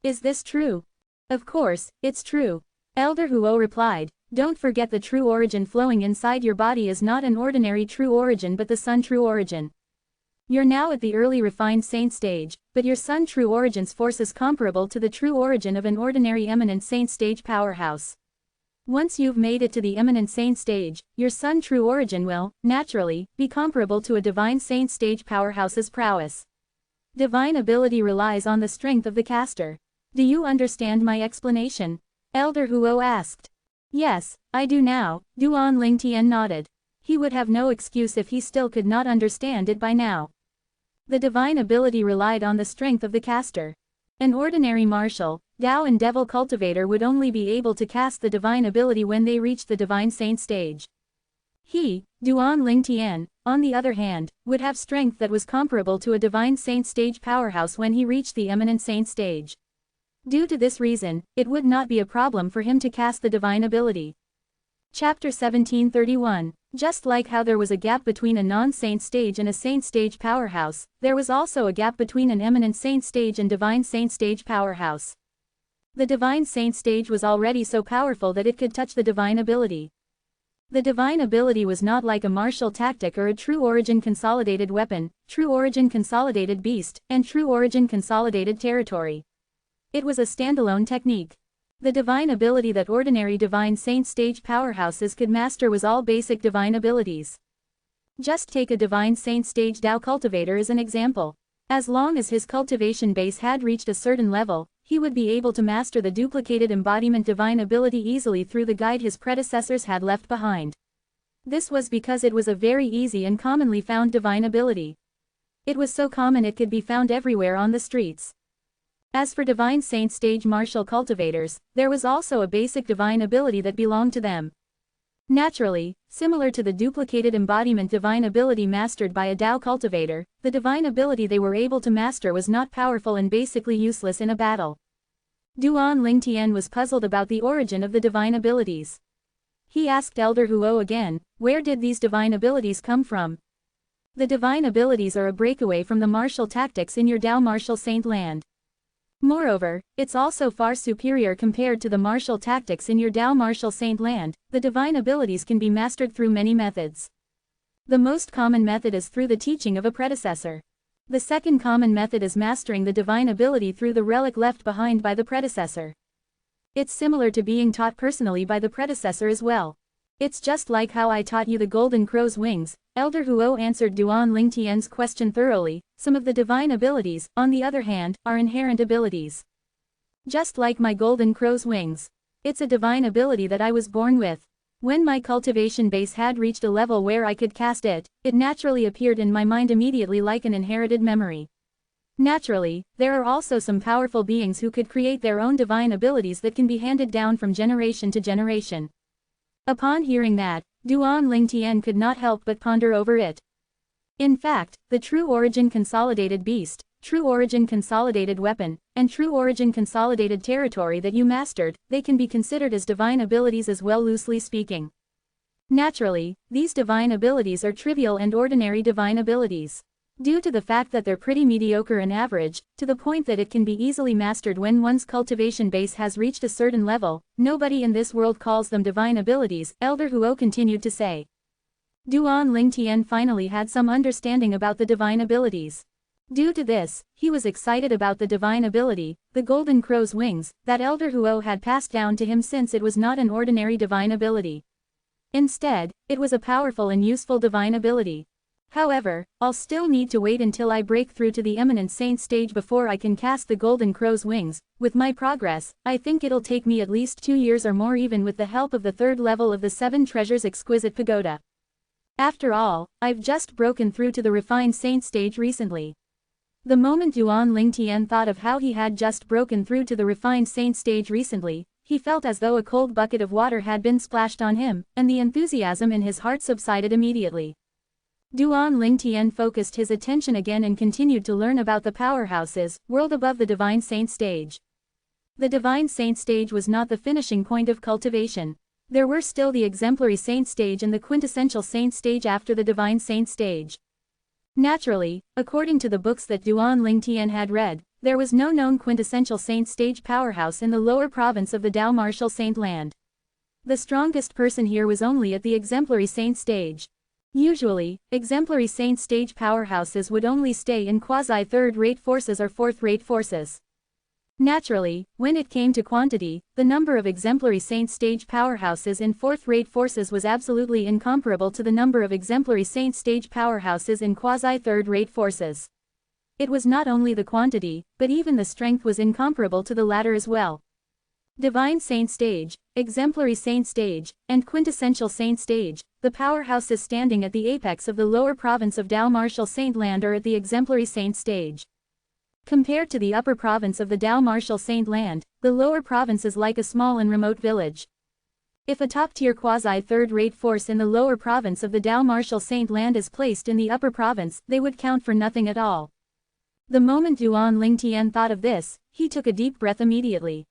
Is this true? Of course, it's true. Elder Huo replied. Don't forget the true origin flowing inside your body is not an ordinary true origin but the sun true origin. You're now at the early refined saint stage, but your sun true origin's force is comparable to the true origin of an ordinary eminent saint stage powerhouse. Once you've made it to the eminent saint stage, your sun true origin will, naturally, be comparable to a divine saint stage powerhouse's prowess. Divine ability relies on the strength of the caster. Do you understand my explanation? Elder Huo asked. Yes, I do now, Duan Lingtian nodded. He would have no excuse if he still could not understand it by now. The divine ability relied on the strength of the caster. An ordinary martial, Tao and devil cultivator would only be able to cast the divine ability when they reached the divine saint stage. He, Duan Lingtian, on the other hand, would have strength that was comparable to a divine saint stage powerhouse when he reached the eminent saint stage. Due to this reason, it would not be a problem for him to cast the divine ability. Chapter 1731. Just like how there was a gap between a non-saint stage and a saint stage powerhouse, there was also a gap between an eminent saint stage and divine saint stage powerhouse. The divine saint stage was already so powerful that it could touch the divine ability. The divine ability was not like a martial tactic or a true origin consolidated weapon, true origin consolidated beast, and true origin consolidated territory. It was a standalone technique. The divine ability that ordinary divine saint stage powerhouses could master was all basic divine abilities. Just take a divine saint stage Tao cultivator as an example. As long as his cultivation base had reached a certain level, he would be able to master the duplicated embodiment divine ability easily through the guide his predecessors had left behind. This was because it was a very easy and commonly found divine ability. It was so common it could be found everywhere on the streets. As for divine saint stage martial cultivators, there was also a basic divine ability that belonged to them. Naturally, similar to the duplicated embodiment divine ability mastered by a Tao cultivator, the divine ability they were able to master was not powerful and basically useless in a battle. Duan Lingtian was puzzled about the origin of the divine abilities. He asked Elder Huo again, where did these divine abilities come from? The divine abilities are a breakaway from the martial tactics in your Tao martial saint land. Moreover, it's also far superior compared to the martial tactics in your Tao martial saint land. The divine abilities can be mastered through many methods. The most common method is through the teaching of a predecessor. The second common method is mastering the divine ability through the relic left behind by the predecessor. It's similar to being taught personally by the predecessor as well. It's just like how I taught you the Golden Crow's wings. Elder Huo answered Duan Lingtian's question thoroughly. Some of the divine abilities, on the other hand, are inherent abilities. Just like my Golden Crow's wings. It's a divine ability that I was born with. When my cultivation base had reached a level where I could cast it, it naturally appeared in my mind immediately like an inherited memory. Naturally, there are also some powerful beings who could create their own divine abilities that can be handed down from generation to generation. Upon hearing that, Duan Lingtian could not help but ponder over it. In fact, the true origin consolidated beast, true origin consolidated weapon, and true origin consolidated territory that you mastered, they can be considered as divine abilities as well, loosely speaking. Naturally, these divine abilities are trivial and ordinary divine abilities. Due to the fact that they're pretty mediocre and average, to the point that it can be easily mastered when one's cultivation base has reached a certain level, nobody in this world calls them divine abilities, Elder Huo continued to say. Duan Lingtian finally had some understanding about the divine abilities. Due to this, he was excited about the divine ability, the Golden Crow's wings, that Elder Huo had passed down to him, since it was not an ordinary divine ability. Instead, it was a powerful and useful divine ability. However, I'll still need to wait until I break through to the eminent saint stage before I can cast the golden crow's wings. With my progress, I think it'll take me at least 2 years or more, even with the help of the 3rd level of the 7 Treasures Exquisite Pagoda. After all, I've just broken through to the refined saint stage recently. The moment Duan Lingtian thought of how he had just broken through to the refined saint stage recently, he felt as though a cold bucket of water had been splashed on him, and the enthusiasm in his heart subsided immediately. Duan Lingtian focused his attention again and continued to learn about the powerhouses, world above the Divine Saint stage. The Divine Saint stage was not the finishing point of cultivation. There were still the Exemplary Saint stage and the Quintessential Saint stage after the Divine Saint stage. Naturally, according to the books that Duan Lingtian had read, there was no known Quintessential Saint stage powerhouse in the lower province of the Dao Martial Saint land. The strongest person here was only at the Exemplary Saint stage. Usually, Exemplary Saint stage powerhouses would only stay in quasi-third-rate forces or fourth-rate forces. Naturally, when it came to quantity, the number of Exemplary Saint stage powerhouses in fourth-rate forces was absolutely incomparable to the number of Exemplary Saint stage powerhouses in quasi-third-rate forces. It was not only the quantity, but even the strength was incomparable to the latter as well. Divine Saint stage, Exemplary Saint stage, and Quintessential Saint stage, the powerhouses standing at the apex of the lower province of Dao Martial Saint land are at the Exemplary Saint stage. Compared to the upper province of the Dao Martial Saint land, the lower province is like a small and remote village. If a top-tier quasi-third-rate force in the lower province of the Dao Martial Saint land is placed in the upper province, they would count for nothing at all. The moment Duan Lingtian thought of this, he took a deep breath immediately.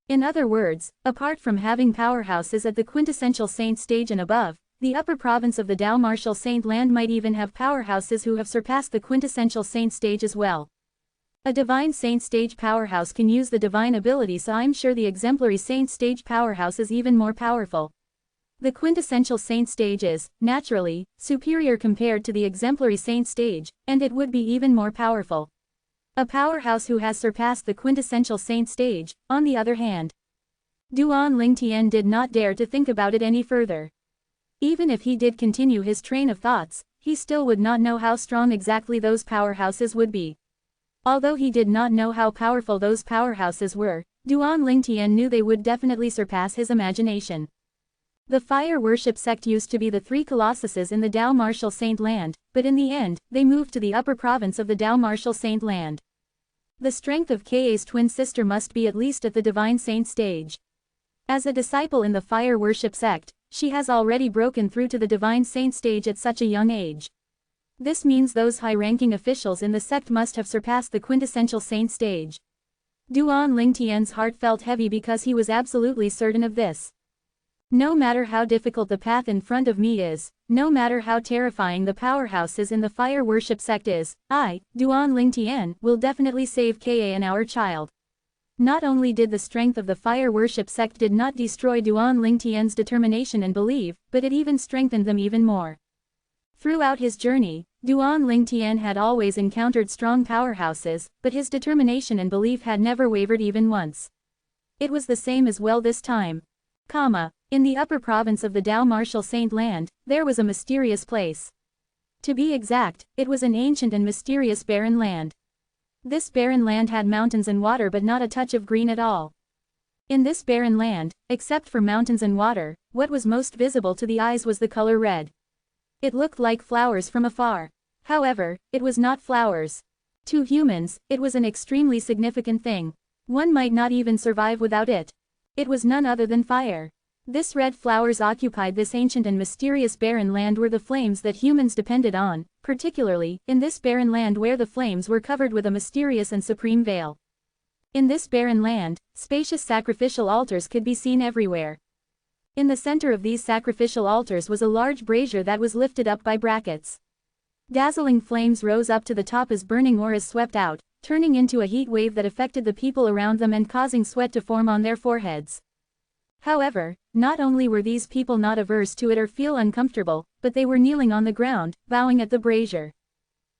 In other words, apart from having powerhouses at the Quintessential Saint stage and above, the upper province of the Dao Martial Saint land might even have powerhouses who have surpassed the Quintessential Saint stage as well. A Divine Saint stage powerhouse can use the divine ability, so I'm sure the Exemplary Saint stage powerhouse is even more powerful. The Quintessential Saint stage is, naturally, superior compared to the Exemplary Saint stage, and it would be even more powerful. A powerhouse who has surpassed the Quintessential Saint stage, on the other hand. Duan Lingtian did not dare to think about it any further. Even if he did continue his train of thoughts, he still would not know how strong exactly those powerhouses would be. Although he did not know how powerful those powerhouses were, Duan Lingtian knew they would definitely surpass his imagination. The fire worship sect used to be the 3 colossuses in the Dao Martial Saint land, but in the end, they moved to the upper province of the Dao Martial Saint land. The strength of Ka's twin sister must be at least at the Divine Saint stage. As a disciple in the fire worship sect, she has already broken through to the Divine Saint stage at such a young age. This means those high-ranking officials in the sect must have surpassed the Quintessential Saint stage. Duan Lingtian's heart felt heavy because he was absolutely certain of this. No matter how difficult the path in front of me is, no matter how terrifying the powerhouses in the fire worship sect is, I, Duan Lingtian, will definitely save Ka and our child. Not only did the strength of the fire worship sect did not destroy Duan Lingtian's determination and belief, but it even strengthened them even more. Throughout his journey, Duan Lingtian had always encountered strong powerhouses, but his determination and belief had never wavered even once. It was the same as well this time. In the upper province of the Dao Martial Saint land, there was a mysterious place. To be exact, it was an ancient and mysterious barren land. This barren land had mountains and water but not a touch of green at all. In this barren land, except for mountains and water, what was most visible to the eyes was the color red. It looked like flowers from afar. However, it was not flowers. To humans, it was an extremely significant thing. One might not even survive without it. It was none other than fire. This red flowers occupied this ancient and mysterious barren land where the flames that humans depended on, particularly, in this barren land where the flames were covered with a mysterious and supreme veil. In this barren land, spacious sacrificial altars could be seen everywhere. In the center of these sacrificial altars was a large brazier that was lifted up by brackets. Dazzling flames rose up to the top as burning auras swept out, turning into a heat wave that affected the people around them and causing sweat to form on their foreheads. However, not only were these people not averse to it or feel uncomfortable, but they were kneeling on the ground, bowing at the brazier.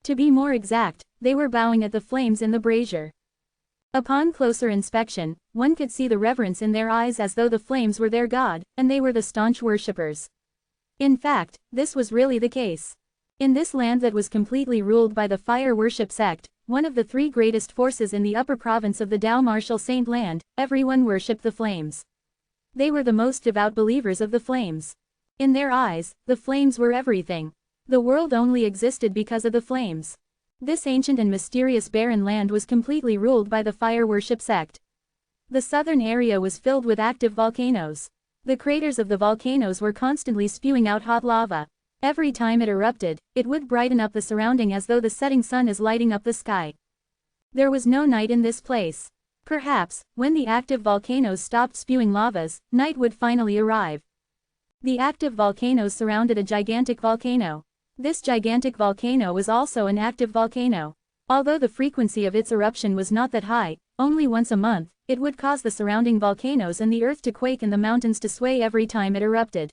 To be more exact, they were bowing at the flames in the brazier. Upon closer inspection, one could see the reverence in their eyes as though the flames were their god, and they were the staunch worshippers. In fact, this was really the case. In this land that was completely ruled by the fire worship sect, one of the three greatest forces in the upper province of the Dao Martial Saint Land, everyone worshipped the flames. They were the most devout believers of the flames. In their eyes, the flames were everything. The world only existed because of the flames. This ancient and mysterious barren land was completely ruled by the fire worship sect. The southern area was filled with active volcanoes. The craters of the volcanoes were constantly spewing out hot lava. Every time it erupted, it would brighten up the surrounding as though the setting sun is lighting up the sky. There was no night in this place. Perhaps, when the active volcanoes stopped spewing lavas, night would finally arrive. The active volcanoes surrounded a gigantic volcano. This gigantic volcano was also an active volcano. Although the frequency of its eruption was not that high, only once a month, it would cause the surrounding volcanoes and the earth to quake and the mountains to sway every time it erupted.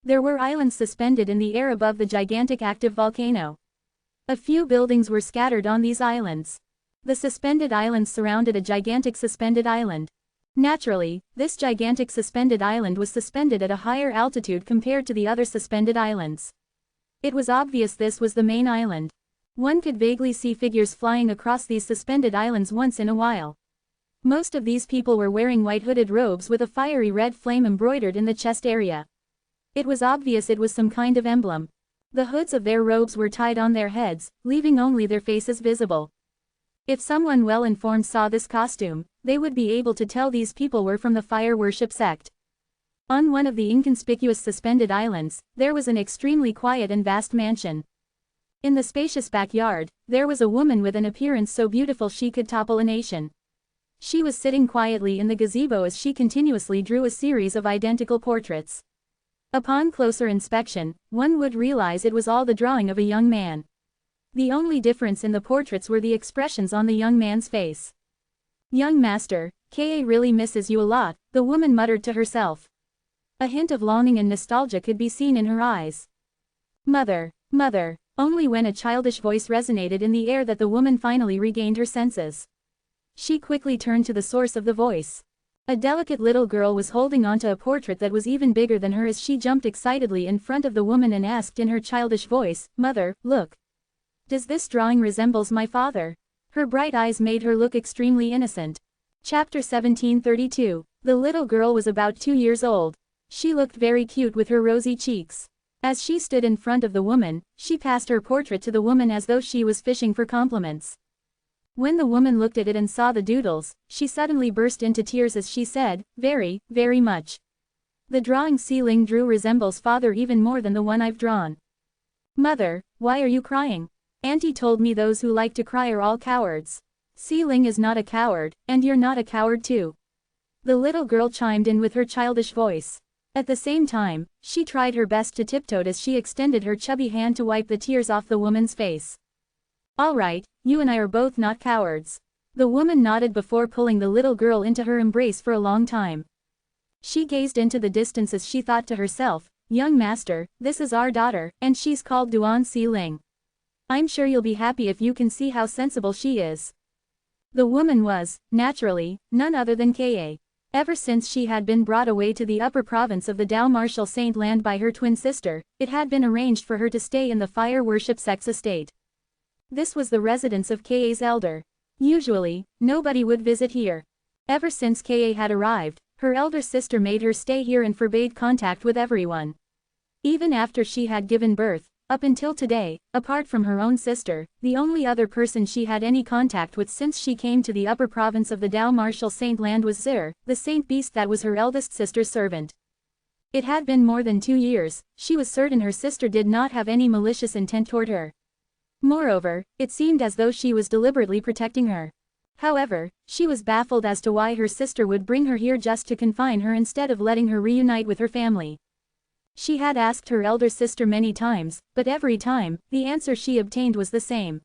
There were islands suspended in the air above the gigantic active volcano. A few buildings were scattered on these islands. The suspended islands surrounded a gigantic suspended island. Naturally, this gigantic suspended island was suspended at a higher altitude compared to the other suspended islands. It was obvious this was the main island. One could vaguely see figures flying across these suspended islands once in a while. Most of these people were wearing white hooded robes with a fiery red flame embroidered in the chest area. It was obvious it was some kind of emblem. The hoods of their robes were tied on their heads, leaving only their faces visible. If someone well-informed saw this costume, they would be able to tell these people were from the fire worship sect. On one of the inconspicuous suspended islands, there was an extremely quiet and vast mansion. In the spacious backyard, there was a woman with an appearance so beautiful she could topple a nation. She was sitting quietly in the gazebo as she continuously drew a series of identical portraits. Upon closer inspection, one would realize it was all the drawing of a young man. The only difference in the portraits were the expressions on the young man's face. "Young master, Ka really misses you a lot," the woman muttered to herself. A hint of longing and nostalgia could be seen in her eyes. "Mother, mother," only when a childish voice resonated in the air that the woman finally regained her senses. She quickly turned to the source of the voice. A delicate little girl was holding onto a portrait that was even bigger than her as she jumped excitedly in front of the woman and asked in her childish voice, "Mother, look. Does this drawing resembles my father?" Her bright eyes made her look extremely innocent. Chapter 1732. The little girl was about 2 years old. She looked very cute with her rosy cheeks. As she stood in front of the woman, she passed her portrait to the woman as though she was fishing for compliments. When the woman looked at it and saw the doodles, she suddenly burst into tears as she said, "Very, very much. The drawing Ling drew resembles father even more than the one I've drawn." "Mother, why are you crying? Auntie told me those who like to cry are all cowards." "Ling is not a coward, and you're not a coward too." The little girl chimed in with her childish voice. At the same time, she tried her best to tiptoe as she extended her chubby hand to wipe the tears off the woman's face. "All right, you and I are both not cowards." The woman nodded before pulling the little girl into her embrace for a long time. She gazed into the distance as she thought to herself, "Young master, this is our daughter, and she's called Duan Ling. I'm sure you'll be happy if you can see how sensible she is." The woman was, naturally, none other than Ka. Ever since she had been brought away to the upper province of the Dao Martial Saint Land by her twin sister, it had been arranged for her to stay in the fire worship sect's estate. This was the residence of Ka's elder. Usually, nobody would visit here. Ever since Ka had arrived, her elder sister made her stay here and forbade contact with everyone. Even after she had given birth, up until today, apart from her own sister, the only other person she had any contact with since she came to the upper province of the Dao Martial Saint Land was Zur, the saint beast that was her eldest sister's servant. It had been more than 2 years, she was certain her sister did not have any malicious intent toward her. Moreover, it seemed as though she was deliberately protecting her. However, she was baffled as to why her sister would bring her here just to confine her instead of letting her reunite with her family. She had asked her elder sister many times, but every time, the answer she obtained was the same.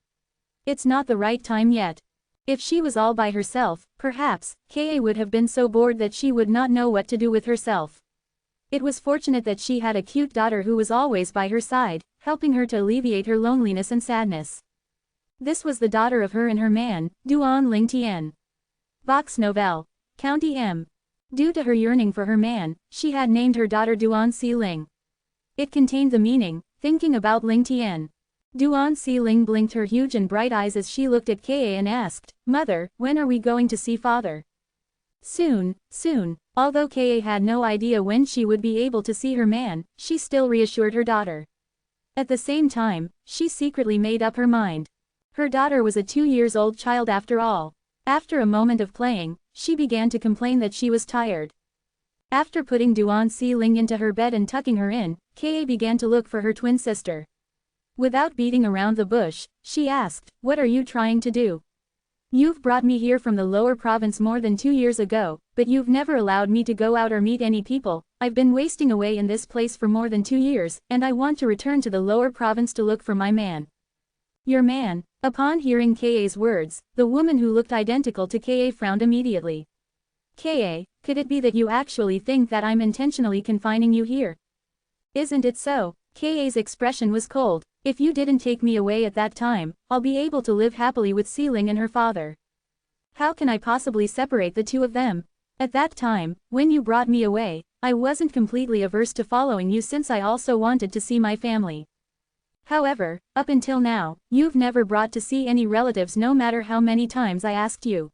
"It's not the right time yet." If she was all by herself, perhaps, Ka would have been so bored that she would not know what to do with herself. It was fortunate that she had a cute daughter who was always by her side, helping her to alleviate her loneliness and sadness. This was the daughter of her and her man, Duan Ling Tian. Vox Novel. County M. Due to her yearning for her man, she had named her daughter Duan Ling. It contained the meaning, thinking about Ling Tian. Duan Si-ling blinked her huge and bright eyes as she looked at Ka and asked, "Mother, when are we going to see father?" Soon, soon. Although Ka had no idea when she would be able to see her man, she still reassured her daughter. At the same time, she secretly made up her mind. Her daughter was a 2-year-old child after all. After a moment of playing, she began to complain that she was tired. After putting Duan Si-ling into her bed and tucking her in, Ka began to look for her twin sister. Without beating around the bush, she asked, "What are you trying to do? You've brought me here from the lower province more than 2 years ago, but you've never allowed me to go out or meet any people. I've been wasting away in this place for more than 2 years, and I want to return to the lower province to look for my man." "Your man?" Upon hearing Ka's words, the woman who looked identical to Ka frowned immediately. "Ka, could it be that you actually think that I'm intentionally confining you here? Isn't it so?" Ka's expression was cold. "If you didn't take me away at that time, I'll be able to live happily with Si-ling and her father. How can I possibly separate the two of them? At that time, when you brought me away, I wasn't completely averse to following you since I also wanted to see my family. However, up until now, you've never brought to see any relatives no matter how many times I asked you.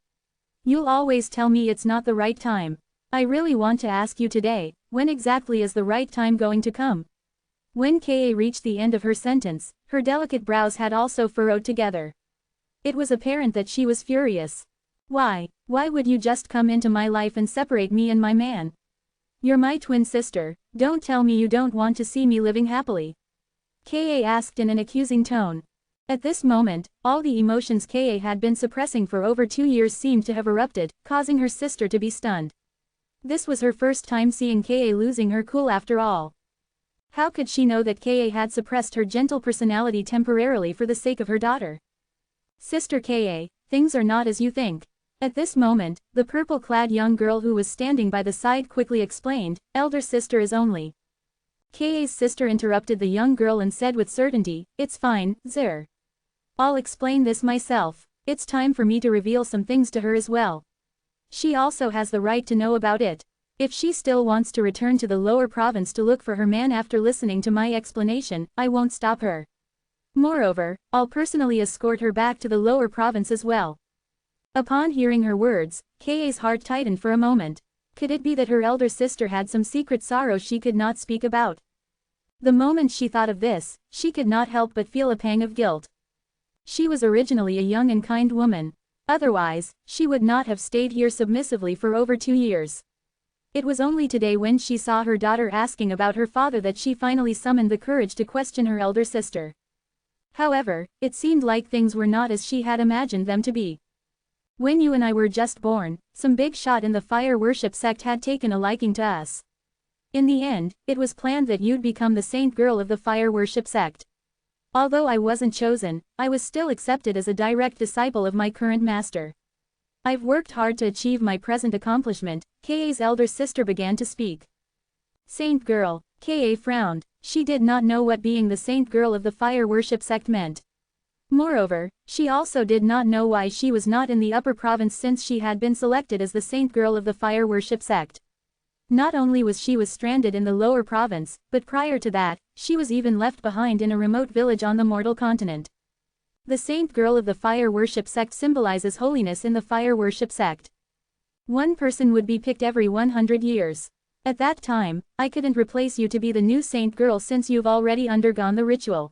You'll always tell me it's not the right time. I really want to ask you today, when exactly is the right time going to come?" When Ka reached the end of her sentence, her delicate brows had also furrowed together. It was apparent that she was furious. Why would you just come into my life and separate me and my man? You're my twin sister, don't tell me you don't want to see me living happily." Ka asked in an accusing tone. At this moment, all the emotions Ka had been suppressing for over 2 years seemed to have erupted, causing her sister to be stunned. This was her first time seeing Ka losing her cool after all. How could she know that Ka had suppressed her gentle personality temporarily for the sake of her daughter? "Sister Ka, things are not as you think." At this moment, the purple-clad young girl who was standing by the side quickly explained, "Elder sister is only." Ka's sister interrupted the young girl and said with certainty, "It's fine, Sir. I'll explain this myself. It's time for me to reveal some things to her as well. She also has the right to know about it. If she still wants to return to the lower province to look for her man after listening to my explanation, I won't stop her. Moreover, I'll personally escort her back to the lower province as well." Upon hearing her words, Ka's heart tightened for a moment. Could it be that her elder sister had some secret sorrow she could not speak about? The moment she thought of this, she could not help but feel a pang of guilt. She was originally a young and kind woman. Otherwise, she would not have stayed here submissively for over 2 years. It was only today when she saw her daughter asking about her father that she finally summoned the courage to question her elder sister. However, it seemed like things were not as she had imagined them to be. "When you and I were just born, some big shot in the fire worship sect had taken a liking to us. In the end, it was planned that you'd become the saint girl of the fire worship sect. Although I wasn't chosen, I was still accepted as a direct disciple of my current master. I've worked hard to achieve my present accomplishment." Ka's elder sister began to speak. "Saint girl." Ka frowned. She did not know what being the saint girl of the fire worship sect meant. Moreover, she also did not know why she was not in the upper province since she had been selected as the saint girl of the fire worship sect. Not only was she stranded in the lower province, but prior to that, she was even left behind in a remote village on the mortal continent. The saint girl of the fire worship sect symbolizes holiness in the fire worship sect. One person would be picked every 100 years. At that time, I couldn't replace you to be the new saint girl since you've already undergone the ritual.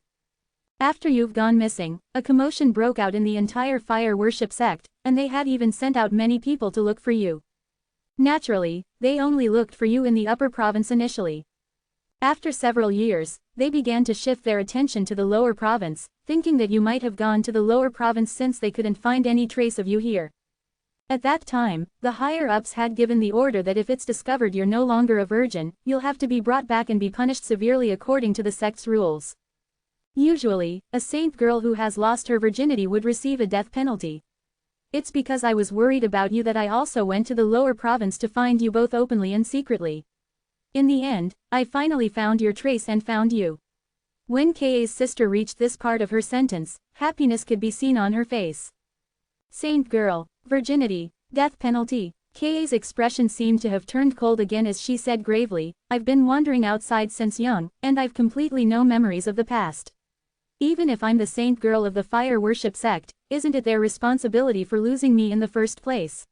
After you've gone missing, a commotion broke out in the entire fire worship sect, and they had even sent out many people to look for you. Naturally, they only looked for you in the upper province initially. After several years, they began to shift their attention to the lower province, thinking that you might have gone to the lower province since they couldn't find any trace of you here. At that time, the higher-ups had given the order that if it's discovered you're no longer a virgin, you'll have to be brought back and be punished severely according to the sect's rules. Usually, a saint girl who has lost her virginity would receive a death penalty. It's because I was worried about you that I also went to the lower province to find you both openly and secretly. In the end, I finally found your trace and found you." When Ka's sister reached this part of her sentence, happiness could be seen on her face. "Saint girl, virginity, death penalty." Ka's expression seemed to have turned cold again as she said gravely, "I've been wandering outside since young, and I've completely no memories of the past. Even if I'm the saint girl of the fire worship sect, isn't it their responsibility for losing me in the first place?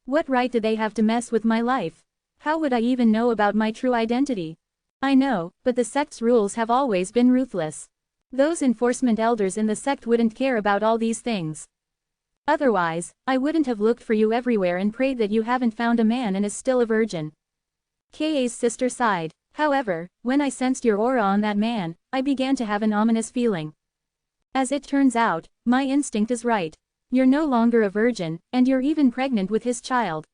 What right do they have to mess with my life? How would I even know about my true identity? I know, but the sect's rules have always been ruthless. Those enforcement elders in the sect wouldn't care about all these things. Otherwise, I wouldn't have looked for you everywhere and prayed that you haven't found a man and is still a virgin. Ka's sister sighed. However, when I sensed your aura on that man, I began to have an ominous feeling. As it turns out, my instinct is right. You're no longer a virgin, and you're even pregnant with his child.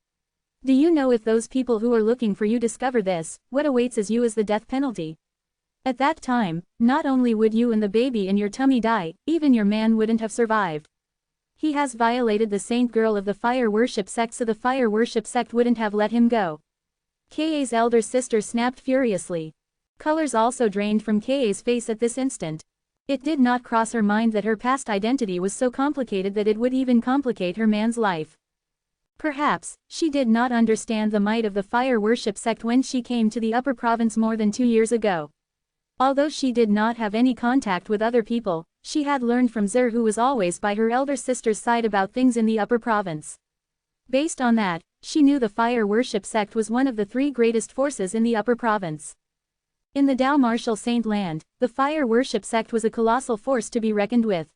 Do you know if those people who are looking for you discover this, what awaits as you is the death penalty? At that time, not only would you and the baby in your tummy die, even your man wouldn't have survived. He has violated the saint girl of the fire worship sect, so the fire worship sect wouldn't have let him go. Ka's elder sister snapped furiously. Colors also drained from Ka's face at this instant. It did not cross her mind that her past identity was so complicated that it would even complicate her man's life. Perhaps, she did not understand the might of the fire worship sect when she came to the upper province more than 2 years ago. Although she did not have any contact with other people, she had learned from Zer, who was always by her elder sister's side, about things in the upper province. Based on that, she knew the fire worship sect was one of the 3 greatest forces in the upper province. In the Dao Martial Saint land, the fire worship sect was a colossal force to be reckoned with.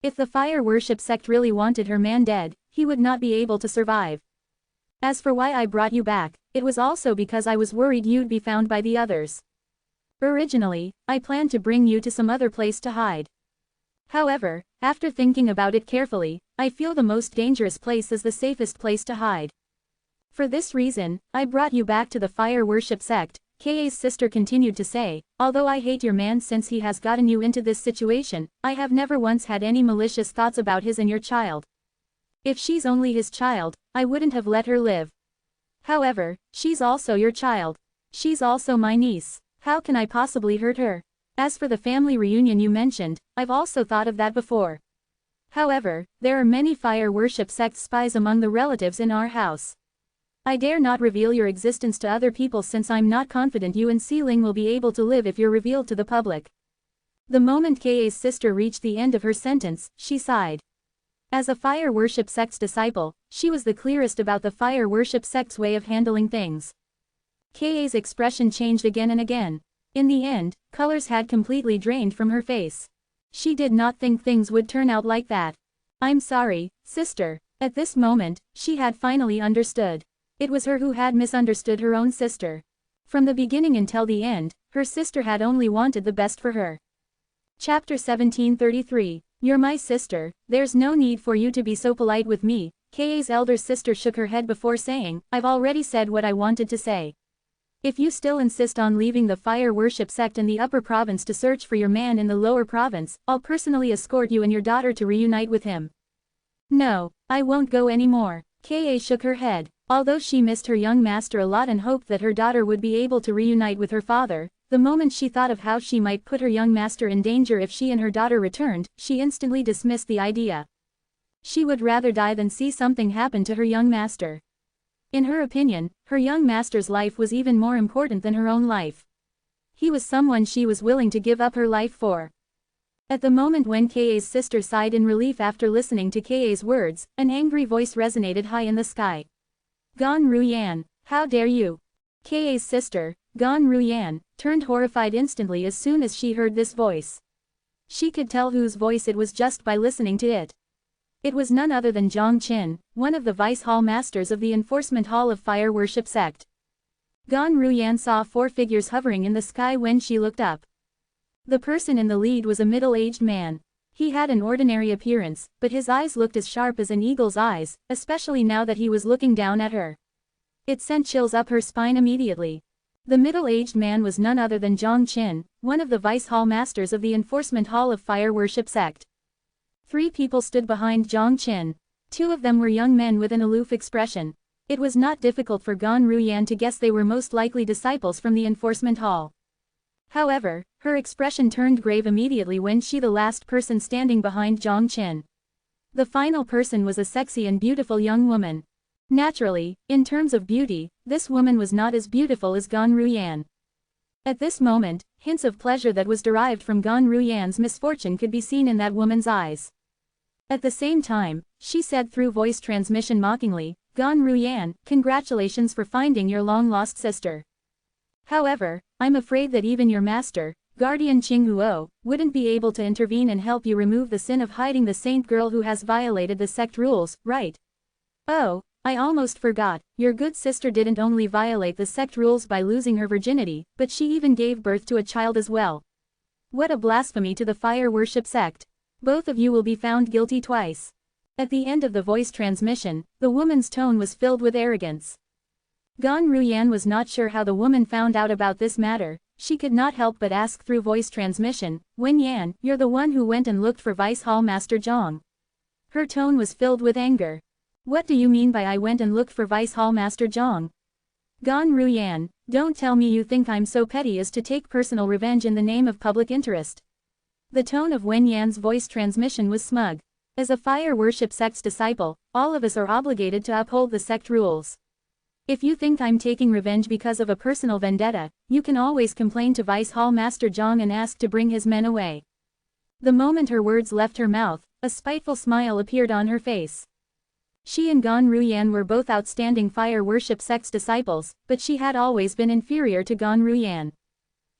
If the fire worship sect really wanted her man dead, he would not be able to survive. As for why I brought you back, it was also because I was worried you'd be found by the others. Originally, I planned to bring you to some other place to hide. However, after thinking about it carefully, I feel the most dangerous place is the safest place to hide. For this reason, I brought you back to the fire worship sect, Ka's sister continued to say. Although I hate your man since he has gotten you into this situation, I have never once had any malicious thoughts about his and your child. If she's only his child, I wouldn't have let her live. However, she's also your child. She's also my niece. How can I possibly hurt her? As for the family reunion you mentioned, I've also thought of that before. However, there are many fire worship sect spies among the relatives in our house. I dare not reveal your existence to other people since I'm not confident you and Sealing will be able to live if you're revealed to the public. The moment Ka's sister reached the end of her sentence, she sighed. As a fire worship sect's disciple, she was the clearest about the fire worship sect's way of handling things. Ka's expression changed again and again. In the end, colors had completely drained from her face. She did not think things would turn out like that. I'm sorry, sister. At this moment, she had finally understood. It was her who had misunderstood her own sister. From the beginning until the end, her sister had only wanted the best for her. Chapter 1733. You're my sister, there's no need for you to be so polite with me. Ka's elder sister shook her head before saying, I've already said what I wanted to say. If you still insist on leaving the fire worship sect in the upper province to search for your man in the lower province, I'll personally escort you and your daughter to reunite with him. No, I won't go anymore. Ka shook her head. Although she missed her young master a lot and hoped that her daughter would be able to reunite with her father, the moment she thought of how she might put her young master in danger if she and her daughter returned, she instantly dismissed the idea. She would rather die than see something happen to her young master. In her opinion, her young master's life was even more important than her own life. He was someone she was willing to give up her life for. At the moment when Ka's sister sighed in relief after listening to Ka's words, an angry voice resonated high in the sky. Gan Ruyan, how dare you? Ka's sister, Gan Ruyan, turned horrified instantly as soon as she heard this voice. She could tell whose voice it was just by listening to it. It was none other than Zhang Qin, one of the vice hall masters of the enforcement hall of fire worship sect. Gan Ruyan saw 4 figures hovering in the sky when she looked up. The person in the lead was a middle-aged man. He had an ordinary appearance, but his eyes looked as sharp as an eagle's eyes, especially now that he was looking down at her. It sent chills up her spine immediately. The middle-aged man was none other than Zhang Qin, one of the vice hall masters of the enforcement hall of fire worship sect. 3 people stood behind Zhang Qin. 2 of them were young men with an aloof expression. It was not difficult for Gan Ruyan to guess they were most likely disciples from the enforcement hall. However, her expression turned grave immediately when she the last person standing behind Zhang Qin. The final person was a sexy and beautiful young woman. Naturally, in terms of beauty, this woman was not as beautiful as Gan Ruyan. At this moment, hints of pleasure that was derived from Gan Ruyan's misfortune could be seen in that woman's eyes. At the same time, she said through voice transmission mockingly, "Gan Ruyan, congratulations for finding your long-lost sister. However, I'm afraid that even your master, Guardian Qinghuo, wouldn't be able to intervene and help you remove the sin of hiding the saint girl who has violated the sect rules, right? Oh, I almost forgot, your good sister didn't only violate the sect rules by losing her virginity, but she even gave birth to a child as well. What a blasphemy to the fire worship sect. Both of you will be found guilty twice." At the end of the voice transmission, the woman's tone was filled with arrogance. Gan Ruyan was not sure how the woman found out about this matter. She could not help but ask through voice transmission, "Wen Yan, you're the one who went and looked for Vice Hall Master Zhang." Her tone was filled with anger. "What do you mean by I went and looked for Vice Hall Master Zhang? Gan Ruyan, don't tell me you think I'm so petty as to take personal revenge in the name of public interest." The tone of Wen Yan's voice transmission was smug. As a fire worship sect's disciple, all of us are obligated to uphold the sect rules. If you think I'm taking revenge because of a personal vendetta, you can always complain to Vice Hall Master Zhang and ask to bring his men away. The moment her words left her mouth, a spiteful smile appeared on her face. She and Gan Ruyan were both outstanding fire worship sect's disciples, but she had always been inferior to Gan Ruyan.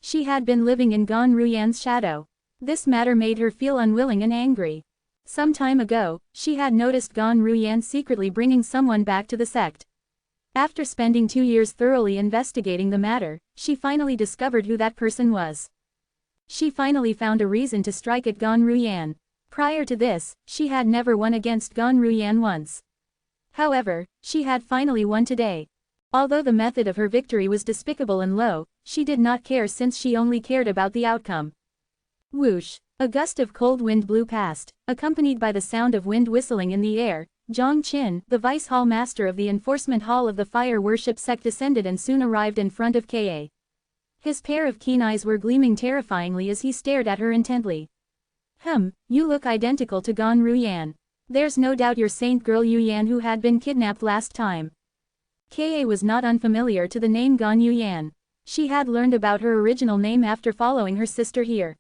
She had been living in Gan Ruyan's shadow. This matter made her feel unwilling and angry. Some time ago, she had noticed Gan Ruyan secretly bringing someone back to the sect. After spending 2 years thoroughly investigating the matter, she finally discovered who that person was. She finally found a reason to strike at Gan Ruyan. Prior to this, she had never won against Gan Ruyan once. However, she had finally won today. Although the method of her victory was despicable and low, she did not care since she only cared about the outcome. Whoosh! A gust of cold wind blew past, accompanied by the sound of wind whistling in the air. Zhang Qin, the Vice Hall Master of the Enforcement Hall of the Fire Worship Sect, descended and soon arrived in front of Ka. His pair of keen eyes were gleaming terrifyingly as he stared at her intently. You look identical to Gan Ruyan. There's no doubt your saint girl Yuyan who had been kidnapped last time. Ka was not unfamiliar to the name Gan Yuyan. She had learned about her original name after following her sister here.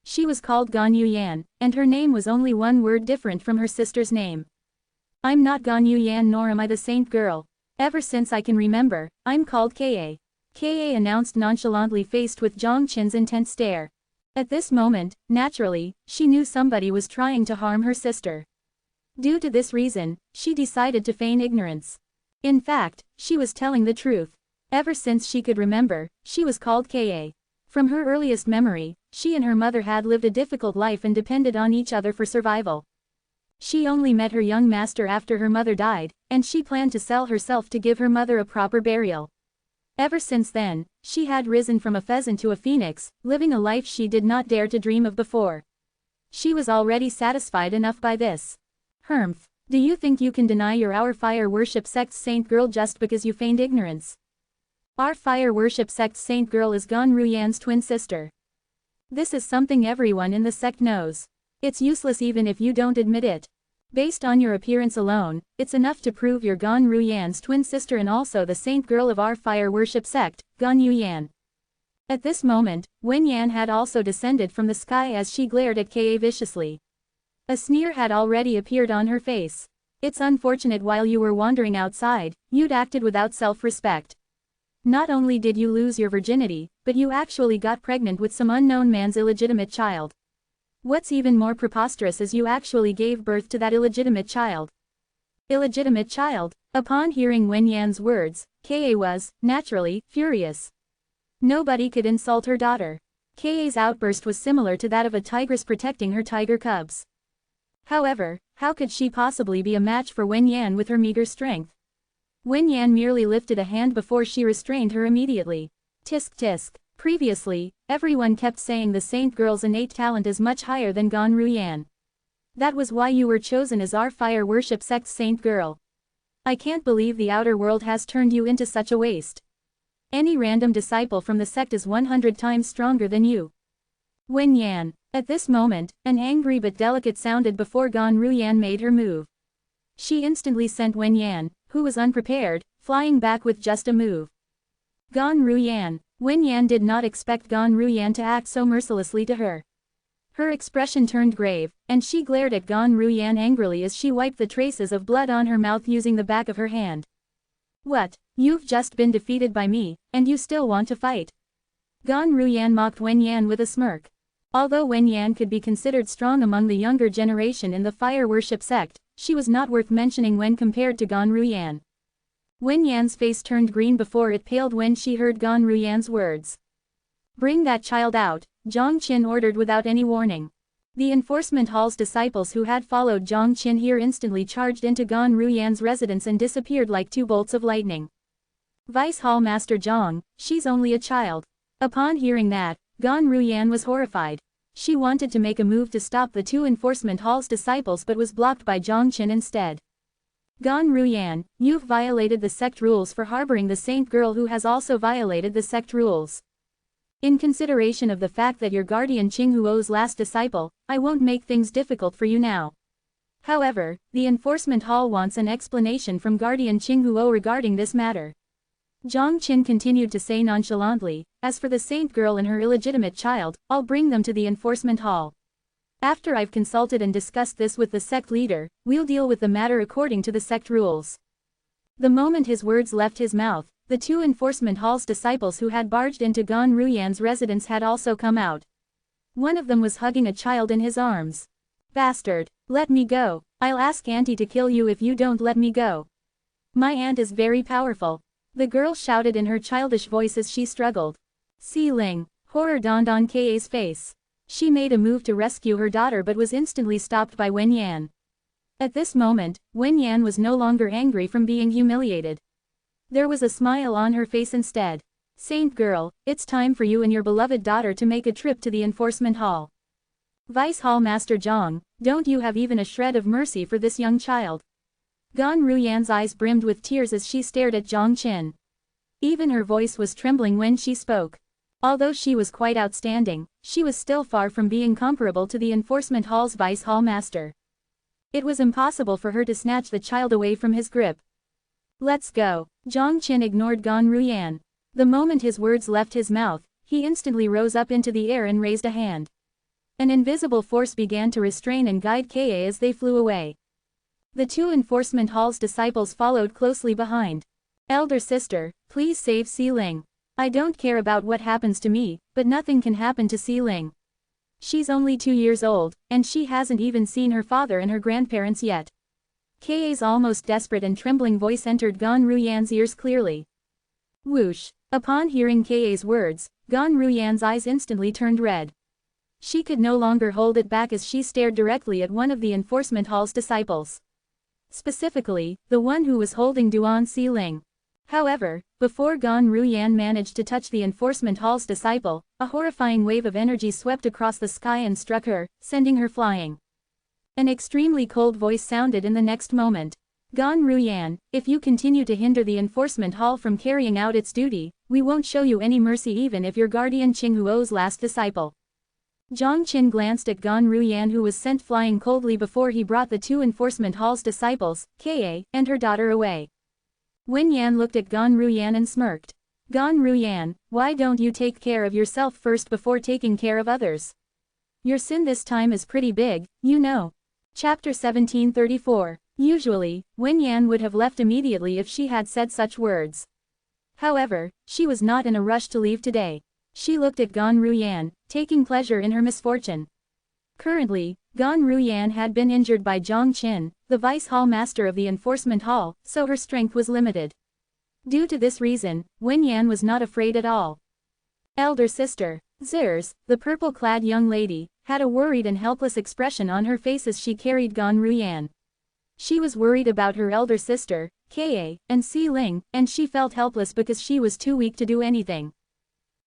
She was called Gan Yuyan, and her name was only one word different from her sister's name. I'm not Gan Yuyan nor am I the saint girl. Ever since I can remember, I'm called Ka. Ka announced nonchalantly, faced with Zhang Qin's intense stare. At this moment, naturally, she knew somebody was trying to harm her sister. Due to this reason, she decided to feign ignorance. In fact, she was telling the truth. Ever since she could remember, she was called Ka. From her earliest memory, she and her mother had lived a difficult life and depended on each other for survival. She only met her young master after her mother died, and she planned to sell herself to give her mother a proper burial. Ever since then, she had risen from a pheasant to a phoenix, living a life she did not dare to dream of before. She was already satisfied enough by this. Do you think you can deny our fire worship sect's saint girl just because you feigned ignorance? Our fire worship sect's saint girl is Gan Ruyan's twin sister. This is something everyone in the sect knows. It's useless even if you don't admit it. Based on your appearance alone, it's enough to prove you're Gan Ruyan's twin sister and also the saint girl of our fire worship sect, Gan Yuyan. At this moment, Wen Yan had also descended from the sky as she glared at Ka viciously. A sneer had already appeared on her face. It's unfortunate while you were wandering outside, you'd acted without self-respect. Not only did you lose your virginity, but you actually got pregnant with some unknown man's illegitimate child. What's even more preposterous is you actually gave birth to that illegitimate child. Illegitimate child? Upon hearing Wen Yan's words, Ka was, naturally, furious. Nobody could insult her daughter. Ka's outburst was similar to that of a tigress protecting her tiger cubs. However, how could she possibly be a match for Wen Yan with her meager strength? Wen Yan merely lifted a hand before she restrained her immediately. Tisk tisk. Previously, everyone kept saying the saint girl's innate talent is much higher than Gan Ruyan. That was why you were chosen as our fire worship sect's saint girl. I can't believe the outer world has turned you into such a waste. Any random disciple from the sect is 100 times stronger than you. Wen Yan. At this moment, an angry but delicate sounded before Gan Ruyan made her move. She instantly sent Wen Yan, who was unprepared, flying back with just a move. Gan Ruyan. Wen Yan did not expect Gan Ruyan to act so mercilessly to her. Her expression turned grave, and she glared at Gan Ruyan angrily as she wiped the traces of blood on her mouth using the back of her hand. What? You've just been defeated by me, and you still want to fight? Gan Ruyan mocked Wen Yan with a smirk. Although Wen Yan could be considered strong among the younger generation in the fire worship sect, she was not worth mentioning when compared to Gan Ruyan. Wen Yan's face turned green before it paled when she heard Gan Ruyan's words. Bring that child out, Zhang Qin ordered without any warning. The enforcement hall's disciples who had followed Zhang Qin here instantly charged into Gan Ruyan's residence and disappeared like two bolts of lightning. Vice Hall Master Zhang, she's only a child. Upon hearing that, Gan Ruyan was horrified. She wanted to make a move to stop the two enforcement hall's disciples but was blocked by Zhang Qin instead. Gan Ruyan, you've violated the sect rules for harboring the saint girl who has also violated the sect rules. In consideration of the fact that you're guardian Qinghuo's last disciple, I won't make things difficult for you now. However, the enforcement hall wants an explanation from guardian Qinghuo regarding this matter. Zhang Qin continued to say nonchalantly, as for the saint girl and her illegitimate child, I'll bring them to the enforcement hall. After I've consulted and discussed this with the sect leader, we'll deal with the matter according to the sect rules. The moment his words left his mouth, the two enforcement hall's disciples who had barged into Gan Ruyan's residence had also come out. One of them was hugging a child in his arms. Bastard, let me go. I'll ask Auntie to kill you if you don't let me go. My aunt is very powerful. The girl shouted in her childish voice as she struggled. Si Ling, horror dawned on Ka's face. She made a move to rescue her daughter but was instantly stopped by Wen Yan. At this moment, Wen Yan was no longer angry from being humiliated. There was a smile on her face instead. Saint girl, it's time for you and your beloved daughter to make a trip to the enforcement hall. Vice Hall Master Zhang, don't you have even a shred of mercy for this young child? Gan Ruyan's eyes brimmed with tears as she stared at Zhang Qin. Even her voice was trembling when she spoke. Although she was quite outstanding, she was still far from being comparable to the enforcement hall's Vice Hall Master. It was impossible for her to snatch the child away from his grip. Let's go. Zhang Qin ignored Gan Ruyan. The moment his words left his mouth, he instantly rose up into the air and raised a hand. An invisible force began to restrain and guide Ka as they flew away. The two enforcement hall's disciples followed closely behind. Elder sister, please save Si Ling. I don't care about what happens to me, but nothing can happen to Si Ling. She's only 2 years old, and she hasn't even seen her father and her grandparents yet. Ka's almost desperate and trembling voice entered Gan Ruyan's ears clearly. Whoosh! Upon hearing Ka's words, Gan Ruyan's eyes instantly turned red. She could no longer hold it back as she stared directly at one of the enforcement hall's disciples. Specifically, the one who was holding Duan Si Ling. However, before Gan Ruyan managed to touch the enforcement hall's disciple, a horrifying wave of energy swept across the sky and struck her, sending her flying. An extremely cold voice sounded in the next moment. Gan Ruyan, if you continue to hinder the enforcement hall from carrying out its duty, we won't show you any mercy even if you're guardian Qinghuo's last disciple. Zhang Qin glanced at Gan Ruyan who was sent flying coldly before he brought the two enforcement hall's disciples, Ka, and her daughter away. Wen Yan looked at Gan Ruyan and smirked. Gan Ruyan, why don't you take care of yourself first before taking care of others? Your sin this time is pretty big, you know. Chapter 1734. Usually, Wen Yan would have left immediately if she had said such words. However, she was not in a rush to leave today. She looked at Gan Ruyan, taking pleasure in her misfortune. Currently, Gan Ruyan had been injured by Zhang Qin, the Vice Hall Master of the Enforcement Hall, so her strength was limited. Due to this reason, Wen Yan was not afraid at all. Elder sister, Zers, the purple-clad young lady, had a worried and helpless expression on her face as she carried Gan Ruyan. She was worried about her elder sister, Ka, and Si Ling, and she felt helpless because she was too weak to do anything.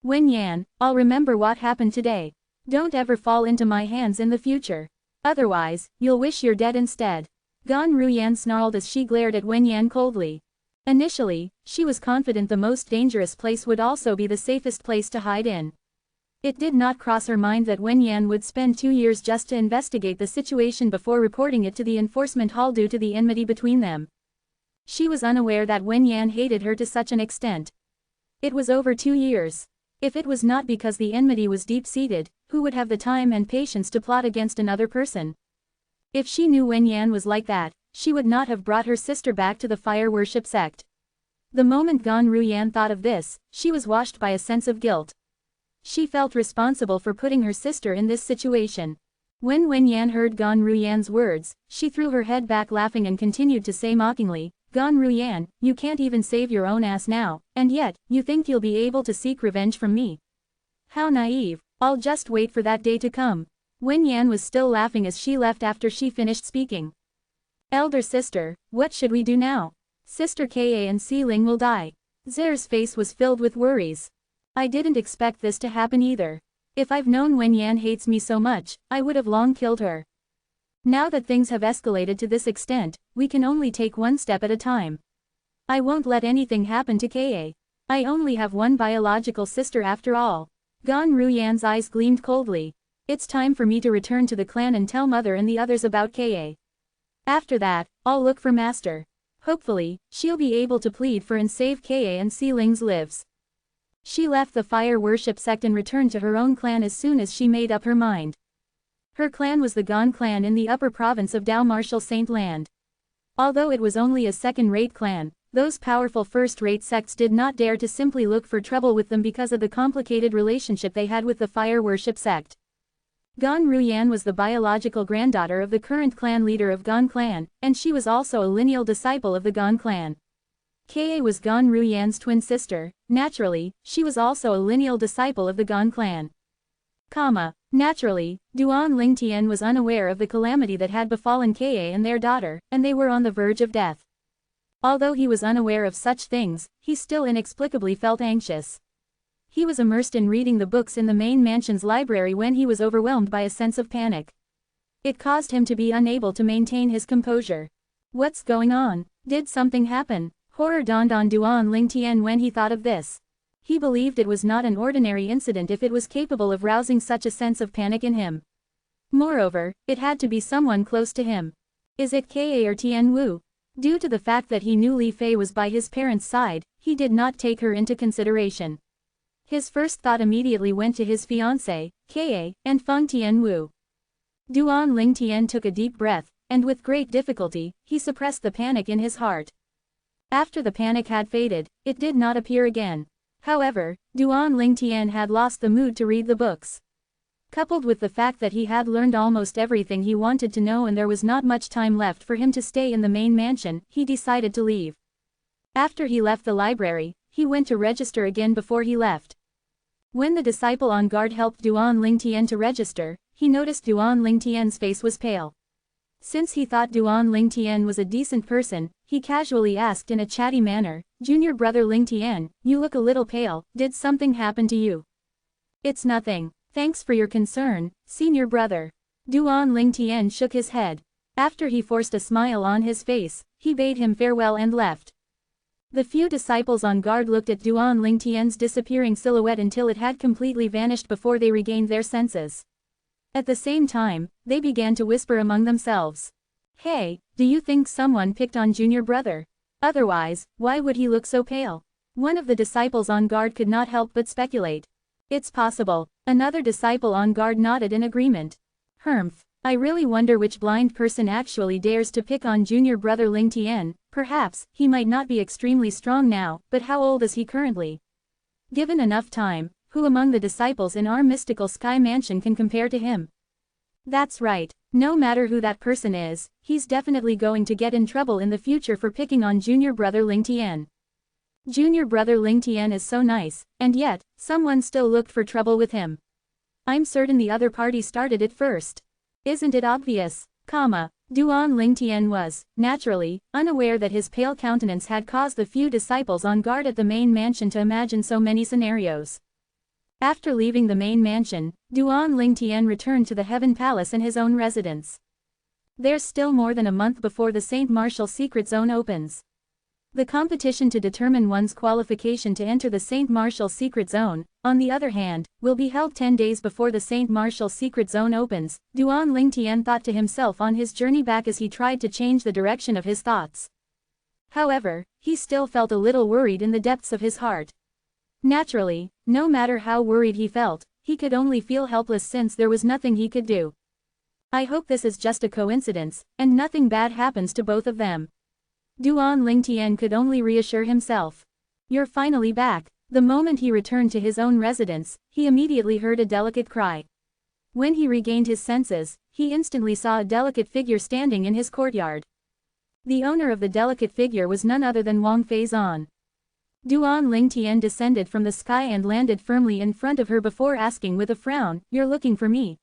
Wen Yan, I'll remember what happened today. Don't ever fall into my hands in the future. Otherwise, you'll wish you're dead instead. Gan Ruyan snarled as she glared at Wen Yan coldly. Initially, she was confident the most dangerous place would also be the safest place to hide in. It did not cross her mind that Wen Yan would spend 2 years just to investigate the situation before reporting it to the enforcement hall due to the enmity between them. She was unaware that Wen Yan hated her to such an extent. It was over 2 years. If it was not because the enmity was deep-seated, who would have the time and patience to plot against another person? If she knew Wen Yan was like that, she would not have brought her sister back to the fire worship sect. The moment Gan Ruyan thought of this, she was washed by a sense of guilt. She felt responsible for putting her sister in this situation. When Wen Yan heard Gan Ruyan's words, she threw her head back laughing and continued to say mockingly, Gan Ruyan, you can't even save your own ass now, and yet, you think you'll be able to seek revenge from me. How naive, I'll just wait for that day to come. Wen Yan was still laughing as she left after she finished speaking. Elder sister, what should we do now? Sister Ka and Si Ling will die. Zer's face was filled with worries. I didn't expect this to happen either. If I've known Wen Yan hates me so much, I would have long killed her. Now that things have escalated to this extent, we can only take one step at a time. I won't let anything happen to Ka. I only have one biological sister after all. Gan Ruyan's eyes gleamed coldly. It's time for me to return to the clan and tell mother and the others about Ka. After that, I'll look for master. Hopefully, she'll be able to plead for and save Ka and Si Ling's lives. She left the fire worship sect and returned to her own clan as soon as she made up her mind. Her clan was the Gan clan in the upper province of Dao Martial Saint Land. Although it was only a second-rate clan, those powerful first-rate sects did not dare to simply look for trouble with them because of the complicated relationship they had with the fire worship sect. Gan Ruyan was the biological granddaughter of the current clan leader of Gan clan, and she was also a lineal disciple of the Gan clan. Ka was Gan Ruyan's twin sister. Naturally, she was also a lineal disciple of the Gan clan. Naturally, Duan Lingtian was unaware of the calamity that had befallen Ka and their daughter, and they were on the verge of death. Although he was unaware of such things, he still inexplicably felt anxious. He was immersed in reading the books in the main mansion's library when he was overwhelmed by a sense of panic. It caused him to be unable to maintain his composure. What's going on? Did something happen? Horror dawned on Duan Lingtian when he thought of this. He believed it was not an ordinary incident if it was capable of rousing such a sense of panic in him. Moreover, it had to be someone close to him. Is it Ka or Tian Wu? Due to the fact that he knew Li Fei was by his parents' side, he did not take her into consideration. His first thought immediately went to his fiancée, Ka, and Feng Tian Wu. Duan Lingtian took a deep breath, and with great difficulty, he suppressed the panic in his heart. After the panic had faded, it did not appear again. However, Duan Lingtian had lost the mood to read the books. Coupled with the fact that he had learned almost everything he wanted to know and there was not much time left for him to stay in the main mansion, he decided to leave. After he left the library, he went to register again before he left. When the disciple on guard helped Duan Lingtian to register, he noticed Duan Lingtian's face was pale. Since he thought Duan Lingtian was a decent person, he casually asked in a chatty manner, "Junior brother Lingtian, you look a little pale, did something happen to you?" "It's nothing. Thanks for your concern, senior brother." Duan Lingtian shook his head. After he forced a smile on his face, he bade him farewell and left. The few disciples on guard looked at Duan Lingtian's disappearing silhouette until it had completely vanished before they regained their senses. At the same time, they began to whisper among themselves. "Hey, do you think someone picked on junior brother? Otherwise, why would he look so pale?" One of the disciples on guard could not help but speculate. "It's possible." Another disciple on guard nodded in agreement. "Humph, I really wonder which blind person actually dares to pick on junior brother Lingtian. Perhaps, he might not be extremely strong now, but how old is he currently? Given enough time, who among the disciples in our mystical sky mansion can compare to him? That's right, no matter who that person is, he's definitely going to get in trouble in the future for picking on junior brother Lingtian. Junior brother Lingtian is so nice, and yet, someone still looked for trouble with him. I'm certain the other party started it first. Isn't it obvious? Duan Lingtian was, naturally, unaware that his pale countenance had caused the few disciples on guard at the main mansion to imagine so many scenarios. After leaving the main mansion, Duan Lingtian returned to the Heaven Palace and his own residence. There's still more than a month before the Saint Martial Secret Zone opens. The competition to determine one's qualification to enter the Saint Martial Secret Zone, on the other hand, will be held 10 days before the Saint Martial Secret Zone opens, Duan Lingtian thought to himself on his journey back as he tried to change the direction of his thoughts. However, he still felt a little worried in the depths of his heart. Naturally, no matter how worried he felt, he could only feel helpless since there was nothing he could do. I hope this is just a coincidence, and nothing bad happens to both of them. Duan Lingtian could only reassure himself. You're finally back. The moment he returned to his own residence, he immediately heard a delicate cry. When he regained his senses, he instantly saw a delicate figure standing in his courtyard. The owner of the delicate figure was none other than Wang Feizan. Duan Lingtian descended from the sky and landed firmly in front of her before asking with a frown, "You're looking for me?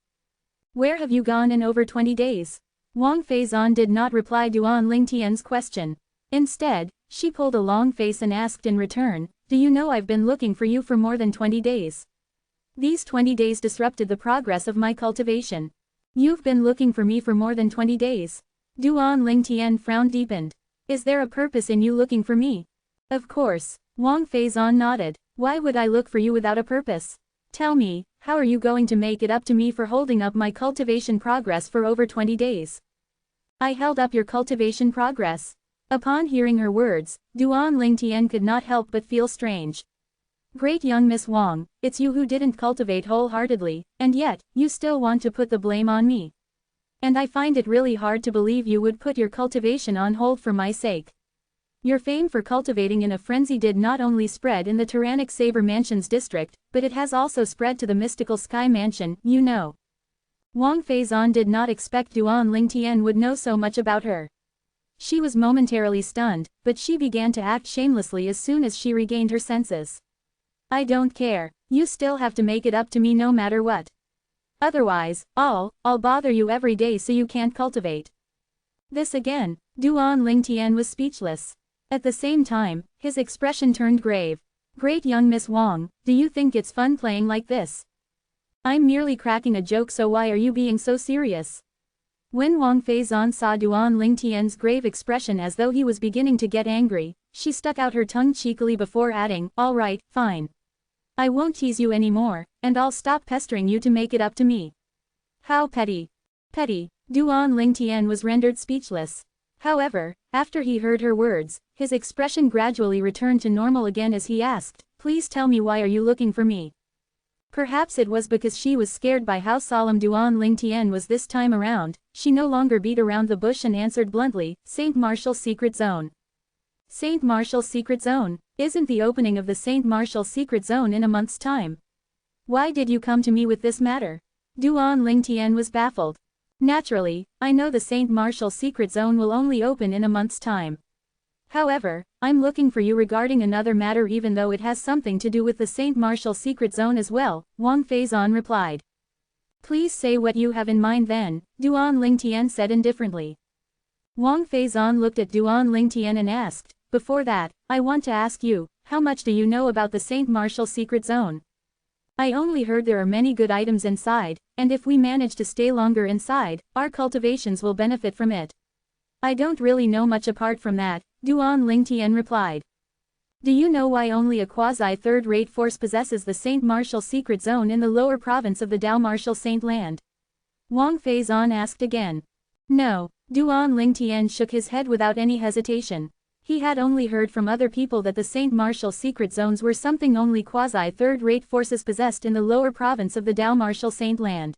Where have you gone in over 20 days? Wang Feizan did not reply Duan Lingtian's question. Instead, she pulled a long face and asked in return, "Do you know I've been looking for you for more than 20 days? These 20 days disrupted the progress of my cultivation. You've been looking for me for more than 20 days. Duan Lingtian frowned deepened. Is there a purpose in you looking for me? Of course. Wang Feizan nodded. Why would I look for you without a purpose? Tell me, how are you going to make it up to me for holding up my cultivation progress for over 20 days? I held up your cultivation progress. Upon hearing her words, Duan Lingtian could not help but feel strange. Great young Miss Wang, it's you who didn't cultivate wholeheartedly, and yet, you still want to put the blame on me. And I find it really hard to believe you would put your cultivation on hold for my sake. Your fame for cultivating in a frenzy did not only spread in the tyrannic Saber Mansion's district, but it has also spread to the mystical Sky Mansion, you know. Wang Feizan did not expect Duan Lingtian would know so much about her. She was momentarily stunned, but she began to act shamelessly as soon as she regained her senses. I don't care, you still have to make it up to me no matter what. Otherwise, I'll bother you every day so you can't cultivate. This again, Duan Lingtian was speechless. At the same time, his expression turned grave. Great young Miss Wang, do you think it's fun playing like this? I'm merely cracking a joke, so why are you being so serious? When Wang Feizan saw Duan Lingtian's grave expression as though he was beginning to get angry, she stuck out her tongue cheekily before adding, all right, fine. I won't tease you anymore, and I'll stop pestering you to make it up to me. How petty. Petty, Duan Lingtian was rendered speechless. However, after he heard her words, his expression gradually returned to normal again as he asked, please tell me, why are you looking for me? Perhaps it was because she was scared by how solemn Duan Lingtian was this time around, she no longer beat around the bush and answered bluntly, St. Martial's Secret Zone. St. Martial's Secret Zone? Isn't the opening of the St. Martial's Secret Zone in a month's time? Why did you come to me with this matter? Duan Lingtian was baffled. Naturally, I know the St. Martial's Secret Zone will only open in a month's time. However, I'm looking for you regarding another matter, even though it has something to do with the St. Martial's Secret Zone as well, Wang Feizan replied. Please say what you have in mind then, Duan Lingtian said indifferently. Wang Feizan looked at Duan Lingtian and asked, before that, I want to ask you, how much do you know about the St. Martial's Secret Zone? I only heard there are many good items inside, and if we manage to stay longer inside, our cultivations will benefit from it. I don't really know much apart from that, Duan Lingtian replied. Do you know why only a quasi-third-rate force possesses the St. Martial's Secret Zone in the lower province of the Dao Martial Saint Land? Wang Feizan asked again. No, Duan Lingtian shook his head without any hesitation. He had only heard from other people that the St. Martial Secret Zones were something only quasi-third-rate forces possessed in the lower province of the Dao Martial Saint Land.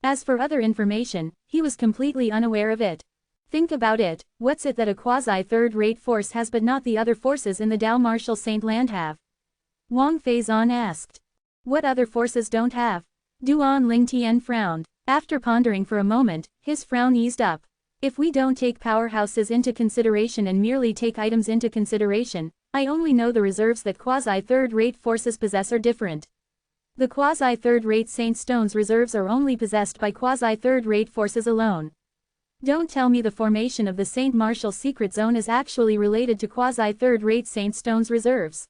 As for other information, he was completely unaware of it. Think about it, what's it that a quasi-third-rate force has but not the other forces in the Dao Martial Saint Land have? Wang Feizan asked. What other forces don't have? Duan Lingtian frowned. After pondering for a moment, his frown eased up. If we don't take powerhouses into consideration and merely take items into consideration, I only know the reserves that quasi-third-rate forces possess are different. The quasi-third-rate Saint Stones reserves are only possessed by quasi-third-rate forces alone. Don't tell me the formation of the St. Martial's Secret Zone is actually related to quasi-third-rate Saint Stones reserves.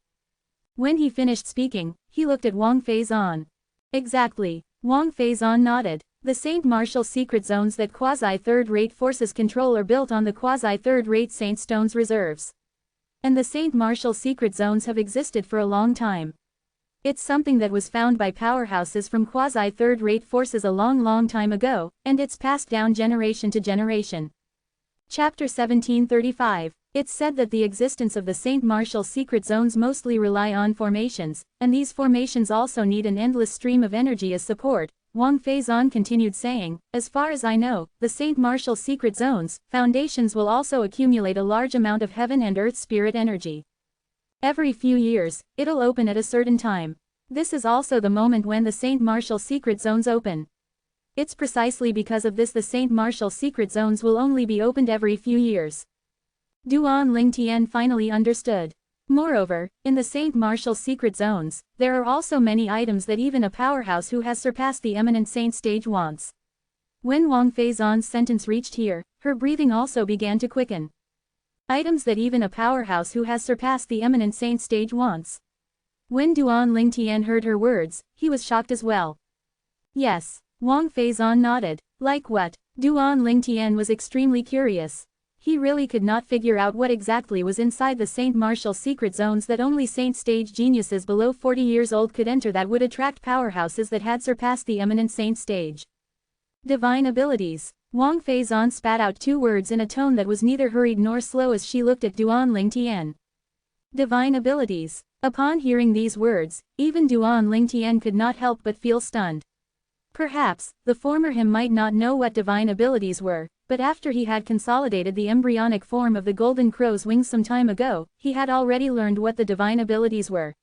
When he finished speaking, he looked at Wang Feizan. Exactly. Wang Feizan nodded. The St. Martial's Secret Zones that quasi-third-rate forces control are built on the quasi-third-rate Saint Stones reserves. And the St. Martial's Secret Zones have existed for a long time. It's something that was found by powerhouses from quasi-third-rate forces a long time ago, and it's passed down generation to generation. Chapter 1735. It's said that the existence of the St. Martial secret zones mostly rely on formations, and these formations also need an endless stream of energy as support. Wang Feizan continued saying, as far as I know, the St. Martial secret zones, foundations will also accumulate a large amount of heaven and earth spirit energy. Every few years, it'll open at a certain time. This is also the moment when the St. Martial secret zones open. It's precisely because of this the St. Martial secret zones will only be opened every few years. Duan Lingtian finally understood. Moreover, in the St. Martial secret zones, there are also many items that even a powerhouse who has surpassed the eminent saint stage wants. When Wang Feizan's sentence reached here, her breathing also began to quicken. Items that even a powerhouse who has surpassed the eminent saint stage wants. When Duan Lingtian heard her words, he was shocked as well. Yes, Wang Feizan nodded. Like what? Duan Lingtian was extremely curious. He really could not figure out what exactly was inside the St. Martial secret zones that only saint stage geniuses below 40 years old could enter that would attract powerhouses that had surpassed the eminent saint stage. Divine abilities. Wang Feizan spat out two words in a tone that was neither hurried nor slow as she looked at Duan Lingtian. Divine abilities. Upon hearing these words, even Duan Lingtian could not help but feel stunned. Perhaps, the former him might not know what divine abilities were, but after he had consolidated the embryonic form of the golden crow's wings some time ago, he had already learned what the divine abilities were.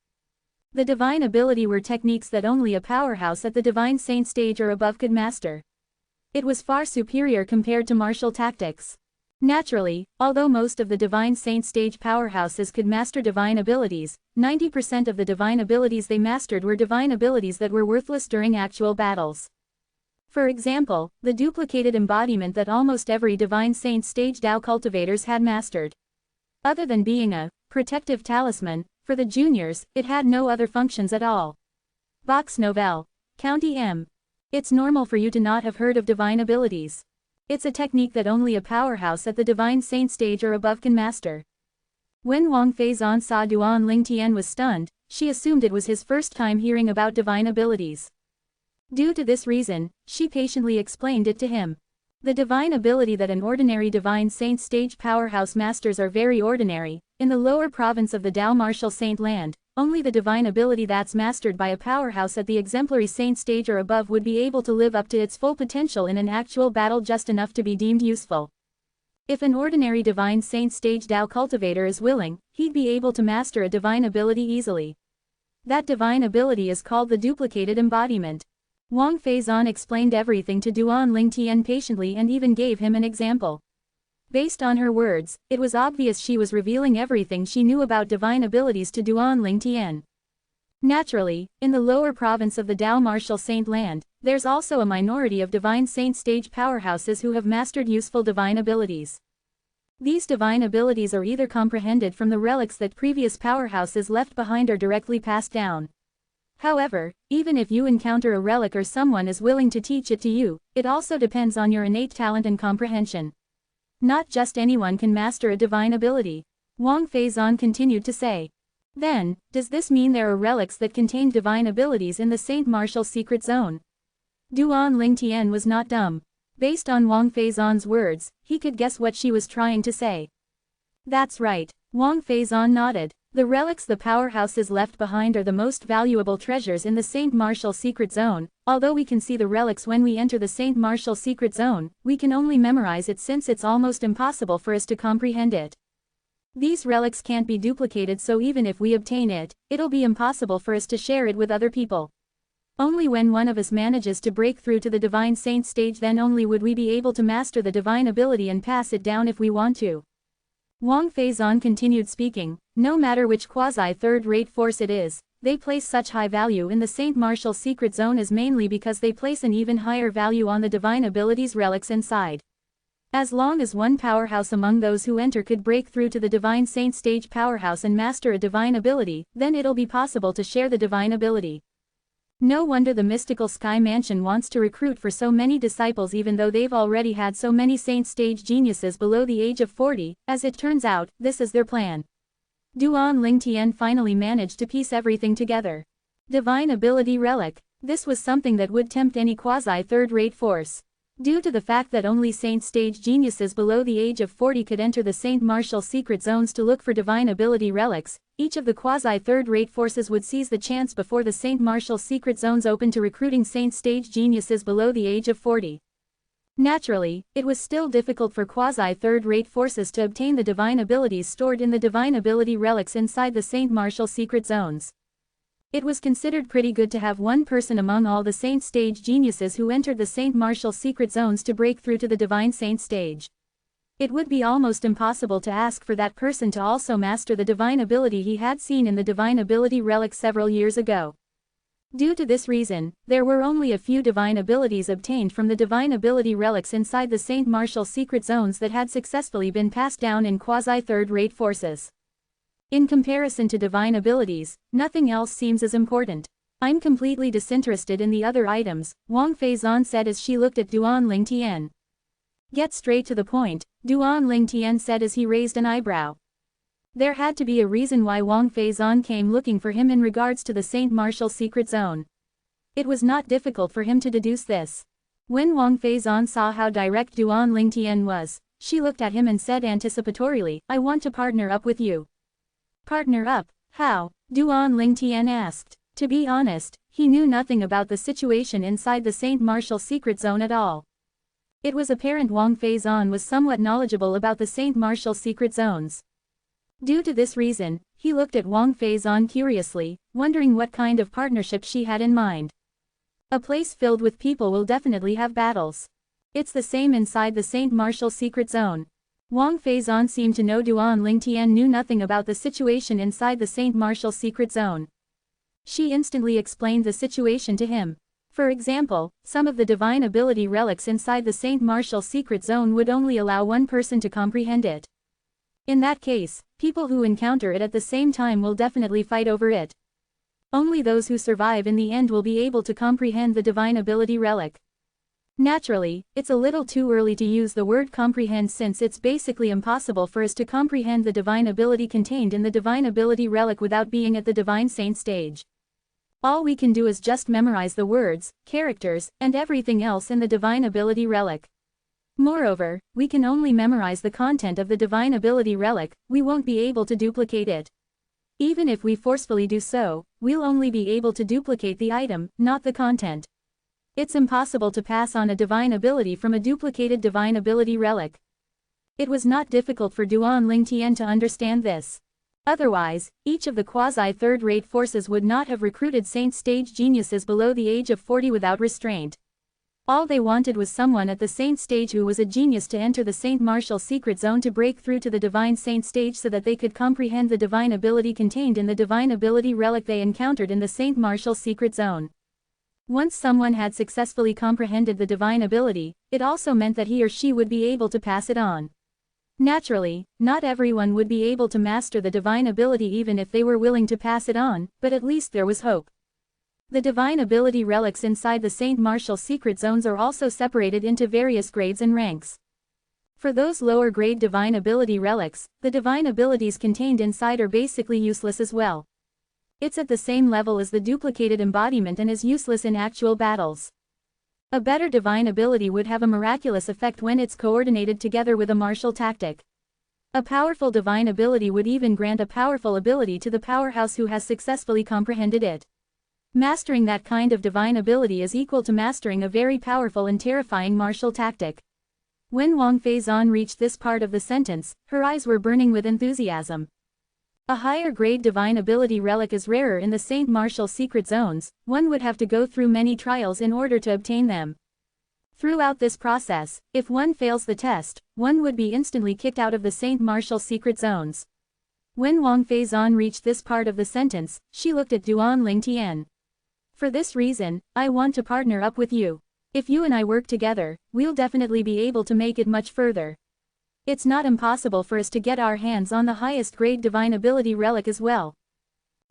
The divine ability were techniques that only a powerhouse at the divine saint stage or above could master. It was far superior compared to martial tactics. Naturally, although most of the divine saint stage powerhouses could master divine abilities, 90% of the divine abilities they mastered were divine abilities that were worthless during actual battles. For example, the duplicated embodiment that almost every divine saint stage Tao cultivators had mastered. Other than being a protective talisman, for the juniors, it had no other functions at all. Vox Novel. County M. It's normal for you to not have heard of divine abilities. It's a technique that only a powerhouse at the divine saint stage or above can master. When Wang Feizan saw Duan Lingtian was stunned, she assumed it was his first time hearing about divine abilities. Due to this reason, she patiently explained it to him. The divine ability that an ordinary divine saint stage powerhouse masters are very ordinary. In the lower province of the Tao martial saint land, only the divine ability that's mastered by a powerhouse at the exemplary saint stage or above would be able to live up to its full potential in an actual battle just enough to be deemed useful. If an ordinary divine saint stage Tao cultivator is willing, he'd be able to master a divine ability easily. That divine ability is called the duplicated embodiment. Wang Feizan explained everything to Duan Lingtian patiently and even gave him an example. Based on her words, it was obvious she was revealing everything she knew about divine abilities to Duan Lingtian. Naturally, in the lower province of the Tao martial saint land, there's also a minority of divine saint stage powerhouses who have mastered useful divine abilities. These divine abilities are either comprehended from the relics that previous powerhouses left behind or directly passed down. However, even if you encounter a relic or someone is willing to teach it to you, it also depends on your innate talent and comprehension. Not just anyone can master a divine ability. Wang Feizan continued to say. Then, does this mean there are relics that contain divine abilities in the St. Martial secret zone? Duan Lingtian was not dumb. Based on Wang Feizan's words, he could guess what she was trying to say. That's right. Wang Feizan nodded. The relics the powerhouses left behind are the most valuable treasures in the St. Martial secret zone. Although we can see the relics when we enter the St. Martial secret zone, we can only memorize it since it's almost impossible for us to comprehend it. These relics can't be duplicated, so even if we obtain it, it'll be impossible for us to share it with other people. Only when one of us manages to break through to the divine saint stage, then only would we be able to master the divine ability and pass it down if we want to. Wang Feizan continued speaking. No matter which quasi-third-rate force it is, they place such high value in the St. Martial secret zone is mainly because they place an even higher value on the divine abilities relics inside. As long as one powerhouse among those who enter could break through to the divine saint stage powerhouse and master a divine ability, then it'll be possible to share the divine ability. No wonder the mystical Sky Mansion wants to recruit for so many disciples, even though they've already had so many saint stage geniuses below the age of 40, as it turns out, this is their plan. Duan Lingtian finally managed to piece everything together. Divine ability relic. This was something that would tempt any quasi-third-rate force. Due to the fact that only Saint stage geniuses below the age of 40 could enter the Saint Martial secret zones to look for divine ability relics, each of the quasi-third-rate forces would seize the chance before the Saint Martial secret zones opened to recruiting Saint stage geniuses below the age of 40. Naturally, it was still difficult for quasi-third-rate forces to obtain the divine abilities stored in the divine ability relics inside the Saint Martial secret zones. It was considered pretty good to have one person among all the Saint stage geniuses who entered the Saint Martial secret zones to break through to the divine Saint stage. It would be almost impossible to ask for that person to also master the divine ability he had seen in the divine ability relic several years ago. Due to this reason, there were only a few divine abilities obtained from the divine ability relics inside the Saint Martial secret zones that had successfully been passed down in quasi-third-rate forces. In comparison to divine abilities, nothing else seems as important. I'm completely disinterested in the other items, Wang Feizan said as she looked at Duan Lingtian. Get straight to the point, Duan Lingtian said as he raised an eyebrow. There had to be a reason why Wang Feizan came looking for him in regards to the Saint Martial secret zone. It was not difficult for him to deduce this. When Wang Feizan saw how direct Duan Lingtian was, she looked at him and said anticipatorily, I want to partner up with you. Partner up? How? Duan Lingtian asked. To be honest, he knew nothing about the situation inside the Saint Martial secret zone at all. It was apparent Wang Feizan was somewhat knowledgeable about the Saint Martial secret zones. Due to this reason, he looked at Wang Feizan curiously, wondering what kind of partnership she had in mind. A place filled with people will definitely have battles. It's the same inside the Saint Martial secret zone. Wang Feizan seemed to know Duan Lingtian knew nothing about the situation inside the Saint Martial secret zone. She instantly explained the situation to him. For example, some of the divine ability relics inside the Saint Martial secret zone would only allow one person to comprehend it. In that case, people who encounter it at the same time will definitely fight over it. Only those who survive in the end will be able to comprehend the divine ability relic. Naturally, it's a little too early to use the word comprehend since it's basically impossible for us to comprehend the divine ability contained in the divine ability relic without being at the divine saint stage. All we can do is just memorize the words, characters, and everything else in the divine ability relic. Moreover, we can only memorize the content of the divine ability relic, we won't be able to duplicate it. Even if we forcefully do so, we'll only be able to duplicate the item, not the content. It's impossible to pass on a divine ability from a duplicated divine ability relic. It was not difficult for Duan Lingtian to understand this. Otherwise, each of the quasi-third-rate forces would not have recruited saint stage geniuses below the age of 40 without restraint. All they wanted was someone at the saint stage who was a genius to enter the Saint Martial secret zone to break through to the divine saint stage so that they could comprehend the divine ability contained in the divine ability relic they encountered in the Saint Martial secret zone. Once someone had successfully comprehended the divine ability, it also meant that he or she would be able to pass it on. Naturally, not everyone would be able to master the divine ability even if they were willing to pass it on, but at least there was hope. The divine ability relics inside the Saint Martial secret zones are also separated into various grades and ranks. For those lower grade divine ability relics, the divine abilities contained inside are basically useless as well. It's at the same level as the duplicated embodiment and is useless in actual battles. A better divine ability would have a miraculous effect when it's coordinated together with a martial tactic. A powerful divine ability would even grant a powerful ability to the powerhouse who has successfully comprehended it. Mastering that kind of divine ability is equal to mastering a very powerful and terrifying martial tactic. When Wang Feizan reached this part of the sentence, her eyes were burning with enthusiasm. A higher grade divine ability relic is rarer in the Saint Martial secret zones, one would have to go through many trials in order to obtain them. Throughout this process, if one fails the test, one would be instantly kicked out of the Saint Martial secret zones. When Wang Feizan reached this part of the sentence, she looked at Duan Lingtian. For this reason, I want to partner up with you. If you and I work together, we'll definitely be able to make it much further. It's not impossible for us to get our hands on the highest grade divine ability relic as well.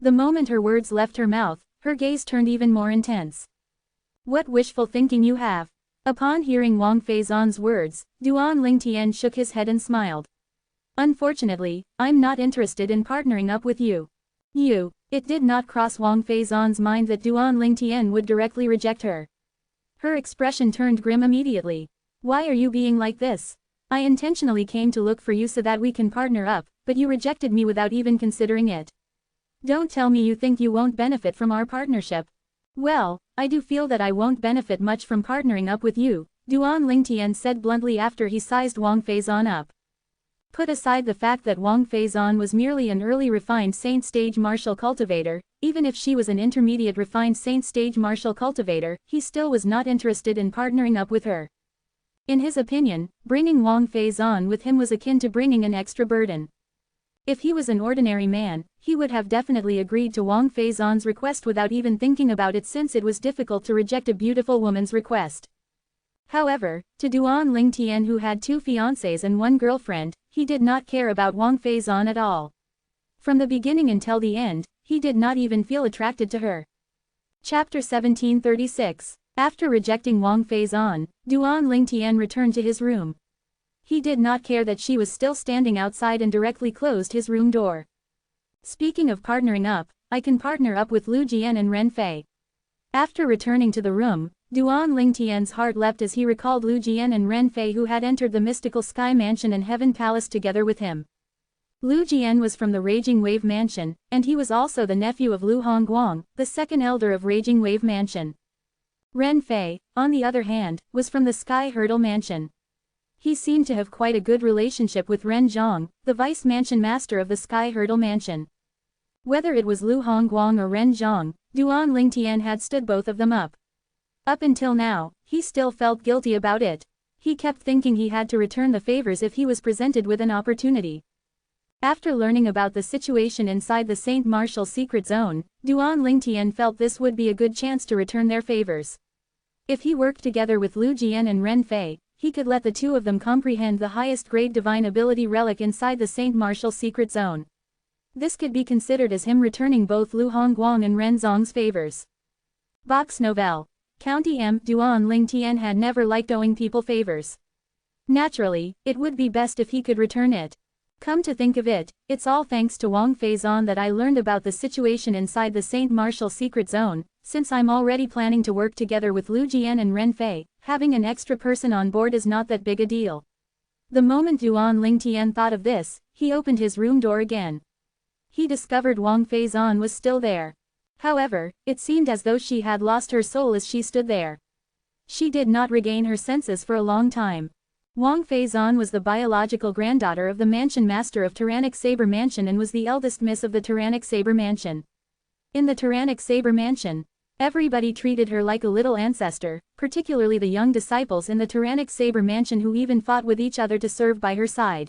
The moment her words left her mouth, her gaze turned even more intense. What wishful thinking you have. Upon hearing Wang Feizan's words, Duan Lingtian shook his head and smiled. Unfortunately, I'm not interested in partnering up with you. It did not cross Wang Feizan's mind that Duan Lingtian would directly reject her. Her expression turned grim immediately. Why are you being like this? I intentionally came to look for you so that we can partner up, but you rejected me without even considering it. Don't tell me you think you won't benefit from our partnership. Well, I do feel that I won't benefit much from partnering up with you, Duan Lingtian said bluntly after he sized Wang Feizan up. Put aside the fact that Wang Feizan was merely an early refined saint stage martial cultivator, even if she was an intermediate refined saint stage martial cultivator, he still was not interested in partnering up with her. In his opinion, bringing Wang Feizan with him was akin to bringing an extra burden. If he was an ordinary man, he would have definitely agreed to Wang Feizan's request without even thinking about it, since it was difficult to reject a beautiful woman's request. However, to Duan Lingtian, who had 2 fiancés and 1 girlfriend, he did not care about Wang Feizan at all. From the beginning until the end, he did not even feel attracted to her. Chapter 1736. After rejecting Wang Feizan, Duan Lingtian returned to his room. He did not care that she was still standing outside and directly closed his room door. Speaking of partnering up, I can partner up with Lu Jian and Ren Fei. After returning to the room, Duan Lingtian's heart leapt as he recalled Lu Jian and Ren Fei, who had entered the mystical Sky Mansion and Heaven Palace together with him. Lu Jian was from the Raging Wave Mansion, and he was also the nephew of Lu Hongguang, the second elder of Raging Wave Mansion. Ren Fei, on the other hand, was from the Sky Hurdle Mansion. He seemed to have quite a good relationship with Ren Zhang, the vice mansion master of the Sky Hurdle Mansion. Whether it was Lu Hongguang or Ren Zhang, Duan Lingtian had stood both of them up. Up until now, he still felt guilty about it. He kept thinking he had to return the favors if he was presented with an opportunity. After learning about the situation inside the Saint Martial secret zone, Duan Lingtian felt this would be a good chance to return their favors. If he worked together with Lu Jian and Ren Fei, he could let the 2 of them comprehend the highest grade divine ability relic inside the Saint Martial secret zone. This could be considered as him returning both Lu Hongguang and Ren Zhang's favors. Box Novel. County M. Duan Lingtian had never liked owing people favors. Naturally, it would be best if he could return it. Come to think of it, it's all thanks to Wang Feizan that I learned about the situation inside the Saint Martial secret zone. Since I'm already planning to work together with Lu Jian and Ren Fei, having an extra person on board is not that big a deal. The moment Duan Lingtian thought of this, he opened his room door again. He discovered Wang Feizan was still there. However, it seemed as though she had lost her soul as she stood there. She did not regain her senses for a long time. Wang Feizan was the biological granddaughter of the mansion master of Tyrannic Saber Mansion and was the eldest miss of the Tyrannic Saber Mansion. In the Tyrannic Saber Mansion, everybody treated her like a little ancestor, particularly the young disciples in the Tyrannic Saber Mansion, who even fought with each other to serve by her side.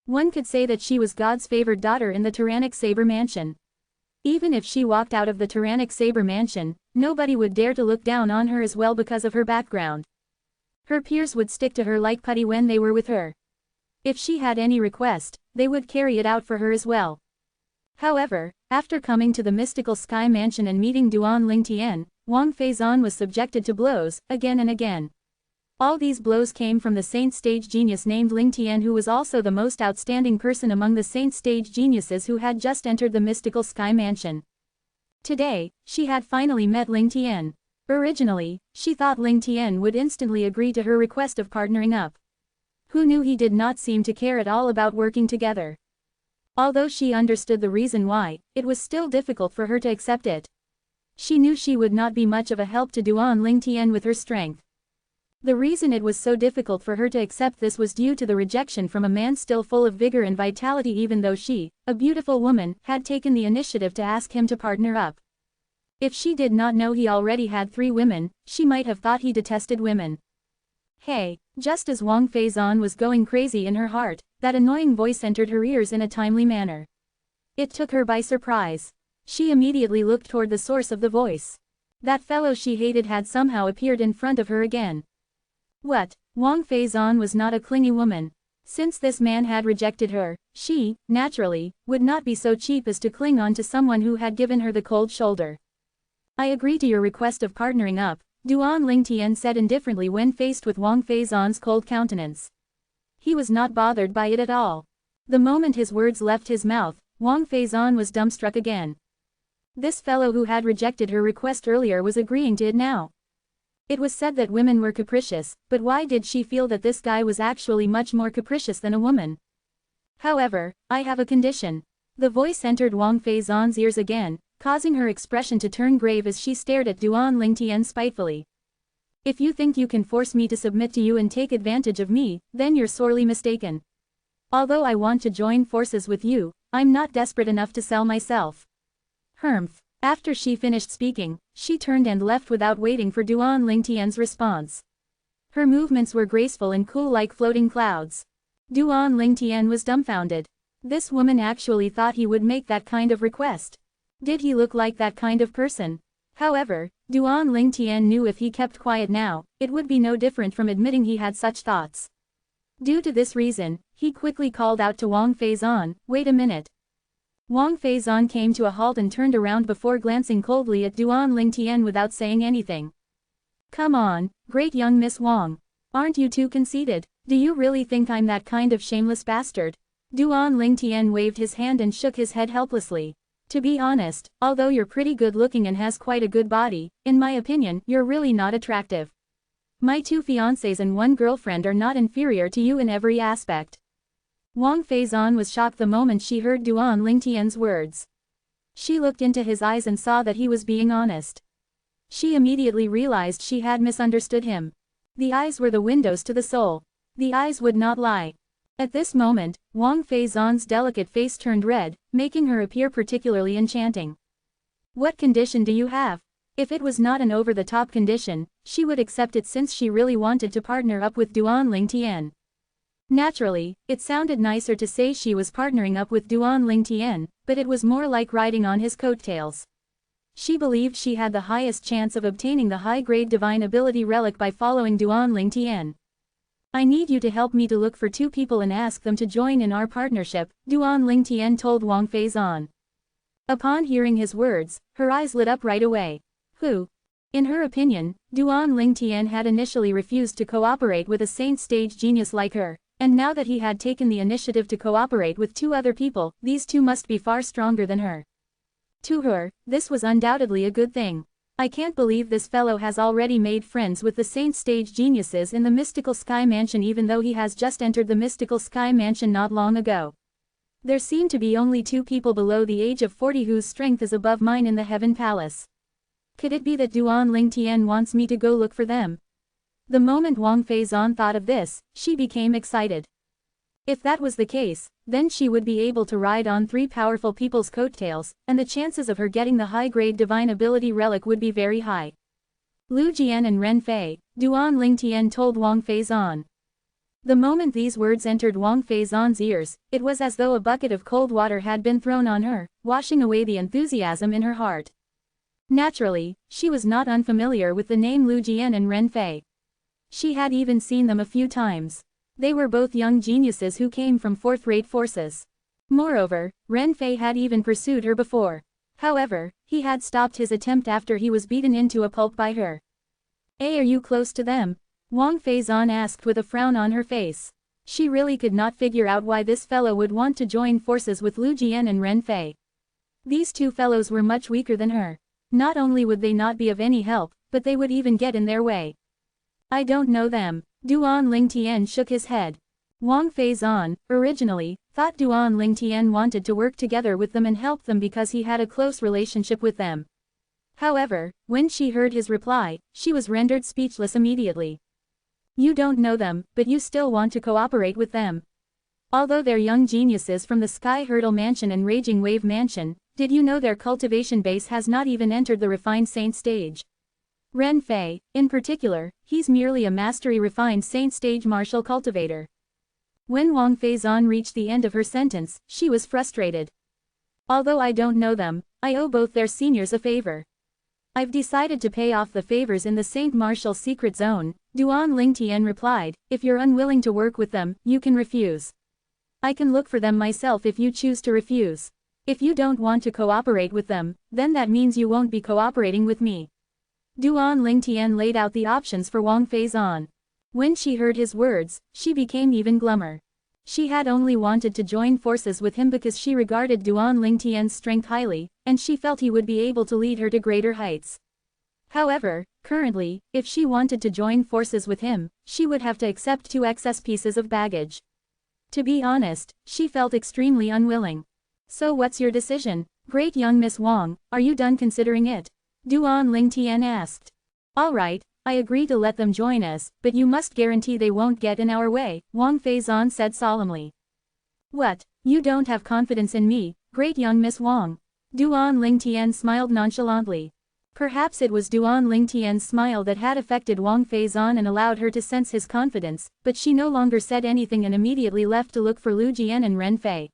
One could say that she was God's favored daughter in the Tyrannic Saber Mansion. Even if she walked out of the Tyrannic Saber Mansion, nobody would dare to look down on her as well because of her background. Her peers would stick to her like putty when they were with her. If she had any request, they would carry it out for her as well. However, after coming to the mystical Sky Mansion and meeting Duan Lingtian, Wang Feizan was subjected to blows, again and again. All these blows came from the saint stage genius named Lingtian, who was also the most outstanding person among the saint stage geniuses who had just entered the mystical Sky Mansion. Today, she had finally met Lingtian. Originally, she thought Lingtian would instantly agree to her request of partnering up. Who knew he did not seem to care at all about working together. Although she understood the reason why, it was still difficult for her to accept it. She knew she would not be much of a help to Duan Lingtian with her strength. The reason it was so difficult for her to accept this was due to the rejection from a man still full of vigor and vitality, even though she, a beautiful woman, had taken the initiative to ask him to partner up. If she did not know he already had 3 women, she might have thought he detested women. Hey, just as Wang Feizan was going crazy in her heart, that annoying voice entered her ears in a timely manner. It took her by surprise. She immediately looked toward the source of the voice. That fellow she hated had somehow appeared in front of her again. What? Wang Feizan was not a clingy woman. Since this man had rejected her, she, naturally, would not be so cheap as to cling on to someone who had given her the cold shoulder. I agree to your request of partnering up, Duan Lingtian said indifferently when faced with Wang Feizan's cold countenance. He was not bothered by it at all. The moment his words left his mouth, Wang Feizan was dumbstruck again. This fellow who had rejected her request earlier was agreeing to it now. It was said that women were capricious, but why did she feel that this guy was actually much more capricious than a woman? However, I have a condition. The voice entered Wang Feizan's ears again, causing her expression to turn grave as she stared at Duan Lingtian spitefully. If you think you can force me to submit to you and take advantage of me, then you're sorely mistaken. Although I want to join forces with you, I'm not desperate enough to sell myself. Humph. After she finished speaking, she turned and left without waiting for Duan Lingtian's response. Her movements were graceful and cool like floating clouds. Duan Lingtian was dumbfounded. This woman actually thought he would make that kind of request. Did he look like that kind of person? However, Duan Lingtian knew if he kept quiet now, it would be no different from admitting he had such thoughts. Due to this reason, he quickly called out to Wang Feizan, "Wait a minute." Wang Feizan came to a halt and turned around before glancing coldly at Duan Lingtian without saying anything. "Come on, great young Miss Wang. Aren't you too conceited? Do you really think I'm that kind of shameless bastard?" Duan Lingtian waved his hand and shook his head helplessly. "To be honest, although you're pretty good looking and has quite a good body, in my opinion, you're really not attractive. My 2 fiancés and 1 girlfriend are not inferior to you in every aspect." Wang Feizan was shocked the moment she heard Duan Lingtian's words. She looked into his eyes and saw that he was being honest. She immediately realized she had misunderstood him. The eyes were the windows to the soul. The eyes would not lie. At this moment, Wang Feizan's delicate face turned red, making her appear particularly enchanting. "What condition do you have?" If it was not an over-the-top condition, she would accept it since she really wanted to partner up with Duan Lingtian. Naturally, it sounded nicer to say she was partnering up with Duan Lingtian, but it was more like riding on his coattails. She believed she had the highest chance of obtaining the high-grade divine ability relic by following Duan Lingtian. "I need you to help me to look for 2 people and ask them to join in our partnership," Duan Lingtian told Wang Feizan. Upon hearing his words, her eyes lit up right away. Who? In her opinion, Duan Lingtian had initially refused to cooperate with a saint-stage genius like her, and now that he had taken the initiative to cooperate with 2 other people, these 2 must be far stronger than her. To her, this was undoubtedly a good thing. "I can't believe this fellow has already made friends with the saint-stage geniuses in the Mystical Sky Mansion even though he has just entered the Mystical Sky Mansion not long ago. There seem to be only 2 people below the age of 40 whose strength is above mine in the Heaven Palace. Could it be that Duan Lingtian wants me to go look for them?" The moment Wang Feizan thought of this, she became excited. If that was the case, then she would be able to ride on 3 powerful people's coattails, and the chances of her getting the high-grade divine ability relic would be very high. "Lu Jian and Ren Fei," Duan Lingtian told Wang Feizan. The moment these words entered Wang Feizan's ears, it was as though a bucket of cold water had been thrown on her, washing away the enthusiasm in her heart. Naturally, she was not unfamiliar with the name Lu Jian and Ren Fei. She had even seen them a few times. They were both young geniuses who came from 4th-rate forces. Moreover, Ren Fei had even pursued her before. However, he had stopped his attempt after he was beaten into a pulp by her. "Hey, are you close to them?" Wang Feizan asked with a frown on her face. She really could not figure out why this fellow would want to join forces with Lu Jian and Ren Fei. These 2 fellows were much weaker than her. Not only would they not be of any help, but they would even get in their way. "I don't know them." Duan Lingtian shook his head. Wang Feizan, originally, thought Duan Lingtian wanted to work together with them and help them because he had a close relationship with them. However, when she heard his reply, she was rendered speechless immediately. "You don't know them, but you still want to cooperate with them. Although they're young geniuses from the Sky Hurdle Mansion and Raging Wave Mansion, did you know their cultivation base has not even entered the refined saint stage? Ren Fei, in particular, he's merely a mastery refined saint stage martial cultivator." When Wang Feizan reached the end of her sentence, she was frustrated. "Although I don't know them, I owe both their seniors a favor. I've decided to pay off the favors in the Saint Martial Secret Zone," Duan Lingtian replied. "If you're unwilling to work with them, you can refuse. I can look for them myself if you choose to refuse. If you don't want to cooperate with them, then that means you won't be cooperating with me." Duan Lingtian laid out the options for Wang Feizan. When she heard his words, she became even glummer. She had only wanted to join forces with him because she regarded Duan Lingtian's strength highly, and she felt he would be able to lead her to greater heights. However, Currently, if she wanted to join forces with him, she would have to accept 2 excess pieces of baggage. To be honest, she felt extremely unwilling. So what's your decision, great young Miss Wang, are you done considering it? Duan Lingtian asked. Alright, I agree to let them join us, but you must guarantee they won't get in our way, Wang Feizan said solemnly. What, you don't have confidence in me, great young Miss Wang? Duan Lingtian smiled nonchalantly. Perhaps it was Duan Lingtian's smile that had affected Wang Feizan and allowed her to sense his confidence, but she no longer said anything and immediately left to look for Lu Jian and Ren Fei.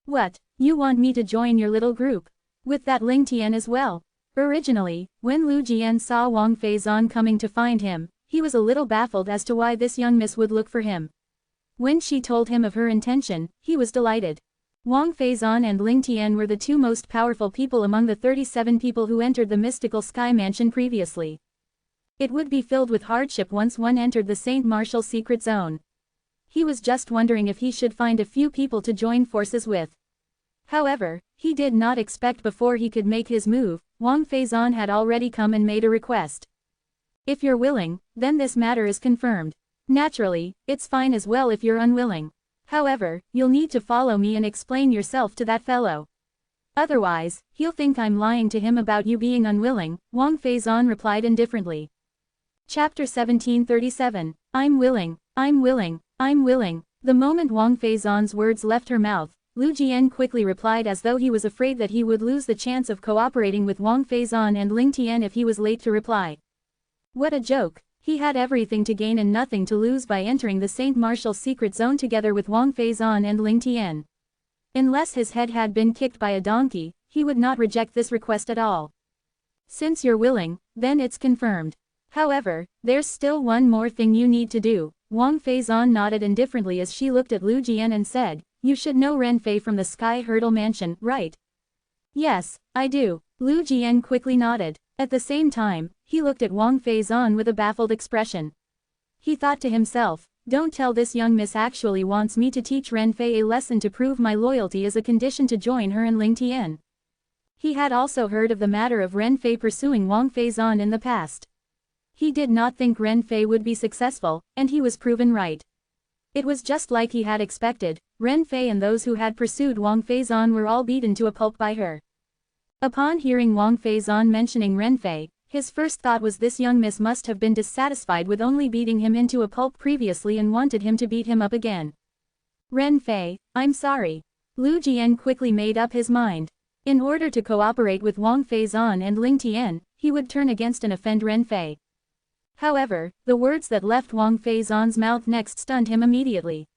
What, you want me to join your little group? With that Lingtian as well? Originally, when Lu Jian saw Wang Feizan coming to find him, he was a little baffled as to why this young miss would look for him. When she told him of her intention, he was delighted. Wang Feizan and Lingtian were the 2 most powerful people among the 37 people who entered the mystical sky mansion previously. It would be filled with hardship once one entered the Saint Martial secret zone. He was just wondering if he should find a few people to join forces with. However, he did not expect before he could make his move, Wang Feizan had already come and made a request. If you're willing, then this matter is confirmed. Naturally, it's fine as well if you're unwilling. However, you'll need to follow me and explain yourself to that fellow. Otherwise, he'll think I'm lying to him about you being unwilling, Wang Feizan replied indifferently. Chapter 1737, I'm willing, I'm willing, I'm willing. The moment Wang Feizan's words left her mouth, Lu Jian quickly replied as though he was afraid that he would lose the chance of cooperating with Wang Feizan and Lingtian if he was late to reply. What a joke. He had everything to gain and nothing to lose by entering the Saint Martial secret zone together with Wang Feizan and Lingtian. Unless his head had been kicked by a donkey, he would not reject this request at all. Since you're willing, then it's confirmed. However, there's still one more thing you need to do. Wang Feizan nodded indifferently as she looked at Lu Jian and said, you should know Ren Fei from the Sky Hurdle Mansion, right? Yes, I do. Lu Jian quickly nodded. At the same time, he looked at Wang Feizan with a baffled expression. He thought to himself, don't tell this young miss actually wants me to teach Ren Fei a lesson to prove my loyalty as a condition to join her and Lingtian. He had also heard of the matter of Ren Fei pursuing Wang Feizan in the past. He did not think Ren Fei would be successful, and he was proven right. It was just like he had expected, Ren Fei and those who had pursued Wang Feizan were all beaten to a pulp by her. Upon hearing Wang Feizan mentioning Ren Fei, his first thought was this young miss must have been dissatisfied with only beating him into a pulp previously and wanted him to beat him up again. Ren Fei, I'm sorry. Lu Jian quickly made up his mind. In order to cooperate with Wang Feizan and Lingtian, he would turn against and offend Ren Fei. However, the words that left Wang Feizan's mouth next stunned him immediately.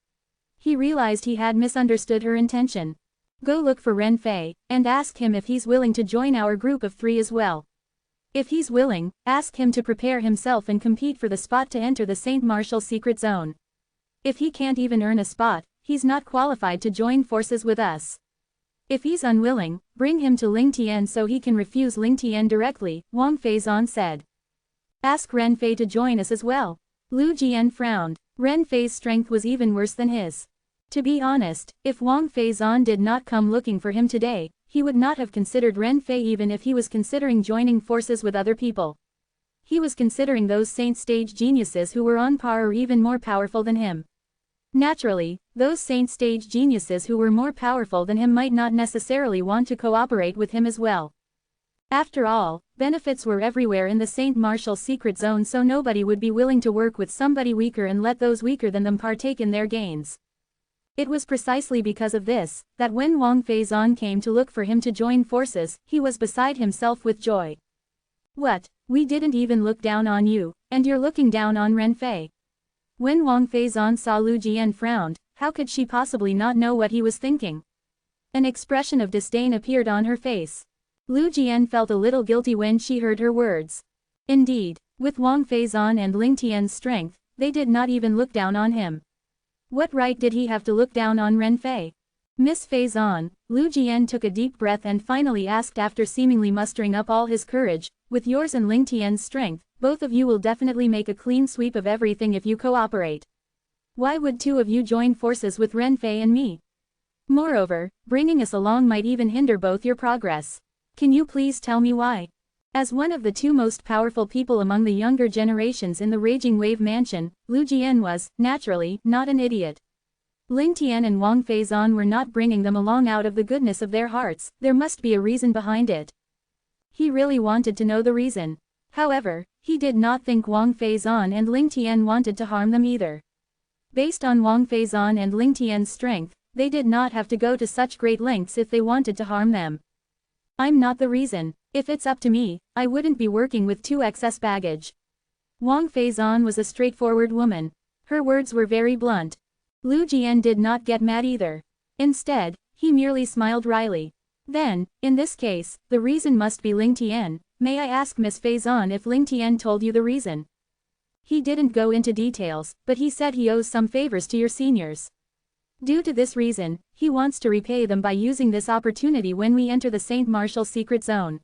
He realized he had misunderstood her intention. Go look for Ren Fei, and ask him if he's willing to join our group of 3 as well. If he's willing, ask him to prepare himself and compete for the spot to enter the Saint Martial secret zone. If he can't even earn a spot, he's not qualified to join forces with us. If he's unwilling, bring him to Lingtian so he can refuse Lingtian directly, Wang Feizan said. Ask Ren Fei to join us as well. Lu Jian frowned. Ren Fei's strength was even worse than his. To be honest, if Wang Feizan did not come looking for him today, he would not have considered Ren Fei even if he was considering joining forces with other people. He was considering those saint stage geniuses who were on par or even more powerful than him. Naturally, those saint stage geniuses who were more powerful than him might not necessarily want to cooperate with him as well. After all, benefits were everywhere in the Saint Martial secret zone, so nobody would be willing to work with somebody weaker and let those weaker than them partake in their gains. It was precisely because of this, that when Wang Feizan came to look for him to join forces, he was beside himself with joy. What, we didn't even look down on you, and you're looking down on Ren Fei? When Wang Feizan saw Lu Jian frowned, how could she possibly not know what he was thinking? An expression of disdain appeared on her face. Lu Jian felt a little guilty when she heard her words. Indeed, with Wang Feizan and Lingtian's strength, they did not even look down on him. What right did he have to look down on Ren Fei? Miss Feizan, Lu Jian took a deep breath and finally asked after seemingly mustering up all his courage, with yours and Lingtian's strength, both of you will definitely make a clean sweep of everything if you cooperate. Why would 2 of you join forces with Ren Fei and me? Moreover, bringing us along might even hinder both your progress. Can you please tell me why? As one of the two most powerful people among the younger generations in the Raging Wave Mansion, Lu Jian was, naturally, not an idiot. Ling Tian and Wang Feizan were not bringing them along out of the goodness of their hearts, there must be a reason behind it. He really wanted to know the reason. However, he did not think Wang Feizan and Ling Tian wanted to harm them either. Based on Wang Feizan and Ling Tian's strength, they did not have to go to such great lengths if they wanted to harm them. I'm not the reason. If it's up to me, I wouldn't be working with two excess baggage. Wang Feizan was a straightforward woman. Her words were very blunt. Lu Jian did not get mad either. Instead, he merely smiled wryly. Then, in this case, the reason must be Ling Tian. May I ask Miss Feizan if Ling Tian told you the reason? He didn't go into details, but he said he owes some favors to your seniors. Due to this reason, he wants to repay them by using this opportunity when we enter the Saint Martial secret zone.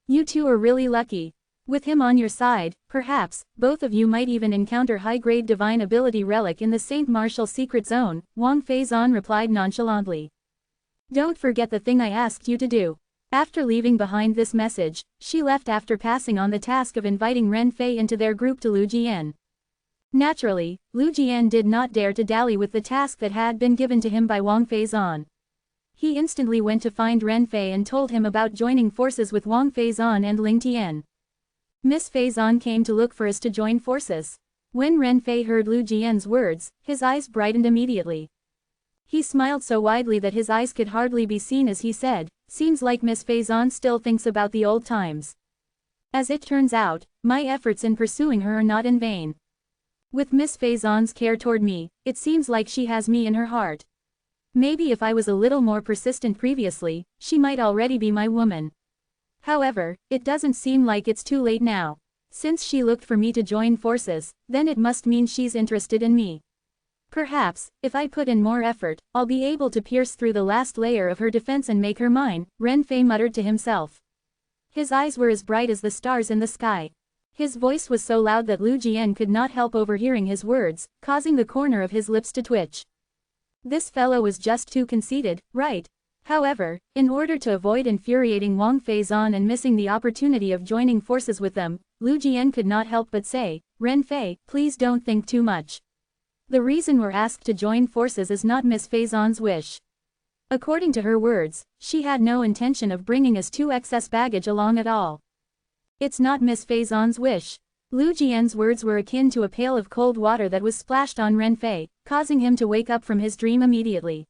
You two are really lucky. With him on your side, perhaps, both of you might even encounter high-grade divine ability relic in the Saint Martial secret zone, Wang Feizan replied nonchalantly. Don't forget the thing I asked you to do. After leaving behind this message, she left after passing on the task of inviting Ren Fei into their group to Lu Jian. Naturally, Lu Jian did not dare to dally with the task that had been given to him by Wang Feizan. He instantly went to find Ren Fei and told him about joining forces with Wang Feizan and Ling Tian. Miss Feizan came to look for us to join forces. When Ren Fei heard Lu Jian's words, his eyes brightened immediately. He smiled so widely that his eyes could hardly be seen as he said, "Seems like Miss Feizan still thinks about the old times. As it turns out, my efforts in pursuing her are not in vain. With Miss Feizan's care toward me, it seems like she has me in her heart. Maybe if I was a little more persistent previously, she might already be my woman. However, it doesn't seem like it's too late now. Since she looked for me to join forces, then it must mean she's interested in me. Perhaps, if I put in more effort, I'll be able to pierce through the last layer of her defense and make her mine," Ren Fei muttered to himself. His eyes were as bright as the stars in the sky. His voice was so loud that Lu Jian could not help overhearing his words, causing the corner of his lips to twitch. This fellow was just too conceited, right? However, in order to avoid infuriating Wang Feizan and missing the opportunity of joining forces with them, Lu Jian could not help but say, "Ren Fei, please don't think too much. The reason we're asked to join forces is not Miss Feizan's wish. According to her words, she had no intention of bringing us two excess baggage along at all. It's not Miss Feizan's wish." Lu Jian's words were akin to a pail of cold water that was splashed on Ren Fei, causing him to wake up from his dream immediately.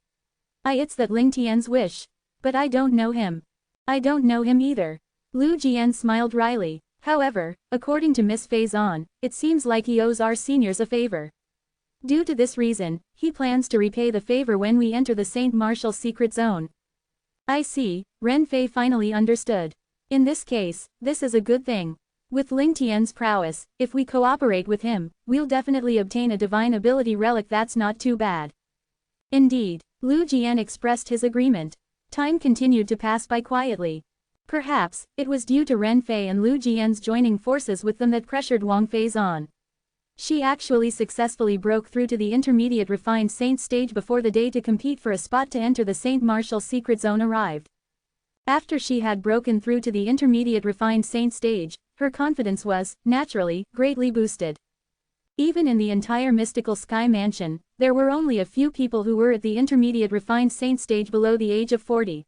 It's that Ling Tian's wish. But I don't know him. I don't know him either. Lu Jian smiled wryly. However, according to Miss Feizan, it seems like he owes our seniors a favor. Due to this reason, he plans to repay the favor when we enter the Saint Martial secret zone. I see, Ren Fei finally understood. In this case, this is a good thing. With Ling Tian's prowess, if we cooperate with him, we'll definitely obtain a divine ability relic that's not too bad. Indeed, Lu Jian expressed his agreement. Time continued to pass by quietly. Perhaps, it was due to Ren Fei and Lu Jian's joining forces with them that pressured Wang Feizan. She actually successfully broke through to the intermediate refined saint stage before the day to compete for a spot to enter the Saint Martial secret zone arrived. After she had broken through to the intermediate refined saint stage, her confidence was, naturally, greatly boosted. Even in the entire mystical sky mansion, there were only a few people who were at the intermediate refined saint stage below the age of 40.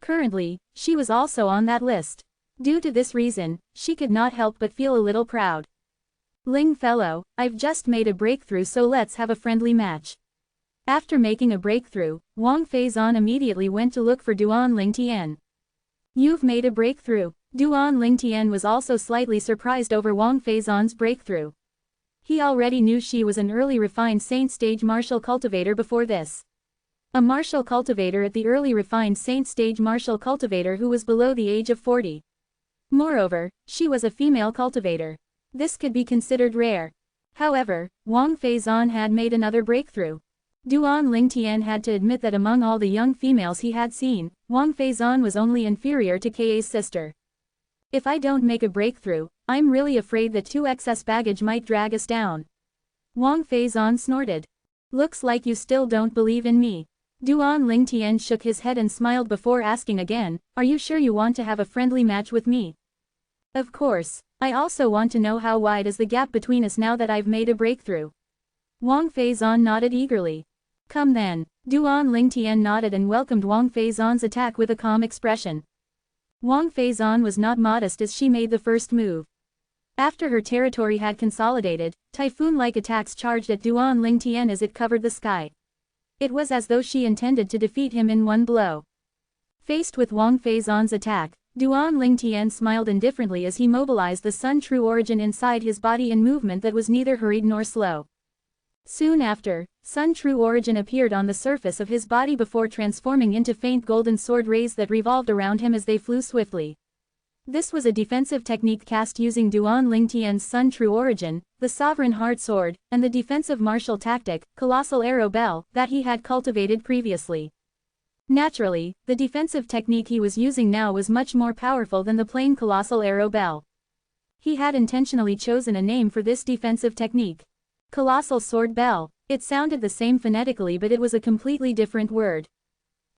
Currently, she was also on that list. Due to this reason, she could not help but feel a little proud. Ling fellow, I've just made a breakthrough, so let's have a friendly match. After making a breakthrough, Wang Feizan immediately went to look for Duan Ling Tian. You've made a breakthrough. Duan Ling Tian was also slightly surprised over Wang Feizan's breakthrough. He already knew she was an early refined saint stage martial cultivator before this. A martial cultivator at the early refined saint stage martial cultivator who was below the age of 40. Moreover, she was a female cultivator. This could be considered rare. However, Wang Feizan had made another breakthrough. Duan Ling Tian had to admit that among all the young females he had seen, Wang Feizan was only inferior to Ka's sister. If I don't make a breakthrough, I'm really afraid that two excess baggage might drag us down. Wang Feizan snorted. Looks like you still don't believe in me. Duan Ling Tian shook his head and smiled before asking again, are you sure you want to have a friendly match with me? Of course, I also want to know how wide is the gap between us now that I've made a breakthrough. Wang Feizan nodded eagerly. Come then. Duan Lingtian nodded and welcomed Wang Feizan's attack with a calm expression. Wang Feizan was not modest as she made the first move. After her territory had consolidated, typhoon-like attacks charged at Duan Lingtian as it covered the sky. It was as though she intended to defeat him in one blow. Faced with Wang Feizan's attack, Duan Lingtian smiled indifferently as he mobilized the Sun True Origin inside his body in movement that was neither hurried nor slow. Soon after, Sun True Origin appeared on the surface of his body before transforming into faint golden sword rays that revolved around him as they flew swiftly. This was a defensive technique cast using Duan Lingtian's Sun True Origin, the Sovereign Heart Sword, and the defensive martial tactic, Colossal Arrow Bell, that he had cultivated previously. Naturally, the defensive technique he was using now was much more powerful than the plain Colossal Arrow Bell. He had intentionally chosen a name for this defensive technique. Colossal Sword Bell. It sounded the same phonetically, but it was a completely different word.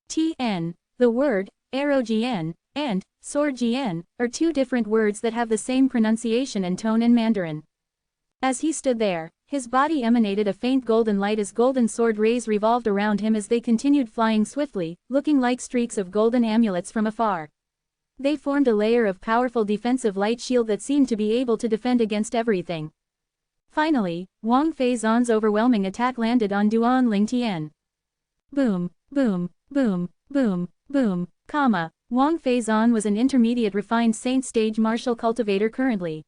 TN. The word, arrow GN, and sword GN, are two different words that have the same pronunciation and tone in Mandarin. As he stood there, his body emanated a faint golden light as golden sword rays revolved around him as they continued flying swiftly, looking like streaks of golden amulets from afar. They formed a layer of powerful defensive light shield that seemed to be able to defend against everything. Finally, Wang Feizan's overwhelming attack landed on Duan Lingtian. Boom, boom, boom, boom, boom, comma. Wang Feizan was an intermediate refined saint stage martial cultivator currently.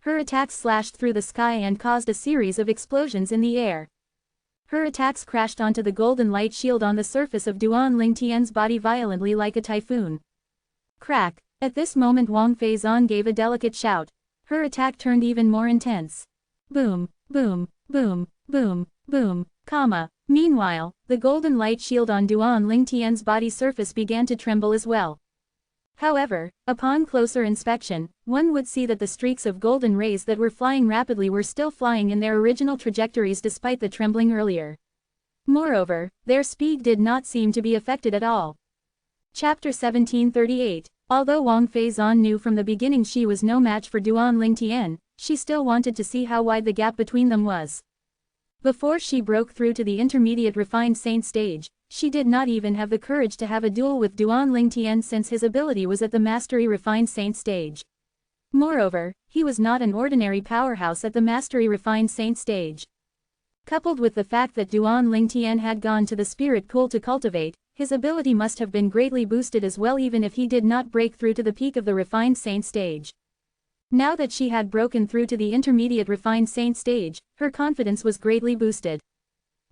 Her attacks slashed through the sky and caused a series of explosions in the air. Her attacks crashed onto the golden light shield on the surface of Duan Lingtian's body violently like a typhoon. Crack! At this moment Wang Feizan gave a delicate shout. Her attack turned even more intense. Boom, boom, boom, boom, boom, comma. Meanwhile, the golden light shield on Duan Lingtian's body surface began to tremble as well. However, upon closer inspection, one would see that the streaks of golden rays that were flying rapidly were still flying in their original trajectories despite the trembling earlier. Moreover, their speed did not seem to be affected at all. Chapter 1738. Although Wang Feizan knew from the beginning she was no match for Duan Lingtian, she still wanted to see how wide the gap between them was. Before she broke through to the intermediate refined saint stage, she did not even have the courage to have a duel with Duan Lingtian since his ability was at the mastery refined saint stage. Moreover, he was not an ordinary powerhouse at the mastery refined saint stage. Coupled with the fact that Duan Lingtian had gone to the spirit pool to cultivate, his ability must have been greatly boosted as well even if he did not break through to the peak of the refined saint stage. Now that she had broken through to the intermediate refined saint stage, her confidence was greatly boosted.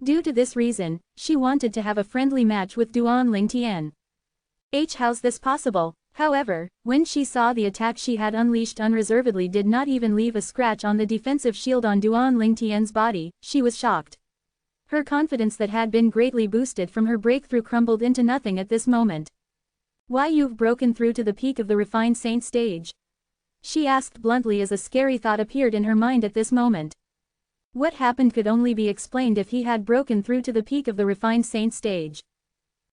Due to this reason, she wanted to have a friendly match with Duan Lingtian. How's this possible? However, when she saw the attack she had unleashed unreservedly did not even leave a scratch on the defensive shield on Duan Lingtian's body, she was shocked. Her confidence that had been greatly boosted from her breakthrough crumbled into nothing at this moment. Why, you've broken through to the peak of the refined saint stage? She asked bluntly as a scary thought appeared in her mind at this moment. What happened could only be explained if he had broken through to the peak of the refined saint stage.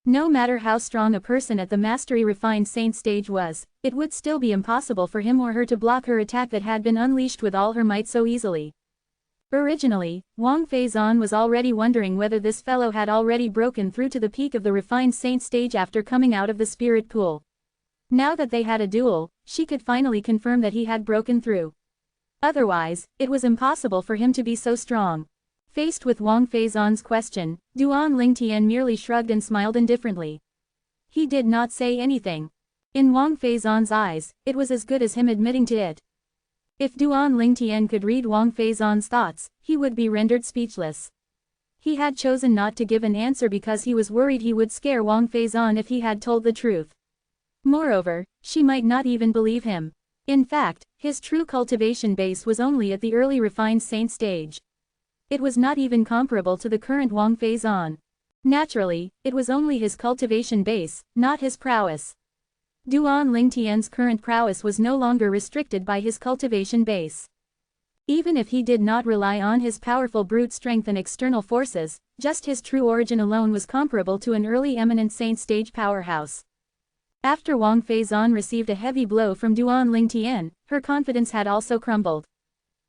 No matter how strong a person at the mastery refined saint stage was, it would still be impossible for him or her to block her attack that had been unleashed with all her might so easily. Originally, Wang Feizan was already wondering whether this fellow had already broken through to the peak of the refined saint stage after coming out of the spirit pool. Now that they had a duel, she could finally confirm that he had broken through. Otherwise, it was impossible for him to be so strong. Faced with Wang Feizan's question, Duan Lingtian merely shrugged and smiled indifferently. He did not say anything. In Wang Feizan's eyes, it was as good as him admitting to it. If Duan Lingtian could read Wang Feizan's thoughts, he would be rendered speechless. He had chosen not to give an answer because he was worried he would scare Wang Feizan if he had told the truth. Moreover, she might not even believe him. In fact, his true cultivation base was only at the early refined saint stage. It was not even comparable to the current Wang Feizan. Naturally, it was only his cultivation base, not his prowess. Duan Lingtian's current prowess was no longer restricted by his cultivation base. Even if he did not rely on his powerful brute strength and external forces, just his true origin alone was comparable to an early eminent saint stage powerhouse. After Wang Feizan received a heavy blow from Duan Lingtian, her confidence had also crumbled.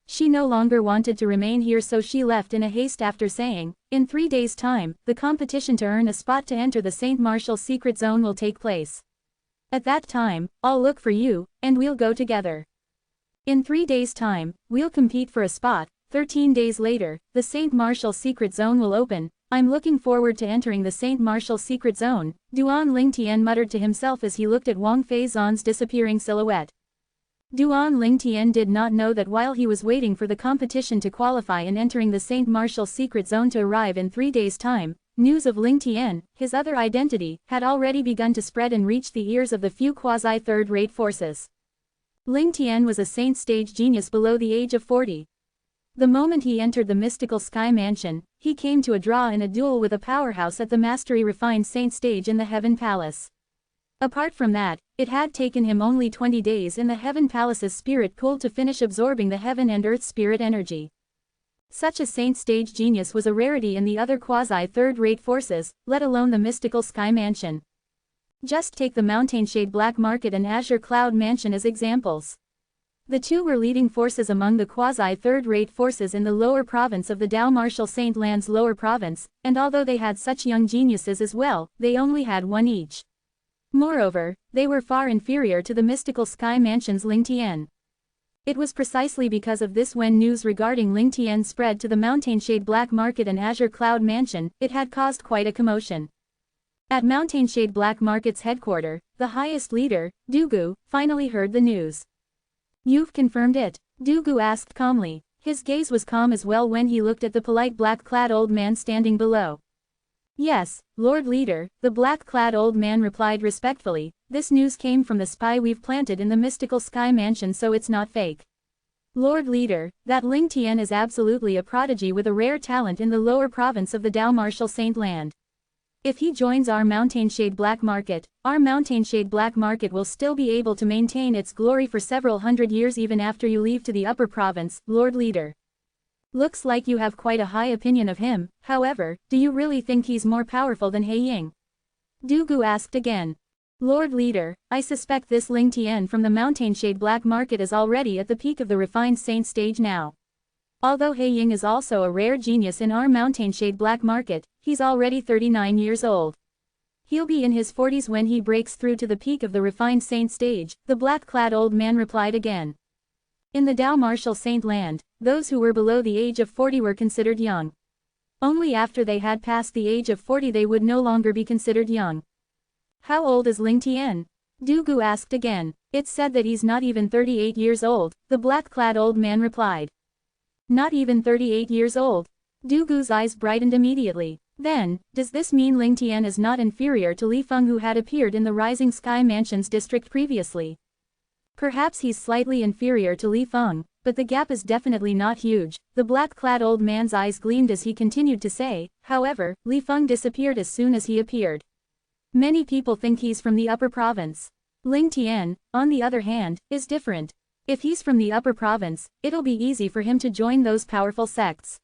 She no longer wanted to remain here, so she left in a haste after saying, "In 3 days' time, the competition to earn a spot to enter the Saint Martial secret zone will take place. At that time, I'll look for you, and we'll go together. In 3 days' time, we'll compete for a spot. 13 days later, the Saint Martial secret zone will open. I'm looking forward to entering the Saint Martial secret zone," Duan Lingtian muttered to himself as he looked at Wang Feizan's disappearing silhouette. Duan Lingtian did not know that while he was waiting for the competition to qualify and entering the Saint Martial secret zone to arrive in 3 days' time, news of Lingtian, his other identity, had already begun to spread and reach the ears of the few quasi-third-rate forces. Lingtian was a saint stage genius below the age of 40. The moment he entered the mystical sky mansion, he came to a draw in a duel with a powerhouse at the mastery refined saint stage in the Heaven Palace. Apart from that, it had taken him only 20 days in the Heaven Palace's spirit pool to finish absorbing the heaven and earth spirit energy. Such a saint stage genius was a rarity in the other quasi-third-rate forces, let alone the mystical sky mansion. Just take the Mountainshade Black Market and Azure Cloud Mansion as examples. The two were leading forces among the quasi-third-rate forces in the lower province of the Dao Martial Saint Land's lower province, and although they had such young geniuses as well, they only had one each. Moreover, they were far inferior to the mystical sky mansion's Lingtian. It was precisely because of this when news regarding Lingtian spread to the Mountainshade Black Market and Azure Cloud Mansion, it had caused quite a commotion. At Mountainshade Black Market's headquarters, the highest leader, Dugu, finally heard the news. "You've confirmed it?" Dugu asked calmly. His gaze was calm as well when he looked at the polite black-clad old man standing below. "Yes, Lord Leader," the black-clad old man replied respectfully. "This news came from the spy we've planted in the mystical sky mansion, so it's not fake. Lord Leader, that Lingtian is absolutely a prodigy with a rare talent in the lower province of the Dao Martial Saint Land. If he joins our Mountainshade Black Market, our Mountainshade Black Market will still be able to maintain its glory for several hundred years even after you leave to the upper province, Lord Leader. Looks like you have quite a high opinion of him. However, do you really think he's more powerful than He Ying?" Dugu asked again. "Lord Leader, I suspect this Lingtian from the Mountainshade Black Market is already at the peak of the refined saint stage now. Although He Ying is also a rare genius in our Mountainshade Black Market, he's already 39 years old. He'll be in his 40s when he breaks through to the peak of the refined saint stage," the black-clad old man replied again. In the Dao Martial Saint Land, those who were below the age of 40 were considered young. Only after they had passed the age of 40 they would no longer be considered young. "How old is Lingtian?" Dugu asked again. "It's said that he's not even 38 years old," the black-clad old man replied. "Not even 38 years old?" Dugu's eyes brightened immediately. "Then, does this mean Lingtian is not inferior to Li Feng who had appeared in the Rising Sky Mansion's district previously? Perhaps he's slightly inferior to Li Feng, but the gap is definitely not huge." The black-clad old man's eyes gleamed as he continued to say, "However, Li Feng disappeared as soon as he appeared. Many people think he's from the upper province. Lingtian, on the other hand, is different. If he's from the upper province, it'll be easy for him to join those powerful sects.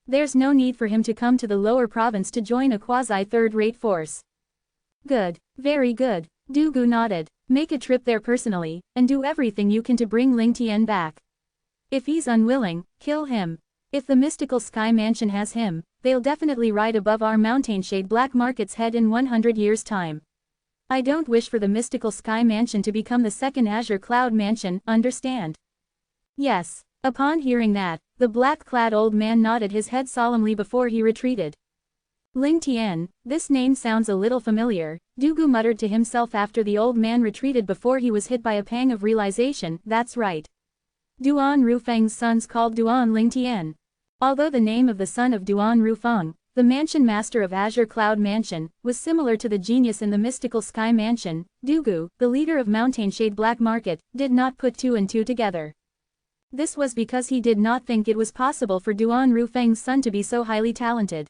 There's no need for him to come to the lower province to join a quasi-third-rate force." "Good, very good," Dugu nodded. "Make a trip there personally, and do everything you can to bring Lingtian back. If he's unwilling, kill him. If the mystical sky mansion has him, they'll definitely ride above our Mountainshade Black Market's head in 100 years' time. I don't wish for the mystical sky mansion to become the second Azure Cloud Mansion, understand?" "Yes." Upon hearing that, the black-clad old man nodded his head solemnly before he retreated. "Lingtian, this name sounds a little familiar," Dugu muttered to himself after the old man retreated before he was hit by a pang of realization. "That's right. Duan Rufeng's son's called Duan Lingtian." Although the name of the son of Duan Rufeng, the mansion master of Azure Cloud Mansion, was similar to the genius in the mystical sky mansion, Dugu, the leader of Mountainshade Black Market, did not put two and two together. This was because he did not think it was possible for Duan Rufeng's son to be so highly talented.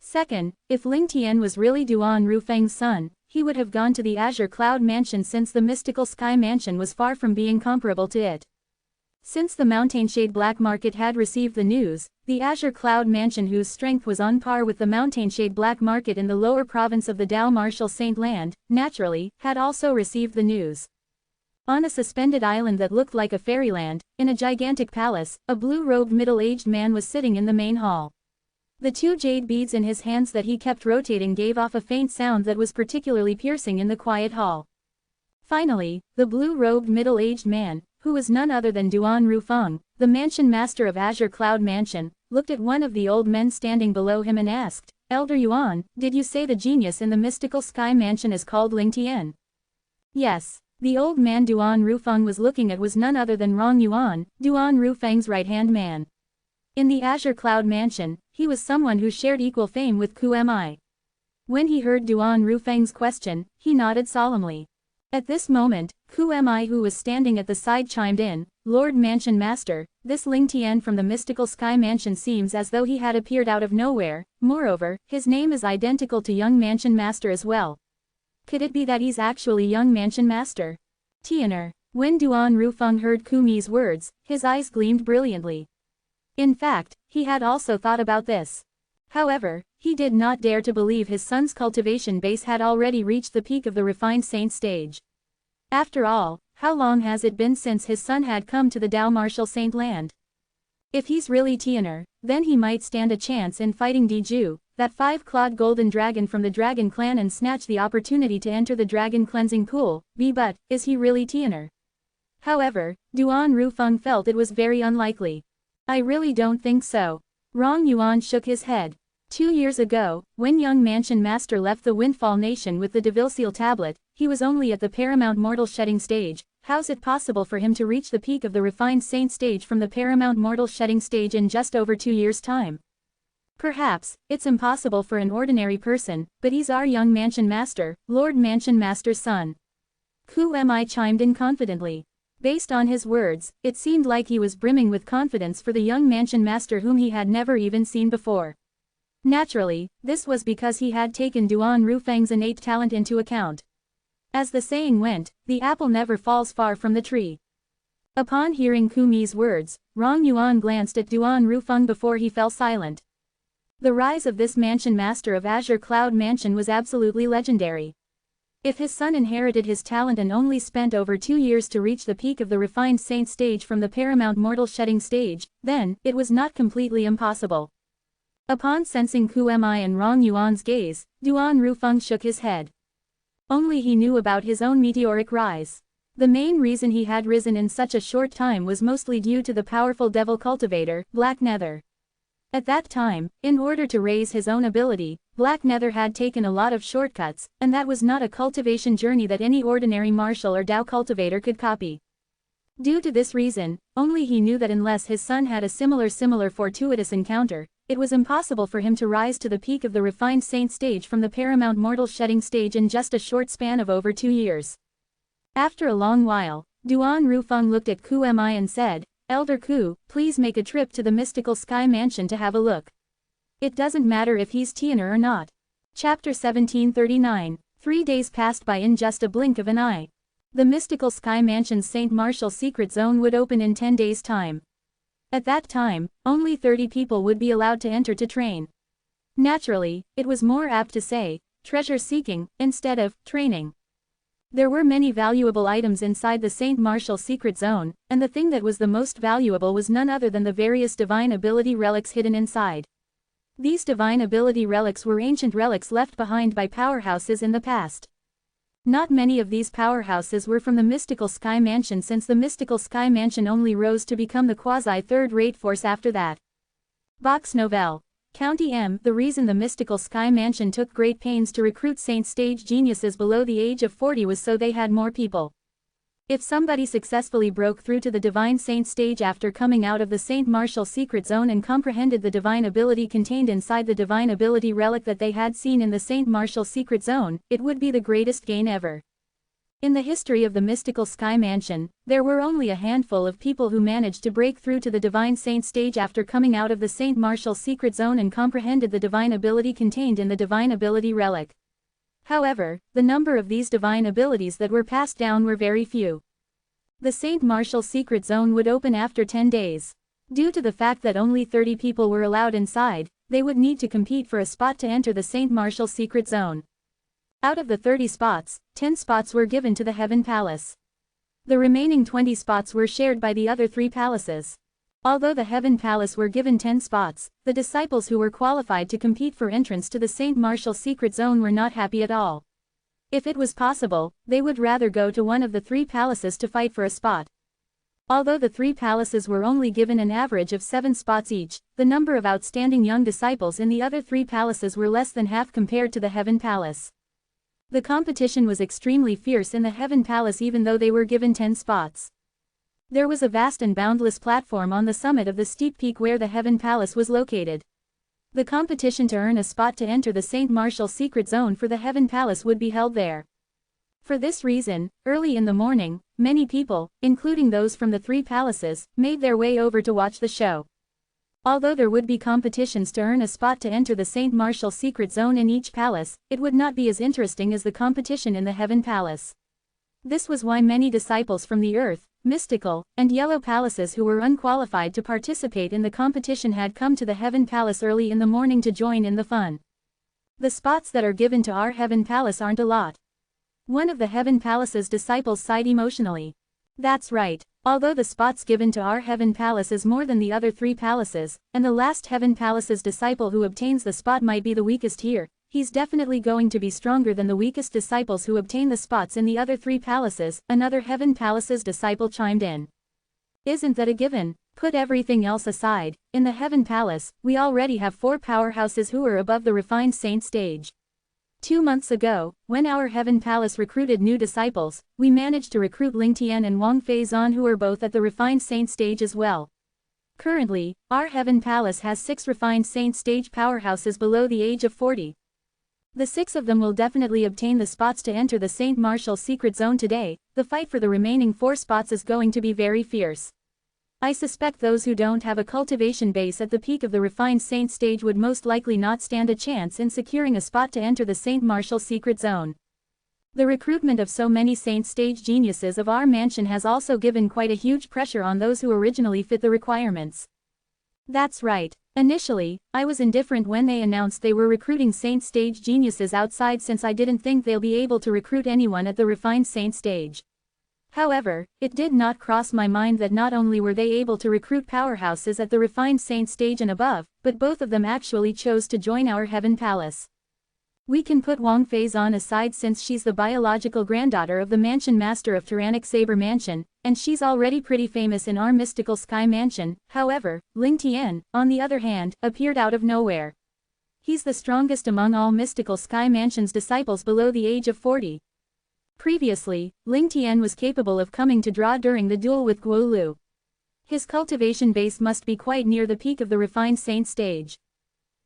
Second, if Lingtian was really Duan Rufeng's son, he would have gone to the Azure Cloud Mansion since the mystical sky mansion was far from being comparable to it. Since the Mountainshade Black Market had received the news, the Azure Cloud Mansion, whose strength was on par with the Mountainshade Black Market in the lower province of the Dao Martial Saint Land, naturally, had also received the news. On a suspended island that looked like a fairyland, in a gigantic palace, a blue-robed middle-aged man was sitting in the main hall. The 2 jade beads in his hands that he kept rotating gave off a faint sound that was particularly piercing in the quiet hall. Finally, the blue-robed middle-aged man, who was none other than Duan Rufeng, the mansion master of Azure Cloud Mansion, looked at one of the old men standing below him and asked, "Elder Yuan, did you say the genius in the mystical sky mansion is called Ling Tian?" Yes. The old man Duan Rufeng was looking at was none other than Rong Yuan, Duan Rufeng's right-hand man. In the Azure Cloud Mansion, he was someone who shared equal fame with QMI. When he heard Duan Rufeng's question, he nodded solemnly. At this moment, QMI, who was standing at the side, chimed in, "Lord Mansion Master, this Ling Tian from the mystical sky mansion seems as though he had appeared out of nowhere, moreover, his name is identical to young Mansion Master as well. Could it be that he's actually young Mansion Master? Tianer." When Duan Rufeng heard Kumi's words, his eyes gleamed brilliantly. In fact, he had also thought about this. However, he did not dare to believe his son's cultivation base had already reached the peak of the refined saint stage. After all, how long has it been since his son had come to the Dao Martial Saint Land? If he's really Tianer, then he might stand a chance in fighting Diju, that 5-clawed golden dragon from the dragon clan, and snatch the opportunity to enter the dragon cleansing pool. But, is he really Tianer? However, Duan Rufeng felt it was very unlikely. "I really don't think so." Rong Yuan shook his head. 2 years ago, when young Mansion Master left the Windfall Nation with the Devil Seal tablet, he was only at the Paramount Mortal Shedding stage. How's it possible for him to reach the peak of the refined saint stage from the Paramount Mortal Shedding stage in just over 2 years' time? Perhaps, it's impossible for an ordinary person, but he's our young Mansion Master, Lord Mansion Master's son. QMI chimed in confidently. Based on his words, it seemed like he was brimming with confidence for the young Mansion Master whom he had never even seen before. Naturally, this was because he had taken Duan Rufeng's innate talent into account. As the saying went, the apple never falls far from the tree. Upon hearing Kumi's words, Rong Yuan glanced at Duan Rufeng before he fell silent. The rise of this Mansion Master of Azure Cloud Mansion was absolutely legendary. If his son inherited his talent and only spent over 2 years to reach the peak of the refined saint stage from the Paramount Mortal Shedding stage, then, it was not completely impossible. Upon sensing QMI and Rong Yuan's gaze, Duan Rufeng shook his head. Only he knew about his own meteoric rise. The main reason he had risen in such a short time was mostly due to the powerful devil cultivator, Black Nether. At that time, in order to raise his own ability, Black Nether had taken a lot of shortcuts, and that was not a cultivation journey that any ordinary martial or Dao cultivator could copy. Due to this reason, only he knew that unless his son had a similar fortuitous encounter, it was impossible for him to rise to the peak of the refined saint stage from the Paramount Mortal Shedding stage in just a short span of over 2 years. After a long while, Duan Rufeng looked at QMI and said, "Elder Ku, please make a trip to the mystical sky mansion to have a look. It doesn't matter if he's Tianer or not." Chapter 1739. 3 days passed by in just a blink of an eye. The mystical sky mansion's St. Martial secret zone would open in 10 days' time. At that time, only 30 people would be allowed to enter to train. Naturally, it was more apt to say, treasure-seeking, instead of training. There were many valuable items inside the St. Martial secret zone, and the thing that was the most valuable was none other than the various divine ability relics hidden inside. These divine ability relics were ancient relics left behind by powerhouses in the past. Not many of these powerhouses were from the mystical sky mansion, since the mystical sky mansion only rose to become the quasi-third-rate force after that. Box Novel. County M. The reason the mystical sky mansion took great pains to recruit saint stage geniuses below the age of 40 was so they had more people. If somebody successfully broke through to the divine saint stage after coming out of the St. Martial secret zone and comprehended the divine ability contained inside the divine ability relic that they had seen in the St. Martial secret zone, it would be the greatest gain ever. In the history of the mystical sky mansion, there were only a handful of people who managed to break through to the divine saint stage after coming out of the St. Martial secret zone and comprehended the divine ability contained in the divine ability relic. However, the number of these divine abilities that were passed down were very few. The Saint Martial secret zone would open after 10 days. Due to the fact that only 30 people were allowed inside, they would need to compete for a spot to enter the Saint Martial secret zone. Out of the 30 spots, 10 spots were given to the Heaven Palace. The remaining 20 spots were shared by the other 3 palaces. Although the Heaven Palace were given 10 spots, the disciples who were qualified to compete for entrance to the Saint Martial secret zone were not happy at all. If it was possible, they would rather go to one of the 3 palaces to fight for a spot. Although the 3 palaces were only given an average of 7 spots each, the number of outstanding young disciples in the other 3 palaces were less than half compared to the Heaven Palace. The competition was extremely fierce in the Heaven Palace even though they were given 10 spots. There was a vast and boundless platform on the summit of the steep peak where the Heaven Palace was located. The competition to earn a spot to enter the Saint Martial secret zone for the Heaven Palace would be held there. For this reason, early in the morning, many people, including those from the 3 palaces, made their way over to watch the show. Although there would be competitions to earn a spot to enter the Saint Martial secret zone in each palace, it would not be as interesting as the competition in the Heaven Palace. This was why many disciples from the Earth, Mystical, and Yellow Palaces who were unqualified to participate in the competition had come to the Heaven Palace early in the morning to join in the fun. The spots that are given to our Heaven Palace aren't a lot. One of the Heaven Palace's disciples sighed emotionally. That's right, although the spots given to our Heaven Palace is more than the other 3 palaces, and the last Heaven Palace's disciple who obtains the spot might be the weakest here, he's definitely going to be stronger than the weakest disciples who obtain the spots in the other 3 palaces, another Heaven Palace's disciple chimed in. Isn't that a given? Put everything else aside, in the Heaven Palace, we already have 4 powerhouses who are above the refined saint stage. 2 months ago, when our Heaven Palace recruited new disciples, we managed to recruit Ling Tian and Wang Feizan who are both at the refined saint stage as well. Currently, our Heaven Palace has 6 refined saint stage powerhouses below the age of 40. The 6 of them will definitely obtain the spots to enter the Saint Martial secret zone today. The fight for the remaining 4 spots is going to be very fierce. I suspect those who don't have a cultivation base at the peak of the refined saint stage would most likely not stand a chance in securing a spot to enter the Saint Martial secret zone. The recruitment of so many saint stage geniuses of our mansion has also given quite a huge pressure on those who originally fit the requirements. That's right. Initially, I was indifferent when they announced they were recruiting saint stage geniuses outside since I didn't think they'll be able to recruit anyone at the refined saint stage. However, it did not cross my mind that not only were they able to recruit powerhouses at the refined saint stage and above, but both of them actually chose to join our Heaven Palace. We can put Wang Feizan aside since she's the biological granddaughter of the mansion master of Tyrannic Saber Mansion, and she's already pretty famous in our mystical Sky Mansion. However, Ling Tian, on the other hand, appeared out of nowhere. He's the strongest among all mystical Sky Mansion's disciples below the age of 40. Previously, Ling Tian was capable of coming to draw during the duel with Guo Lu. His cultivation base must be quite near the peak of the refined saint stage.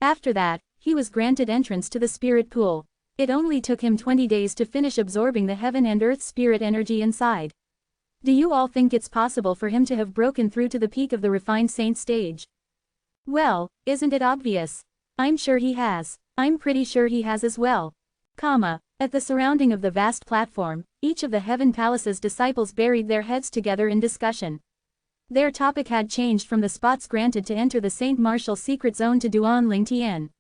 After that, he was granted entrance to the spirit pool. It only took him 20 days to finish absorbing the heaven and earth spirit energy inside. Do you all think it's possible for him to have broken through to the peak of the refined saint stage? Well, isn't it obvious? I'm sure he has. I'm pretty sure he has as well. At the surrounding of the vast platform, each of the Heaven Palace's disciples buried their heads together in discussion. Their topic had changed from the spots granted to enter the Saint Martial secret zone to Duan Ling Tian.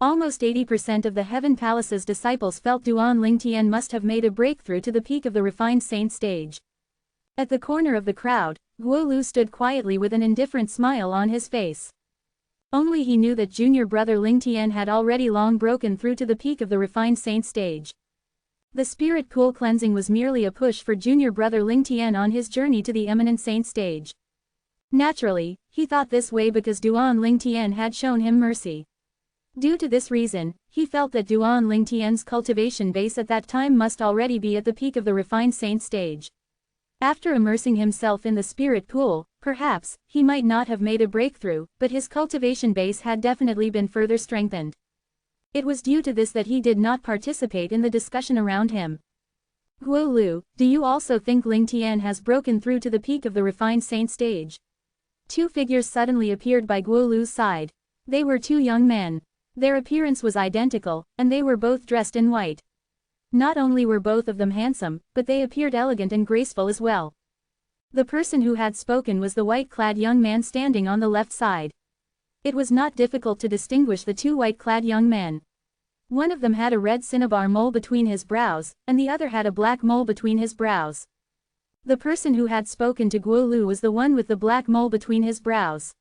Almost 80% of the Heaven Palace's disciples felt Duan Ling Tian must have made a breakthrough to the peak of the refined saint stage. At the corner of the crowd, Guo Lu stood quietly with an indifferent smile on his face. Only he knew that junior brother Ling Tian had already long broken through to the peak of the refined saint stage. The spirit pool cleansing was merely a push for junior brother Ling Tian on his journey to the eminent saint stage. Naturally, he thought this way because Duan Ling Tian had shown him mercy. Due to this reason, he felt that Duan Ling Tian's cultivation base at that time must already be at the peak of the refined saint stage. After immersing himself in the spirit pool, perhaps, he might not have made a breakthrough, but his cultivation base had definitely been further strengthened. It was due to this that he did not participate in the discussion around him. Guo Lu, do you also think Ling Tian has broken through to the peak of the refined saint stage? 2 figures suddenly appeared by Guo Lu's side. They were 2 young men. Their appearance was identical, and they were both dressed in white. Not only were both of them handsome, but they appeared elegant and graceful as well. The person who had spoken was the white-clad young man standing on the left side. It was not difficult to distinguish the two white-clad young men. One of them had a red cinnabar mole between his brows, and the other had a black mole between his brows. The person who had spoken to Guo Lu was the one with the black mole between his brows.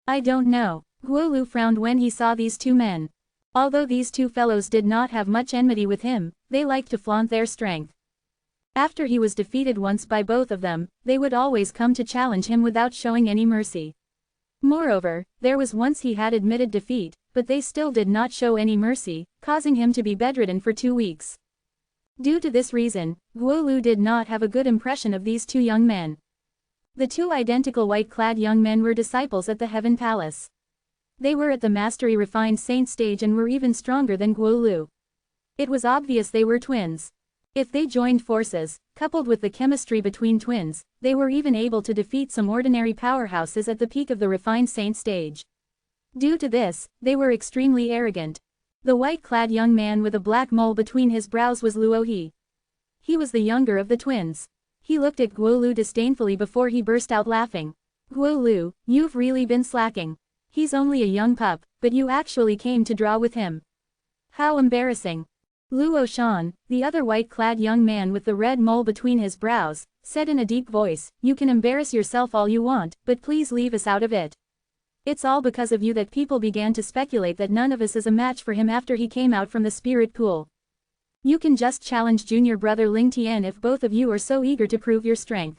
I don't know. Guo Lu frowned when he saw these two men. Although these two fellows did not have much enmity with him, they liked to flaunt their strength. After he was defeated once by both of them, they would always come to challenge him without showing any mercy. Moreover, there was once he had admitted defeat, but they still did not show any mercy, causing him to be bedridden for 2 weeks. Due to this reason, Guo Lu did not have a good impression of these two young men. The two identical white-clad young men were disciples at the Heaven Palace. They were at the Mastery Refined Saint stage and were even stronger than Guo Lu. It was obvious they were twins. If they joined forces, coupled with the chemistry between twins, they were even able to defeat some ordinary powerhouses at the peak of the Refined Saint stage. Due to this, they were extremely arrogant. The white-clad young man with a black mole between his brows was Luo He. He was the younger of the twins. He looked at Guo Lu disdainfully before he burst out laughing. Guo Lu, you've really been slacking. He's only a young pup, but you actually came to draw with him. How embarrassing. Luo Shan, the other white-clad young man with the red mole between his brows, said in a deep voice, you can embarrass yourself all you want, but please leave us out of it. It's all because of you that people began to speculate that none of us is a match for him after he came out from the spirit pool. You can just challenge junior brother Ling Tian if both of you are so eager to prove your strength.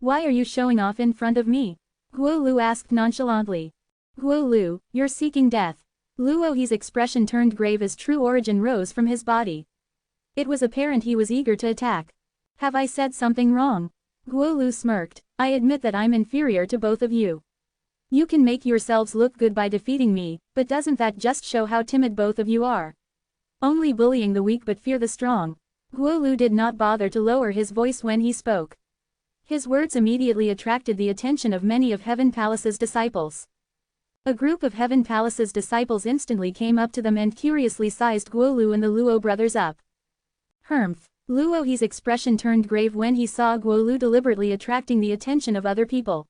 Why are you showing off in front of me? Guo Lu asked nonchalantly. Guo Lu, you're seeking death. Luo He's expression turned grave as true origin rose from his body. It was apparent he was eager to attack. Have I said something wrong? Guo Lu smirked. I admit that I'm inferior to both of you. You can make yourselves look good by defeating me, but doesn't that just show how timid both of you are? Only bullying the weak but fear the strong. Guo Lu did not bother to lower his voice when he spoke. His words immediately attracted the attention of many of Heaven Palace's disciples. A group of Heaven Palace's disciples instantly came up to them and curiously sized Guo Lu and the Luo brothers up. Humph. Luo He's expression turned grave when he saw Guo Lu deliberately attracting the attention of other people.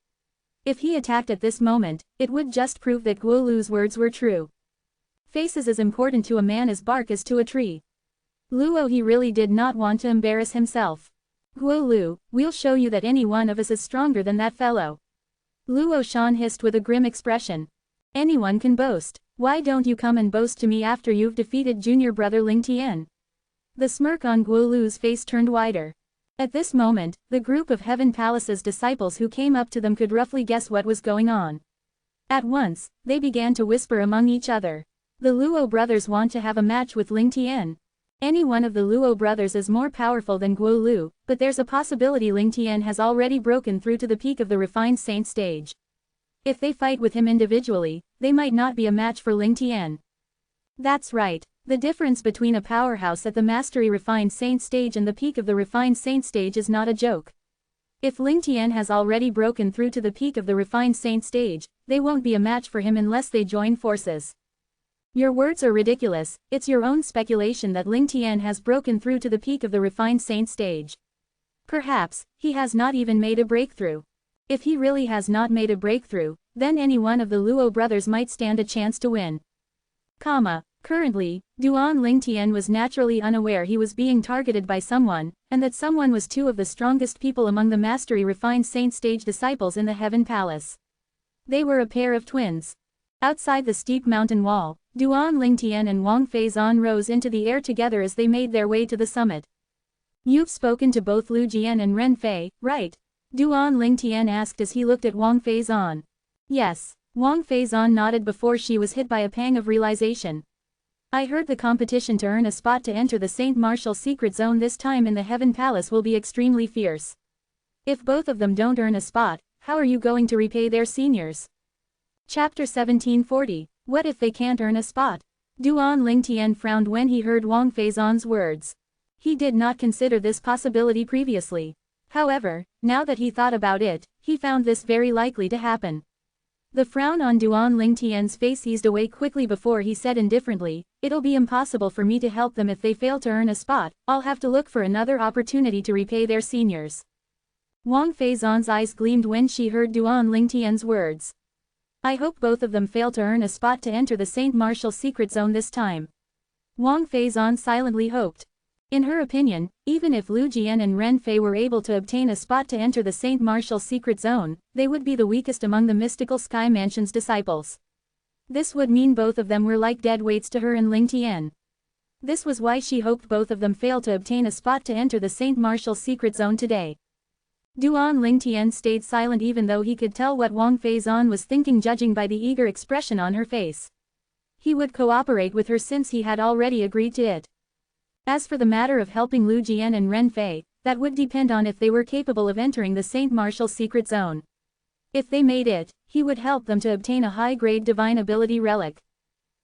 If he attacked at this moment, it would just prove that Guo Lu's words were true. Face is as important to a man as bark is to a tree. Luo He really did not want to embarrass himself. Guo Lu, we'll show you that any one of us is stronger than that fellow. Luo Shan hissed with a grim expression. Anyone can boast. Why don't you come and boast to me after you've defeated junior brother Ling Tian? The smirk on Guo Lu's face turned wider. At this moment, the group of Heaven Palace's disciples who came up to them could roughly guess what was going on. At once, they began to whisper among each other. The Luo brothers want to have a match with Ling Tian. Any one of the Luo brothers is more powerful than Guo Lu, but there's a possibility Ling Tian has already broken through to the peak of the Refined Saint stage. If they fight with him individually, they might not be a match for Ling Tian. That's right. The difference between a powerhouse at the Mastery Refined Saint stage and the peak of the Refined Saint stage is not a joke. If Ling Tian has already broken through to the peak of the Refined Saint stage, they won't be a match for him unless they join forces. Your words are ridiculous. It's your own speculation that Ling Tian has broken through to the peak of the Refined Saint stage. Perhaps, he has not even made a breakthrough. If he really has not made a breakthrough, then any one of the Luo brothers might stand a chance to win. Currently, Duan Ling Tian was naturally unaware he was being targeted by someone, and that someone was two of the strongest people among the Mastery Refined Saint stage disciples in the Heaven Palace. They were a pair of twins. Outside the steep mountain wall, Duan Ling Tian and Wang Feizan rose into the air together as they made their way to the summit. You've spoken to both Lu Jian and Ren Fei, right? Duan Ling Tian asked as he looked at Wang Feizan. Yes. Wang Feizan nodded before she was hit by a pang of realization. I heard the competition to earn a spot to enter the Saint Martial Secret Zone this time in the Heaven Palace will be extremely fierce. If both of them don't earn a spot, how are you going to repay their seniors? Chapter 1740. What if they can't earn a spot? Duan Ling Tian frowned when he heard Wang Feizan's words. He did not consider this possibility previously. However, now that he thought about it, he found this very likely to happen. The frown on Duan Ling Tian's face eased away quickly before he said indifferently, it'll be impossible for me to help them if they fail to earn a spot, I'll have to look for another opportunity to repay their seniors. Wang Feizan's eyes gleamed when she heard Duan Lingtian's words. I hope both of them fail to earn a spot to enter the Saint Martial secret zone this time. Wang Feizan silently hoped. In her opinion, even if Lu Jian and Ren Fei were able to obtain a spot to enter the Saint Martial secret zone, they would be the weakest among the mystical Sky Mansion's disciples. This would mean both of them were like dead weights to her and Ling Tian. This was why she hoped both of them fail to obtain a spot to enter the Saint Martial secret zone today. Duan Lingtian stayed silent even though he could tell what Wang Feizan was thinking judging by the eager expression on her face. He would cooperate with her since he had already agreed to it. As for the matter of helping Lu Jian and Ren Fei, that would depend on if they were capable of entering the Saint Martial secret zone. If they made it, he would help them to obtain a high-grade divine ability relic.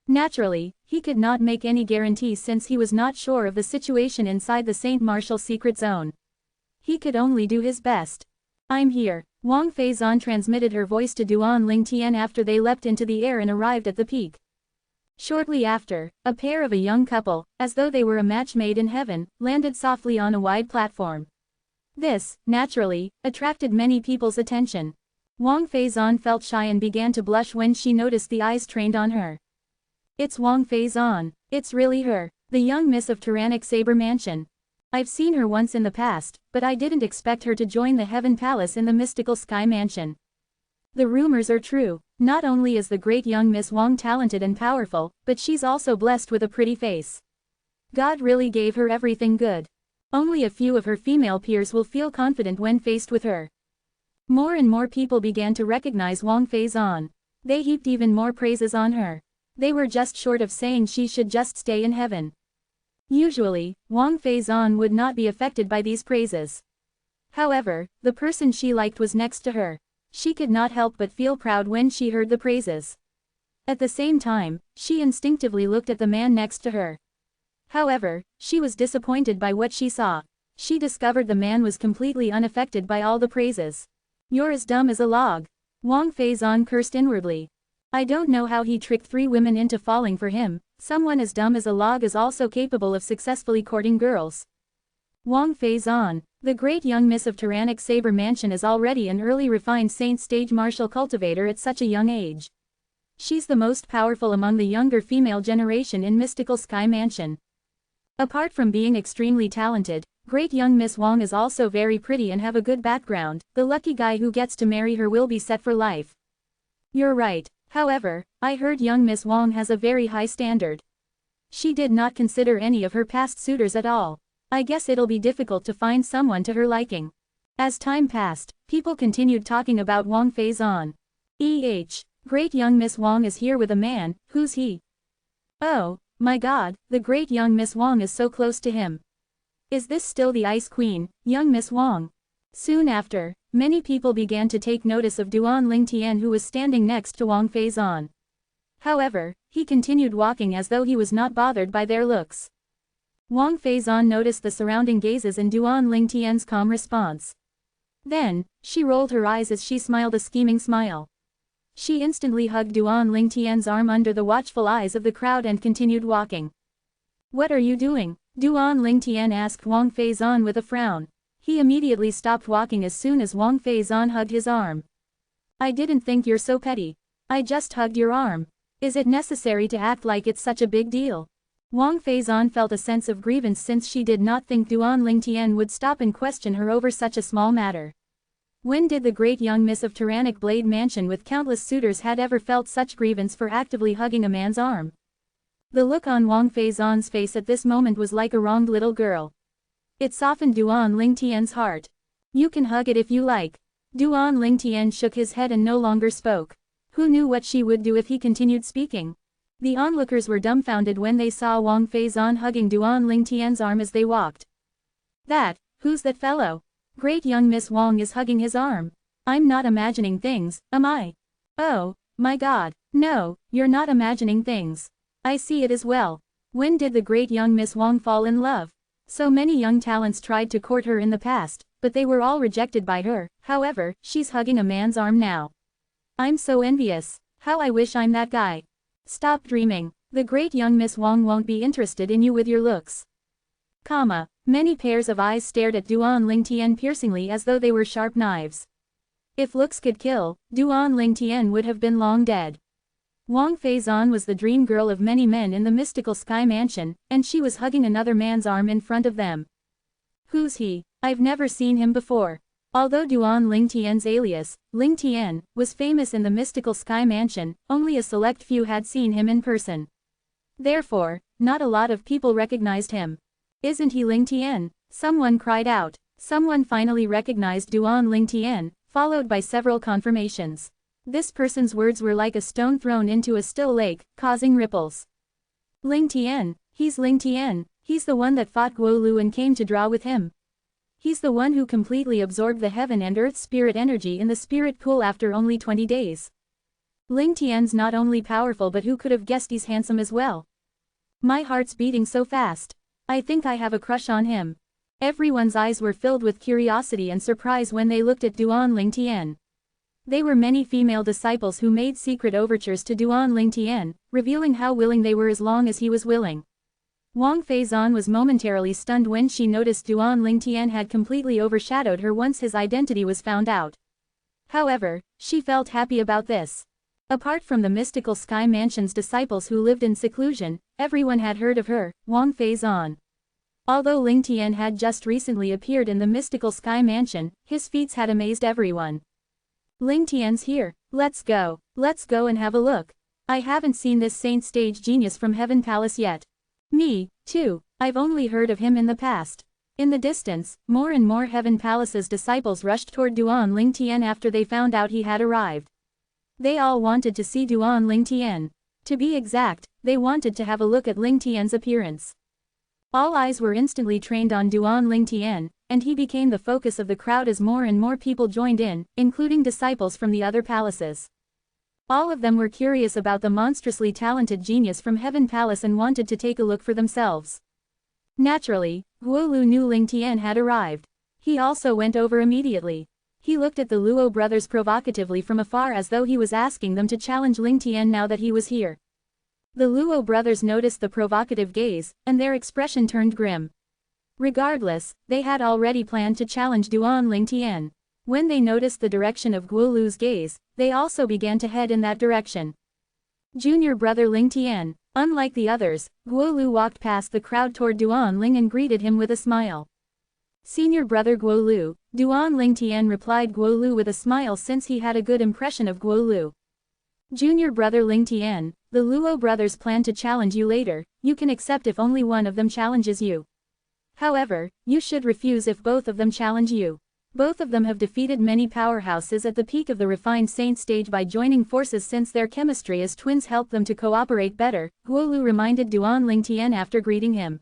Naturally, he could not make any guarantees since he was not sure of the situation inside the Saint Martial secret zone. He could only do his best. I'm here. Wang Feizan transmitted her voice to Duan Lingtian after they leapt into the air and arrived at the peak. Shortly after, a pair of a young couple, as though they were a match made in heaven, landed softly on a wide platform. This, naturally, attracted many people's attention. Wang Feizan felt shy and began to blush when she noticed the eyes trained on her. It's Wang Feizan. It's really her, the young miss of Tyrannic Saber Mansion. I've seen her once in the past, but I didn't expect her to join the Heaven Palace in the mystical Sky Mansion. The rumors are true. Not only is the great young Miss Wang talented and powerful, but she's also blessed with a pretty face. God really gave her everything good. Only a few of her female peers will feel confident when faced with her. More and more people began to recognize Wang Feizan. They heaped even more praises on her. They were just short of saying she should just stay in heaven. Usually, Wang Feizan would not be affected by these praises. However, the person she liked was next to her. She could not help but feel proud when she heard the praises. At the same time, she instinctively looked at the man next to her. However, she was disappointed by what she saw. She discovered the man was completely unaffected by all the praises. You're as dumb as a log. Wang Feizan cursed inwardly. I don't know how he tricked 3 women into falling for him. Someone as dumb as a log is also capable of successfully courting girls. Wang Feizan, the great young miss of Tyrannic Saber Mansion, is already an early refined saint stage martial cultivator at such a young age. She's the most powerful among the younger female generation in mystical Sky Mansion. Apart from being extremely talented, great young Miss Wang is also very pretty and have a good background. The lucky guy who gets to marry her will be set for life. You're right. However, I heard young Miss Wang has a very high standard. She did not consider any of her past suitors at all. I guess it'll be difficult to find someone to her liking. As time passed, people continued talking about Wang Feizan. Great young Miss Wang is here with a man. Who's he? Oh, my God, the great young Miss Wang is so close to him. Is this still the Ice Queen, young Miss Wang? Soon after, many people began to take notice of Duan Lingtian, who was standing next to Wang Feizan. However, he continued walking as though he was not bothered by their looks. Wang Feizan noticed the surrounding gazes and Duan Lingtian's calm response. Then, she rolled her eyes as she smiled a scheming smile. She instantly hugged Duan Lingtian's arm under the watchful eyes of the crowd and continued walking. What are you doing? Duan Lingtian asked Wang Feizan with a frown. He immediately stopped walking as soon as Wang Feizan hugged his arm. I didn't think you're so petty. I just hugged your arm. Is it necessary to act like it's such a big deal? Wang Feizan felt a sense of grievance since she did not think Duan Lingtian would stop and question her over such a small matter. When did the great young miss of Tyrannic Blade Mansion with countless suitors had ever felt such grievance for actively hugging a man's arm? The look on Wang Feizan's face at this moment was like a wronged little girl. It softened Duan Lingtian's heart. You can hug it if you like. Duan Lingtian shook his head and no longer spoke. Who knew what she would do if he continued speaking? The onlookers were dumbfounded when they saw Wang Feizan hugging Duan Lingtian's arm as they walked. Who's that fellow? Great young Miss Wang is hugging his arm. I'm not imagining things, am I? Oh, my God, no, you're not imagining things. I see it as well. When did the great young Miss Wang fall in love? So many young talents tried to court her in the past, but they were all rejected by her. However, she's hugging a man's arm now. I'm so envious. How I wish I'm that guy. Stop dreaming. The great young Miss Wang won't be interested in you with your looks. Many pairs of eyes stared at Duan Lingtian piercingly as though they were sharp knives. If looks could kill, Duan Lingtian would have been long dead. Wang Feizan was the dream girl of many men in the mystical sky mansion, and she was hugging another man's arm in front of them. Who's he? I've never seen him before. Although Duan Lingtian's alias, Lingtian, was famous in the mystical sky mansion, only a select few had seen him in person. Therefore, not a lot of people recognized him. Isn't he Lingtian? Someone cried out. Someone finally recognized Duan Lingtian, followed by several confirmations. This person's words were like a stone thrown into a still lake, causing ripples. Lingtian, he's Lingtian, he's the one that fought Guolu and came to draw with him. He's the one who completely absorbed the heaven and earth spirit energy in the spirit pool after only 20 days. Lingtian's not only powerful but who could have guessed he's handsome as well? My heart's beating so fast. I think I have a crush on him. Everyone's eyes were filled with curiosity and surprise when they looked at Duan Lingtian. There were many female disciples who made secret overtures to Duan Lingtian, revealing how willing they were as long as he was willing. Wang Feizan was momentarily stunned when she noticed Duan Lingtian had completely overshadowed her once his identity was found out. However, she felt happy about this. Apart from the mystical sky mansion's disciples who lived in seclusion, everyone had heard of her, Wang Feizan. Although Lingtian had just recently appeared in the mystical sky mansion, his feats had amazed everyone. Lingtian's here, let's go and have a look. I haven't seen this saint stage genius from Heaven Palace yet. Me, too, I've only heard of him in the past. In the distance, more and more Heaven Palace's disciples rushed toward Duan Lingtian after they found out he had arrived. They all wanted to see Duan Lingtian. To be exact, they wanted to have a look at Lingtian's appearance. All eyes were instantly trained on Duan Lingtian, and he became the focus of the crowd as more and more people joined in, including disciples from the other palaces. All of them were curious about the monstrously talented genius from Heaven Palace and wanted to take a look for themselves. Naturally, Guolu knew Lingtian had arrived. He also went over immediately. He looked at the Luo brothers provocatively from afar as though he was asking them to challenge Lingtian now that he was here. The Luo brothers noticed the provocative gaze, and their expression turned grim. Regardless, they had already planned to challenge Duan Lingtian. When they noticed the direction of Guolu's gaze, they also began to head in that direction. Junior brother Lingtian. Unlike the others, Guolu walked past the crowd toward Duan Ling and greeted him with a smile. Senior brother Guolu, Duan Lingtian replied Guolu with a smile since he had a good impression of Guolu. Junior brother Lingtian, the Luo brothers plan to challenge you later, you can accept if only one of them challenges you. However, you should refuse if both of them challenge you. Both of them have defeated many powerhouses at the peak of the refined saint stage by joining forces since their chemistry as twins helped them to cooperate better, Guolu reminded Duan Lingtian after greeting him.